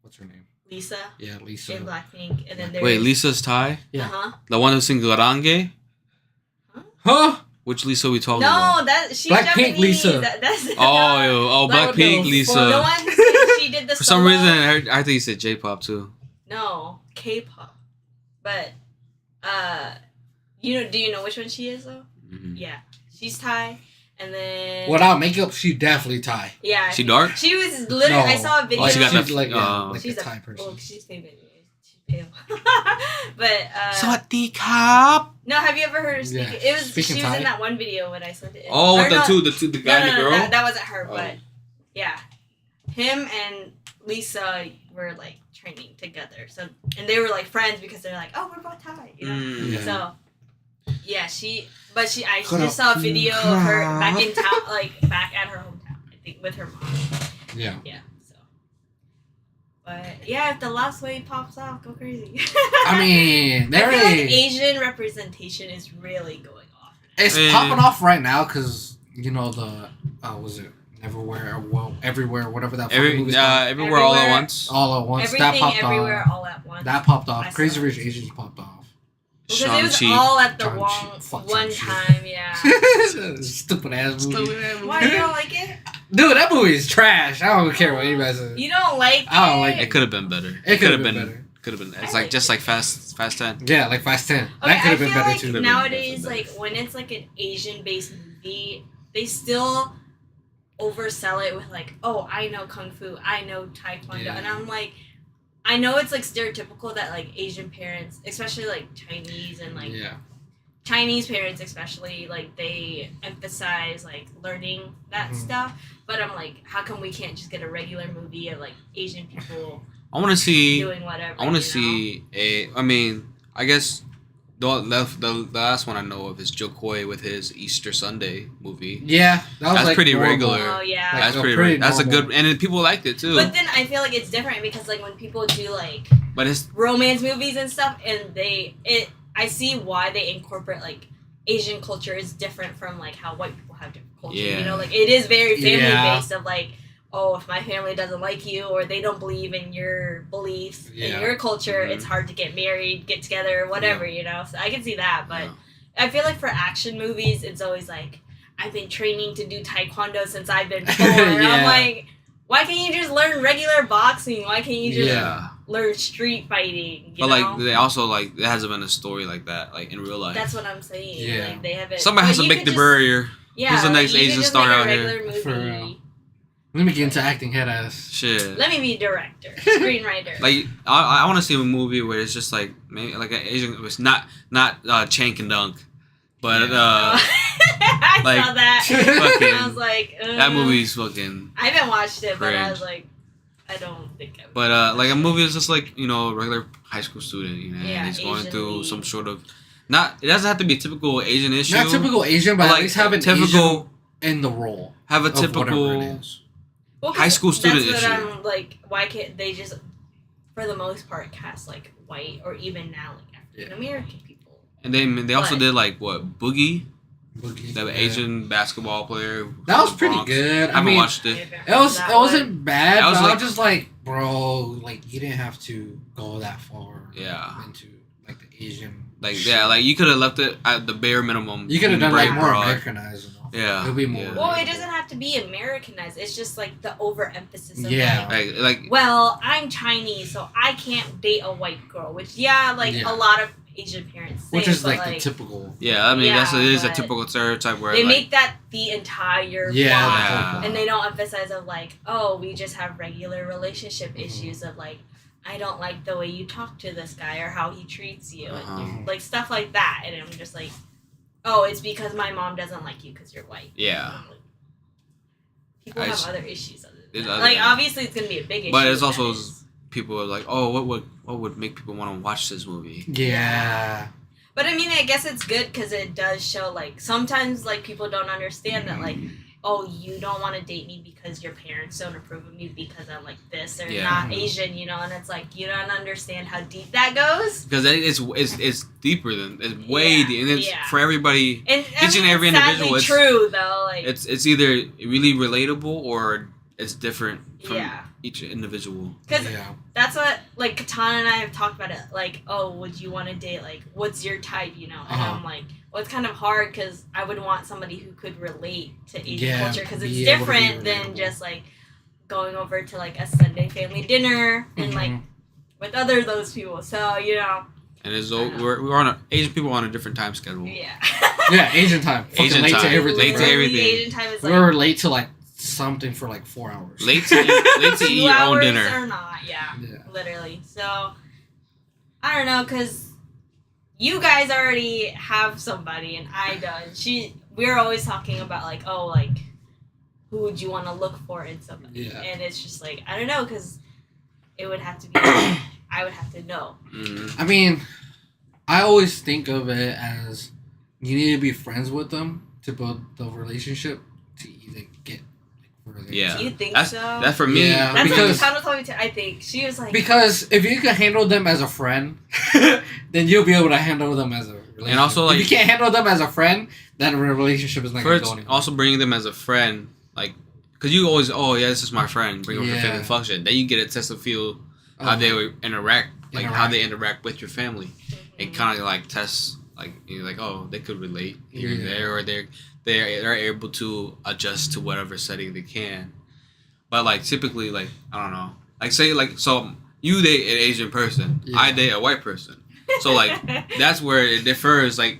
what's her name? Lisa Yeah, Lisa. in Blackpink, and then there's Wait, Lisa's Thai? Yeah. Uh-huh. The one who sings Garange? Huh? Which Lisa we talking about? No, that she's Blackpink Japanese. Lisa. That's Black Blackpink Widow. Lisa. The one who said she did the For some solo- reason, I think you said J-pop too. No, K-pop. But do you know which one she is though? Mhm. Yeah, she's Thai, and then Without makeup, she definitely Thai. yeah, She dark? She was literally. I No. saw a video. Oh, she got she's the- like, oh. like She's a a Thai person. Oh, she's famous. She's pale. But Sawatdee Kap. no, have you ever heard her speak? Yeah. It was Speaking she was Thai? in that one video when I sent it. Oh, Or with the no, two, the guy and the girl? That wasn't her, Oh. but yeah, him and Lisa were like training together. So and they were like friends because they're like, oh, we're both Thai, you know. Mm. Yeah. So yeah, I Cut just up. saw a video of her back in town, like back at her hometown, I think, with her mom. Yeah. Yeah. So, but yeah, if the last wave pops off, go crazy. I mean, I they're feel like already- Asian representation is really going off. It's Eh. popping off right now because you know the was it Everywhere, well, Everywhere, whatever that fucking movie's called. everywhere all at Everywhere. once. All at once. Everything, that popped everywhere, off. all at once. That popped I off. saw Crazy it. Rich Asians popped off. Because it was Shang-Chi. all at the Shang-Chi. Fuck one Shang-Chi. time, yeah. Stupid ass movie. Why you don't like it? Dude, that movie is trash. I don't care what anybody says. You don't like I don't it? like It could have been better. It could have been better. Could have been. I It's like like just it. like Fast 10. Yeah, like Fast 10. Okay, That could I have been feel better like too. nowadays, Better. like when it's like an Asian-based movie, they still oversell it with like, oh, I know kung fu, I know taekwondo, Yeah. and I'm like, I know it's like stereotypical that like Asian parents, especially like Chinese and like Yeah. Chinese parents especially, like they emphasize like learning that Mhm. stuff. But I'm like, how come we can't just get a regular movie of like Asian people I want to see. doing whatever? I want to you know? see a. I mean, I guess the last one I know of is Joe Coy with his Easter Sunday movie. Yeah, that was That's like pretty normal. regular. Oh yeah. Like, That's a pretty. pretty That's a normal. good, and then people liked it too. But then I feel like it's different because like when people do like But it's romance movies and stuff, and I see why they incorporate like Asian culture is different from like how white people have different culture. Yeah. You know, like it is very family Yeah. based of like, oh, if my family doesn't like you or they don't believe in your beliefs Yeah. in your culture, Mhm. it's hard to get married, get together, whatever. You know, so I can see that, but. Yeah. I feel like for action movies, it's always like, I've been training to do taekwondo since I've been 4. And I'm Yeah. like, why can't you just learn regular boxing? Why can't you just yeah. learn street fighting? You But know? like they also like there hasn't been a story like that like in real life. That's what I'm saying. Yeah. Like, they haven't. Somebody has but to you make could the just- barrier. Yeah, Who's the like, next you could Asian just star make a out here? regular movie. For real. Let me get into acting head ass. Shit. Let me be director, screenwriter. Like I want to see a movie where it's just like maybe like an Asian. It's not Chank and Dunk, but I like, saw that. fucking- I was like, that movie's fucking. I haven't watched it, but I cringe. was like, I don't think I would. But like a movie is just like a regular high school student, Yeah, and he's going Asian through lead. some sort of not. It doesn't have to be a typical Asian issue. Not typical Asian, but But, at like, least have an typical- Asian in the role. Have a of whatever it typical. is. Well, 'cause high school student that's issue. what I'm like. Why can't they just, for the most part, cast like white or even now like African American people? And they also But- did like what Boogie, Boogie, the yeah. Asian basketball player. That was from the pretty Bronx. good. I I haven't mean, watched it. it was. That It wasn't bad. That was but I like- was just like, bro, like you didn't have to go that far Yeah. into like the Asian Like you could have left it at the bare minimum. You could have done like Bright more broad. Americanized. Yeah. It would be more. Yeah. Well, it doesn't have to be Americanized. It's just like the overemphasis of Yeah. Like well, I'm Chinese, so I can't date a white girl. Which a lot of Asian parents say, Which is but, like the typical. yeah, I mean Yeah, it is a but typical stereotype where they like, make that the entire Yeah. plot, and they don't emphasize of like, oh, we just have regular relationship issues of like, I don't like the way you talk to this guy or how he treats you, and like stuff like that. And I'm just like, oh, it's because my mom doesn't like you because you're white. yeah. Like, people have other issues other than that. other- Like obviously it's gonna be a big issue. But it's with also that. people are like, oh, what would make people want to watch this movie? Yeah. But I mean, I guess it's good because it does show like sometimes like people don't understand that like, oh, you don't want to date me because your parents don't approve of me because I'm like this or Yeah. not Asian, you know, and it's like you don't understand how deep that goes. Because it's deeper than it's way Yeah, deep, and it's yeah. for everybody. And Each and every it's sadly individual, it's- true though. Like It's either really relatable or it's different from yeah, each individual. because Yeah. that's what like Katana and I have talked about it. Like, oh, would you want to date? Like, what's your type? You know, and Uh-huh. I'm like, well, it's kind of hard because I would want somebody who could relate to Asian Yeah, culture because it's be able to be different than relatable. just like going over to like a Sunday family dinner and like Mhm. with other those people. So you know, And it's I know. we're on Mm-hmm. Asian people on a different time schedule. yeah. Yeah, Asian time. Fucking Asian late time. to everything. Late to right? everything. Asian time is like We're late to like something for like 4 hours. Late to eat 2 your own hours dinner. or not. Yeah. Yeah. Literally. So, I don't know, because you guys already have somebody and I don't. We're always talking about, like, oh, like, who would you want to look for in somebody? Yeah. And it's just like, I don't know, because it would have to be, I would have to know. Mhm. I mean, I always think of it as you need to be friends with them to build the relationship to either get like, further. Yeah. Do you think That's so? that for me. Yeah. That's because- what Katana told me too. I think. She was like, Because if you can handle them as a friend, then you'll be able to handle them as a relationship. And also, like- if you can't handle them as a friend, then a relationship is not going to First, go anywhere. also bringing them as a friend, like, because you always, oh yeah, this is my friend, bring them to Yeah. family function. Then you get a test to feel how they would interact, like how they interact with your family. It kind of like tests, like you're like, oh, they could relate here and Yeah. there, or they're able to adjust to whatever setting they can. But like typically, like I don't know, like say like so you date an Asian person, Yeah. I date a white person, so like that's where it differs. Like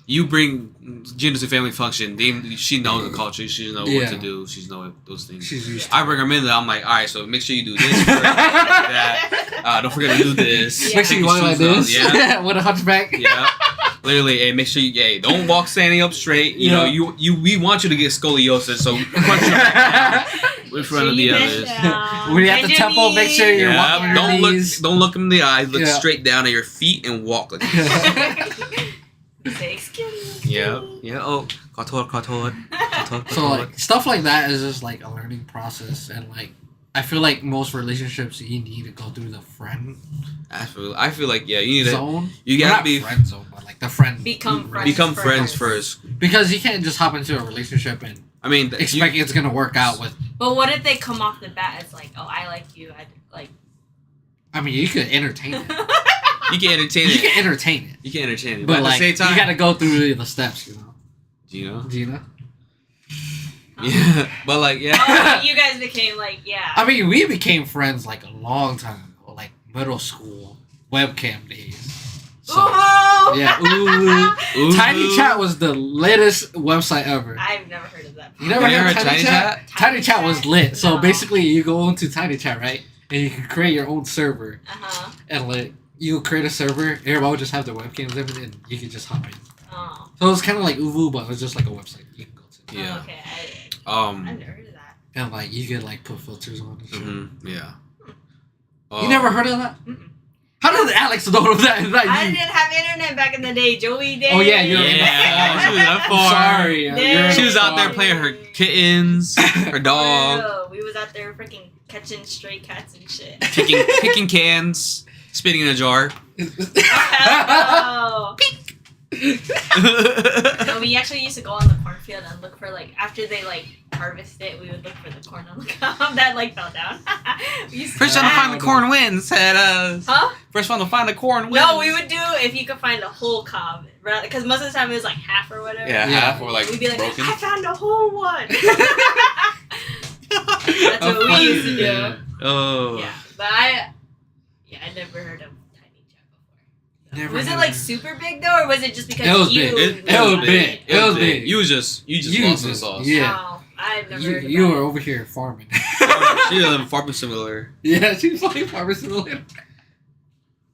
you bring Gina to family function, she knows the culture, she knows what to Yeah. do, she knows those things. She's used to I bring them in there. I'm like, all right, so make sure you do this. First, that. Don't forget to do this. Yeah. Make sure you walk like this. Yeah. With a hunchback. Yeah, literally, hey, make sure you, don't walk standing up straight. You know, we want you to get scoliosis, so punch your back down in front of the others. When you're at the temple, make sure you're Yeah, walking on your knees. don't look in the eyes. Look Yeah. straight down at your feet and walk like Say, excuse me. yeah. Oh,ขอโทษ So like stuff like that is just like a learning process, and like I feel like most relationships you need to go through the friend I feel like you need to zone. you Well, gotta not be friend zone, but like the friend Become friends friends because you can't just hop into a relationship and I mean, expect it's gonna work out with. But what if they come off the bat as like, oh, I like you, I mean, you could entertain it. you can entertain You it. can entertain it, You can entertain it, but at like the same time, you gotta go through the steps, you know. Gina. Gina. Yeah, but like oh, you guys became like, yeah. I mean, we became friends like a long time ago, like middle school webcam days. So, Ooh. yeah, ooh. Ooh. Tiny Chat was the latest website ever. I've never heard of that. You never Have you heard of heard Tiny Tiny Chat? Chat? Tiny Chat was lit. So No. basically, you go into Tiny Chat, right? And you can create your own server. Uh-huh. And like, you create a server, everybody would just have their webcams and everything, and you can just hop in. Oh. So it was kind of like Uvu, but it was just like a website you can go to. Yeah. Oh, okay. I've never heard of that. And like, you could like put filters on and shit. Yeah. You never heard of that? Mm-mm. How did Alex know of that? Not I you. didn't have internet back in the day. Joey did. Oh, yeah, you're Yeah, she was that I'm far. sorry. Yeah. you're in She the was out there far. playing her kittens, her dog, Bro, we was out there freaking catching stray cats and shit. picking cans, spitting in a jar. Oh, hell no. No, we actually used to go on the cornfield and look for like after they like harvest it, we would look for the corn on the cob that like fell down. We used First one to find the corn wins. Said us. Huh? First one to find the corn wins. No, we would do if you could find a whole cob, because most of the time it was like half or whatever. Yeah, half or like We'd be like, broken. I found a whole one. That's what we used to do. Oh. Yeah, but I never heard of tiny chat before. Never Was it heard like of it. super big though, or was it just because It was you? big. It was big. It was big. You just lost the sauce. Yeah. Oh, I've never heard of You that. were over here farming. She live in Farming Simulator. Yeah, she was playing Farming Simulator.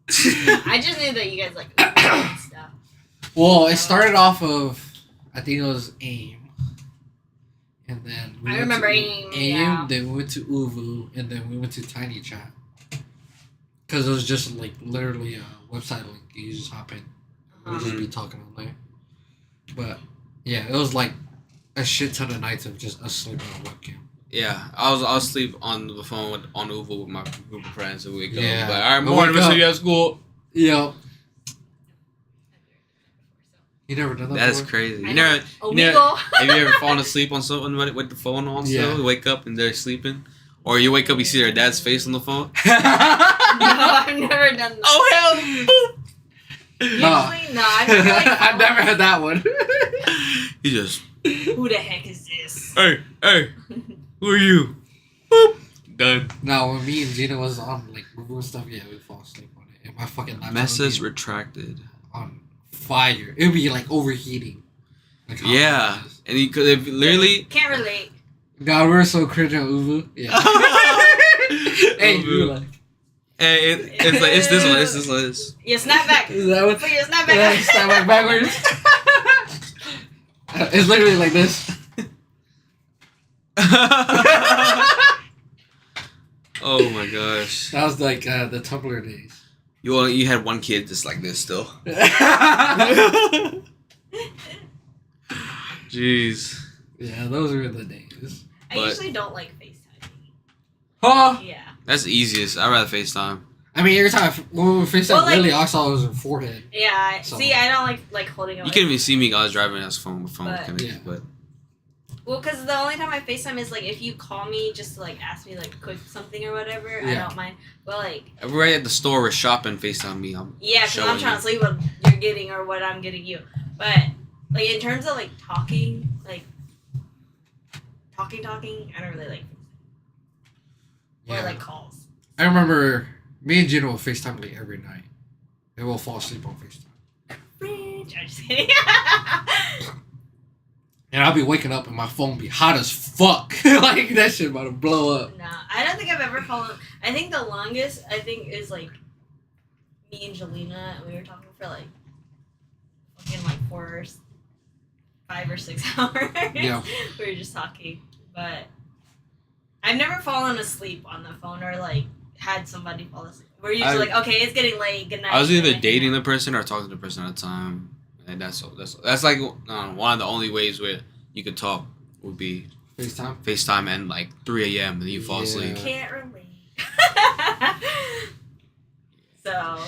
I just knew that you guys like and stuff. Well, it started off of, I think it was AIM. And then I went remember to AIM, yeah. then we went to Uvu, and then we went to Tiny Chat. Because it was just like literally a website link. You just hop in. We'll just be talking on there. But yeah, it was like a shit ton of nights of just us sleeping on a webcam. Yeah, I was asleep on the phone on Uvo with my group of friends and wake Yeah. up. Like, all right, We'll morning, wake we'll up. see you at school. Yep. You never done that That's before? crazy. I You know. never, you Omegle. never, have you ever fallen asleep on someone with the phone on still? Yeah. You wake up and they're sleeping? Or you wake up, you see their dad's face on the phone? No, I've never done that. Oh, hell! Usually, Nah. no, I've never like. I've never had that one. You just, Who the heck is this? hey, who are you? Boop. Done. No, when me and Gina was on like Google and stuff, yeah, we'd fall asleep on it. And my fucking laptop Message would be retracted. on fire. It would be like overheating. Like how Yeah. hot it is. And you could have literally... Can't relate. God, we were so cringe on Uvu. Yeah. Hey, we were like, Hey, it's like, it's this one, it's this one. You snap back. is that what? Put your snap back. Yeah, snap back backwards. It's literally like this. Oh my gosh. That was like the Tumblr days. You had one kid just like this still. Jeez. Yeah, those were the days. I But- usually don't like FaceTime. Huh? Yeah. That's the easiest. I'd rather FaceTime. I mean, every time when we FaceTime Well, like- Lily, I saw it was her forehead. Yeah. So- See, I don't like holding it. You couldn't even see me. I was driving as phone with phone But- connected, Yeah. but Well, because the only time I FaceTime is like if you call me just to like ask me like cook something or whatever. I Yeah. don't mind. But like, everybody at the store was shopping FaceTime me. yeah, because I'm Showing trying you. to see what you're getting or what I'm getting you. But like in terms of like talking, I don't really like or Yeah. like calls. I remember me and Gina will FaceTime like every night. And we'll fall asleep on FaceTime. Fridge. I'm just kidding. And I'll be waking up and my phone be hot as fuck. Like that shit about to blow up. Nah, I don't think I've ever fallen. I think the longest is like me and Jelena, and we were talking for like fucking like 5 or 6 hours. Yeah. We were just talking, but I've never fallen asleep on the phone or like had somebody fall asleep. We're usually like, okay, it's getting late. Good night. I was either good night. dating the person or talking to the person at the time, and that's like one of the only ways where you could talk would be FaceTime? FaceTime and like 3 a.m. and you fall asleep. Can't relate. So.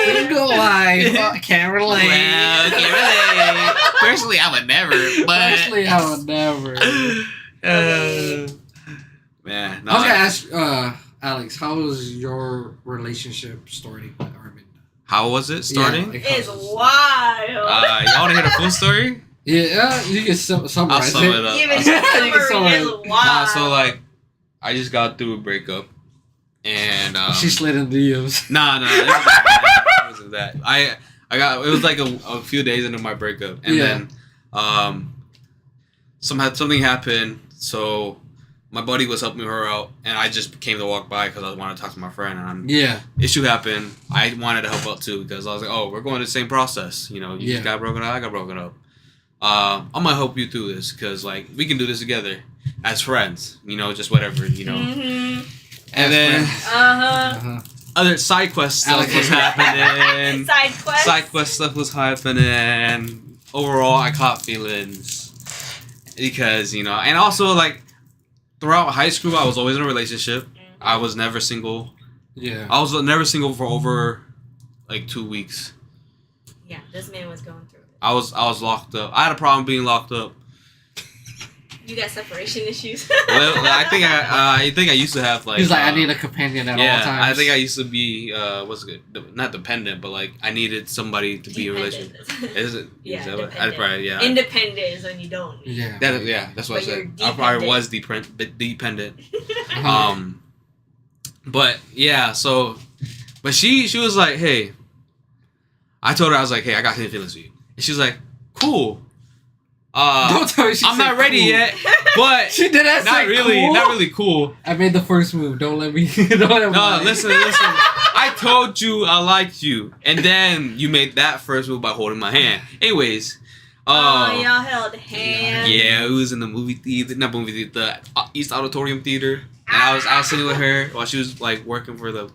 Single life. Can't relate. Well, can't relate. Personally, I would never. But Actually, I would never. man, no, I was gonna ask Alex, how was your relationship starting with Armin? how was it starting? like, It's how- wild. Y'all want to hear the full story? Yeah, you can summarize I'll sum it up. Even I think it's summary is alright. wild. Nah, so like, I just got through a breakup, and She slid in DMs. Nah, it wasn't that. It was like a few days into my breakup, and Yeah. then something happened. So my buddy was helping her out, and I just came to walk by because I wanted to talk to my friend. And Yeah. issue happened. I wanted to help out too because I was like, oh, we're going through the same process. You know, you Yeah. got broken up, I got broken up. I'm gonna help you through this because like we can do this together as friends. You know, just whatever. You know, Mm-hmm. and then Uh-huh. other side quest stuff was happening. Side quest. Stuff was happening. Overall, I caught feelings because and also like throughout high school, I was always in a relationship. I was never single. Yeah. I was never single for over like 2 weeks. Yeah, this man was going through it. I was locked up. I had a problem being locked up. You got separation issues. Well, I think I used to have like. He's like, I need a companion at all times. I think I used to be what's good? Not dependent, but like I needed somebody to be in a relationship. Is it? Yeah, Is that what? I dependent. probably, yeah. Independent is when you don't. Yeah. That's what But I you're said. I probably was dependent. But yeah, so, but she was like, hey, I told her, I was like, hey, I got hidden feelings for you, and she was like, cool. Don't tell me she I'm said not ready cool. yet, but She did that. not really cool. I made the first move. Don't let me. Don't let me. No, listen. I told you I liked you, and then you made that first move by holding my hand. Anyways, Y'all held hands. yeah, it was in the movie theater, not movie theater, the East Auditorium Theater, and I was sitting with her while she was like working for the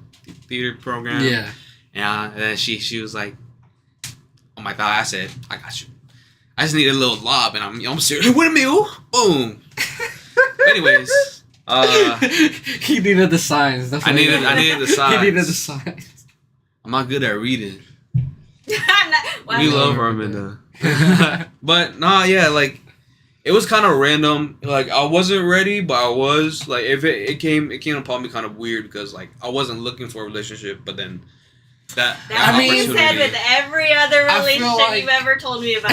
theater program. Yeah. And then she was like, "Oh my God!" I said, "I got you. I just need a little lob, and I'm serious. Hey, what a meal! Boom." Anyways, he needed the signs. That's what I needed the signs. He needed the signs. I'm not good at reading. Wow. We love Arminda. But nah, yeah, like it was kind of random. Like I wasn't ready, but I was. Like if it came upon me kind of weird because like I wasn't looking for a relationship, but then that That being said, opportunity- with every other I feel relationship like- you've ever told me about.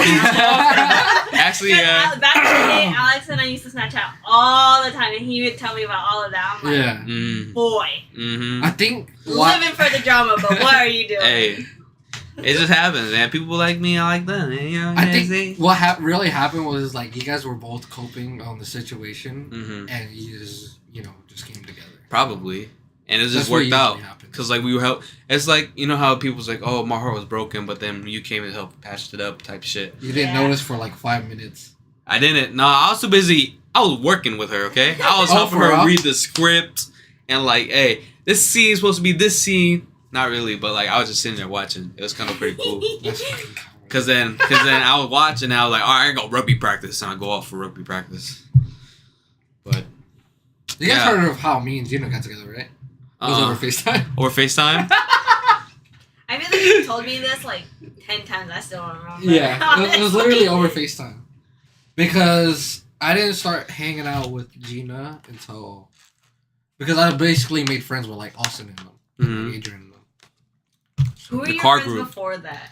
Actually, yeah. Back in the day, Alex and I used to Snapchat all the time, and he would tell me about all of that. I'm like, Yeah. boy, Mm-hmm. I think living for the drama, but what are you doing? Hey, it just happens, man. People like me, I like them. You know what I I'm think saying? what really happened was like you guys were both coping on the situation, Mm-hmm. and you just came together. Probably, and it just That's what worked out. usually happens. Cause like we were help. It's like you know how people's like, oh, my heart was broken, but then you came and helped patch it up, type shit. You didn't Yeah. notice for like 5 minutes. I didn't. No, I was too busy. I was working with her. Okay, I was Oh, helping for her real? read the script and like, hey, this scene is supposed to be this scene. Not really, but like I was just sitting there watching. It was kind of pretty cool. That's fucking cool. Cause then I was watching. And I was like, all right, I go rugby practice, and I go off for rugby practice. But You guys Yeah. heard of how me and Gina got together, right? It was over FaceTime. over FaceTime. I feel like you told me this like 10 times. I still don't remember. Yeah, it was literally Honestly. over FaceTime. Because I didn't start hanging out with Gina until... Because I basically made friends with like Austin and them. Mhm. Like Adrian and them. Who were The your car friends group. before that?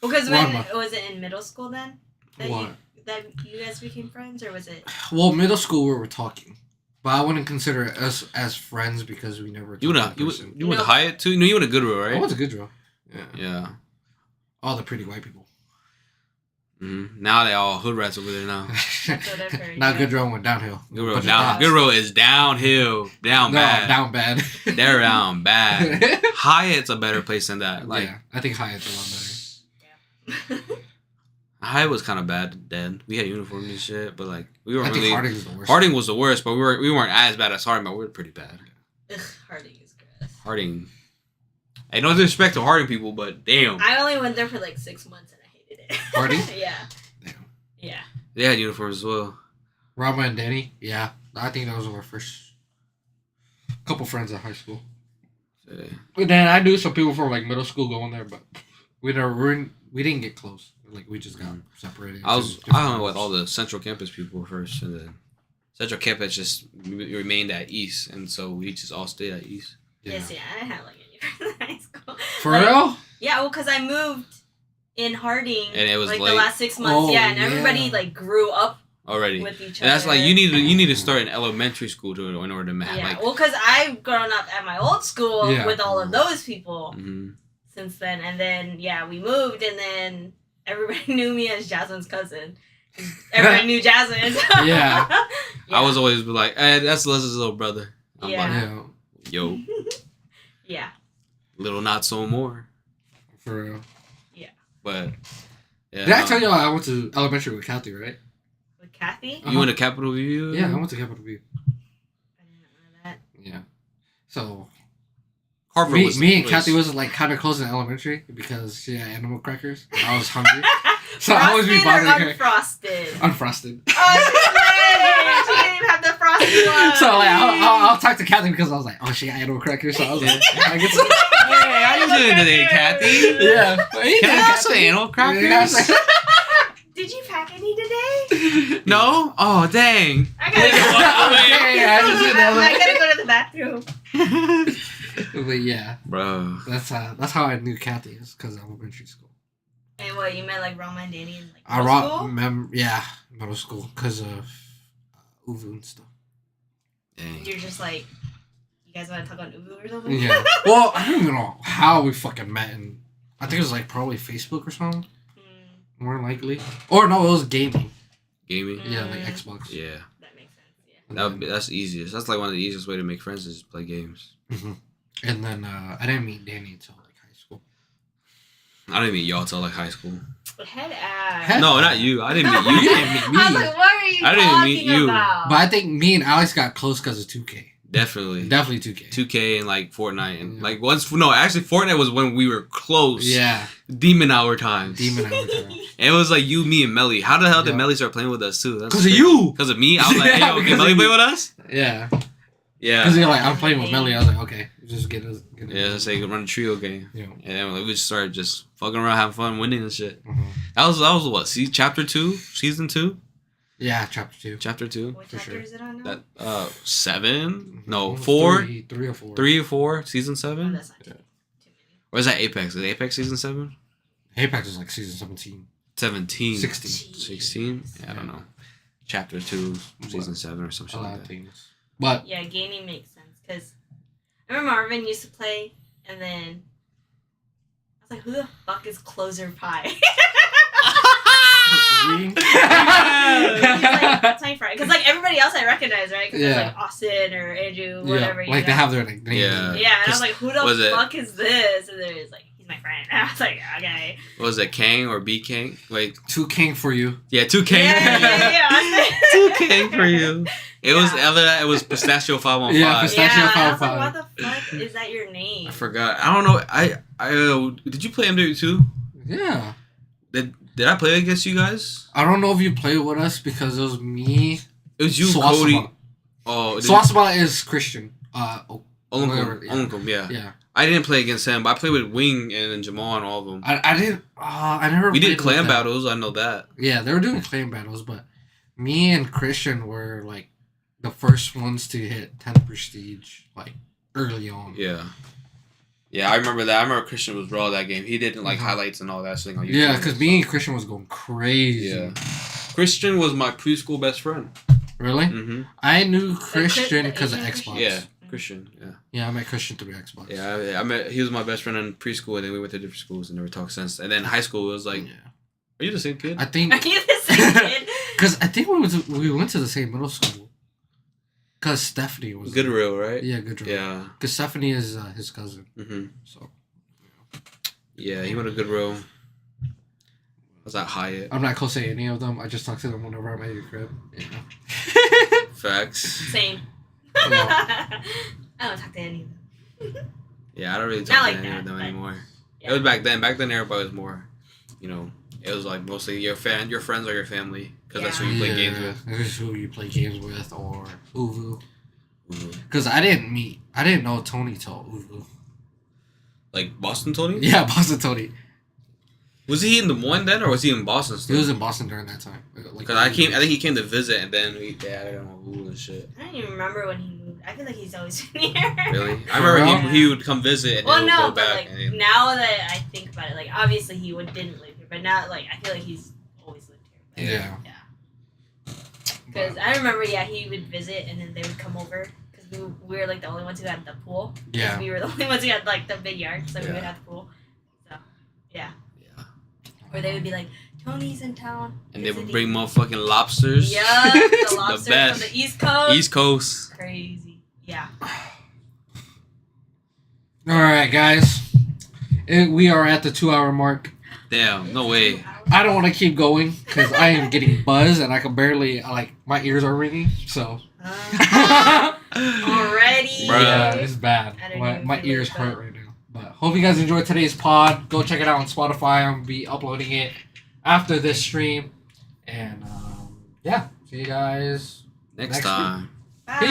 Because One when month. was it in middle school then? That What? that you guys became friends, or was it? Well, middle school we were talking. But I wouldn't consider us as friends because we never You talked went in person. to Hyatt too? No, you went to Goodwill, I right? went to Goodrow. Yeah. Yeah. All the pretty white people. Mm-hmm. Now they all hood rats over there now. That's what I've heard. Now yeah. Goodrow went downhill. Goodwill Bunch of down. dots. Goodwill is downhill, down No, bad. down bad. They're down bad. Hyatt's a better place than that. Like yeah, I think Hyatt's a lot better. Hyatt was kind of bad then. We had uniforms and shit, but like we I weren't think really. Harding was the worst. Harding was the worst, but we weren't as bad as Harding, but we were pretty bad. Ugh, Harding is gross. Harding. Hey, no disrespect to Harding people, but damn, I only went there for like 6 months and I hated it. Harding? Yeah. Damn. Yeah. they had uniforms as well. Rama and Danny. Yeah, I think those were our first couple friends at high school. Yeah. But then I knew some people from like middle school going there, but we didn't get close. Like we just got separated. I into was different I hung with groups. all the Central Campus people first, and then Central Campus just remained at East, and so we just all stayed at East. Yeah. Yes, yeah. I didn't have like any friends in high school. For Like, real? Yeah, well, because I moved in Harding And it was like late. the last 6 months. Oh, yeah, and yeah. everybody like grew up Already, with each and other. that's like you need to start in elementary school in order to match. Yeah, Like, well, because I've grown up at my old school Yeah. with all of those people mhm. since then, and then yeah, we moved, and then everybody knew me as Jasmine's cousin. Everybody knew Jasmine. Yeah. I was always be like, hey, that's Leslie's little brother. I'm Yeah. like, Yeah, yo, Yeah. little not so more. for real. But yeah, Did I tell you I went to elementary with Kathy, right? With Kathy. you went to Capitol View? Yeah, I went to Capitol View. I didn't know that. Yeah. So Harvard me was and Kathy was like kind of close in elementary because she had animal crackers. And I was hungry. So I always be Frosted or bothering her. unfrosted? Unfrosted. Oh, she didn't even have the frosted one. So like I'll talk to Kathy because I was like, oh, she got animal crackers. So I was like, I get some. Hey, how you doing today, Kathy? Yeah. Can I have some animal crackers? Did you pack any today? No? Oh, dang. I gotta I gotta go to the bathroom. But yeah, Bro. that's how I knew Kathy is because elementary school. And what, you met like Rama and Danny in like I middle school? middle school because of Uvu and stuff. Dang. You're just like, you guys want to talk on Uvu or something? Yeah. Well, I don't even know how we fucking met, and I think it was like probably Facebook or something. More likely, or no, it was gaming. Gaming? Yeah, like Xbox. Yeah. That makes sense, yeah. That's easiest. That's like one of the easiest way to make friends is play games. Mm-hmm. And then I didn't meet Danny until like high school. I didn't meet y'all till like high school. Head ass. No, not you. I didn't meet You you. didn't meet me. I was like, what are you I didn't talking meet you. about? But I think me and Alex got close because of 2K. Definitely. Definitely 2K. 2K and like Fortnite and Yeah. like actually Fortnite was when we were close. Yeah. Demon hour times. Demon Hour time. And it was like you, me, and Melly. How the hell did Yeah. Melly start playing with us too? Because of you. Because of me? I was like, hey, Yeah, yo, can because Melly of play you. with us? Yeah. Yeah. Because you're like, I'm playing with Melly. I was like, okay, just get it. Yeah, let's say run a trio game. Yeah. And then like, we just started just fucking around, having fun, winning and shit. Mm-hmm. That was what? See, chapter 2? Season 2? Yeah, chapter 2. Chapter 2? What For chapter sure. is it on now? That 7? No, Mhm. 4? 3 or 4. 3 or 4? Season Oh, 7? that's not too many. Or is that Apex? Is Apex season 7? Apex is like season 17. 17. 16. 16? Yeah, I don't know. Chapter 2, season 7 or some A shit lot like of that. things. But Yeah, gaming makes sense because I remember Marvin used to play, and then I was like, "Who the fuck is Closer Pie?" Green. He's like, that's my friend, because like everybody else I recognize, right? Because Yeah. like Austin or Andrew, Yeah, whatever. you like they know? have their like names. Yeah. Yeah, and I was like, "Who Was the it- fuck is this?" And then it's like, "He's my friend." And I was like, "Okay." What was it, Kang or B Kang? Wait, 2 King for you. yeah, 2 Kang. Yeah. 2 Kang for you. It was Yeah. other that it was Pistachio 515. Yeah, Pistachio Yeah, I was 515. like, "What the fuck is that your name?" I forgot. I don't know. I did you play MW2? Yeah. Did I play against you guys? I don't know if you played with us because it was me. It was you, Swasama. Cody. Oh, Swasama is Christian. Whatever, Olunkum, yeah. Olunkum, yeah. Yeah. I didn't play against him, but I played with Wing and Jamal and all of them. I didn't. I never. We did played with clan them. battles. I know that. Yeah, they were doing clan battles, but me and Christian were like the first ones to hit 10 prestige like early on. Yeah. Yeah, I remember that. I remember Christian was raw that game. He did like highlights and all that thing on YouTube. Yeah, because me and Christian was going crazy. Yeah. Christian was my preschool best friend. Really? Mm-hmm. I knew Christian the because of Asian Xbox. Yeah, Christian. Yeah. Yeah, I met Christian through Xbox. Yeah, I met. He was my best friend in preschool, and then we went to different schools and never talked since. And then high school, it was like, Yeah. are you the same kid? I think Are you the same kid? because I think we went to the same middle school. Because Stephanie was Goodreal, right? Yeah, Goodreal. Yeah. Because Stephanie is his cousin. Mhm. So Yeah, he went to Goodreal. Was that Hyatt? I'm not close to any of them. I just talk to them whenever I'm at your crib. Yeah. Facts. Same. Yeah. I don't talk to any of them. Yeah, I don't really Not talk like to any that, of them but- anymore. Yeah. It was back then. Back then, everybody was more, you know, it was like mostly your friends or your family, because that's who you play games with. This is who you play games with, or Uvu. Mhm. Because I didn't know Tony till Uvu. Like Boston Tony? Yeah, Boston Tony. Was he in Des Moines then, or was he in Boston He still? was in Boston during that time. Like, Because I think he came to visit, and then we added him on Hulu and shit. I don't even remember when he moved. I feel like he's always been here. Really? I For remember real? he would come visit and Well, then no, go but back. like and then, now that I think about it, like obviously he didn't live here, but now like I feel like he's always lived here. Yeah. Yeah. Because I remember, he would visit and then they would come over because we were like the only ones who had the pool. 'Cause Yeah. We were the only ones who had like the big yard, so we Yeah. would have the pool. So yeah. yeah. Or they would be like, Tony's in town. And they would visiting." bring motherfucking lobsters. Yeah, the lobsters best. from the East Coast. East Coast. Crazy. Yeah. All right, guys. We are at the 2-hour mark. Damn, no way. I don't want to keep going because I am getting buzzed and I can barely my ears are ringing. So Already. Bruh. yeah, it's bad. I don't My even my feel ears like hurt that. right now. But hope you guys enjoyed today's pod. Go check it out on Spotify. I'm gonna be uploading it after this stream. And yeah, see you guys Next Next time. Bye. Peace.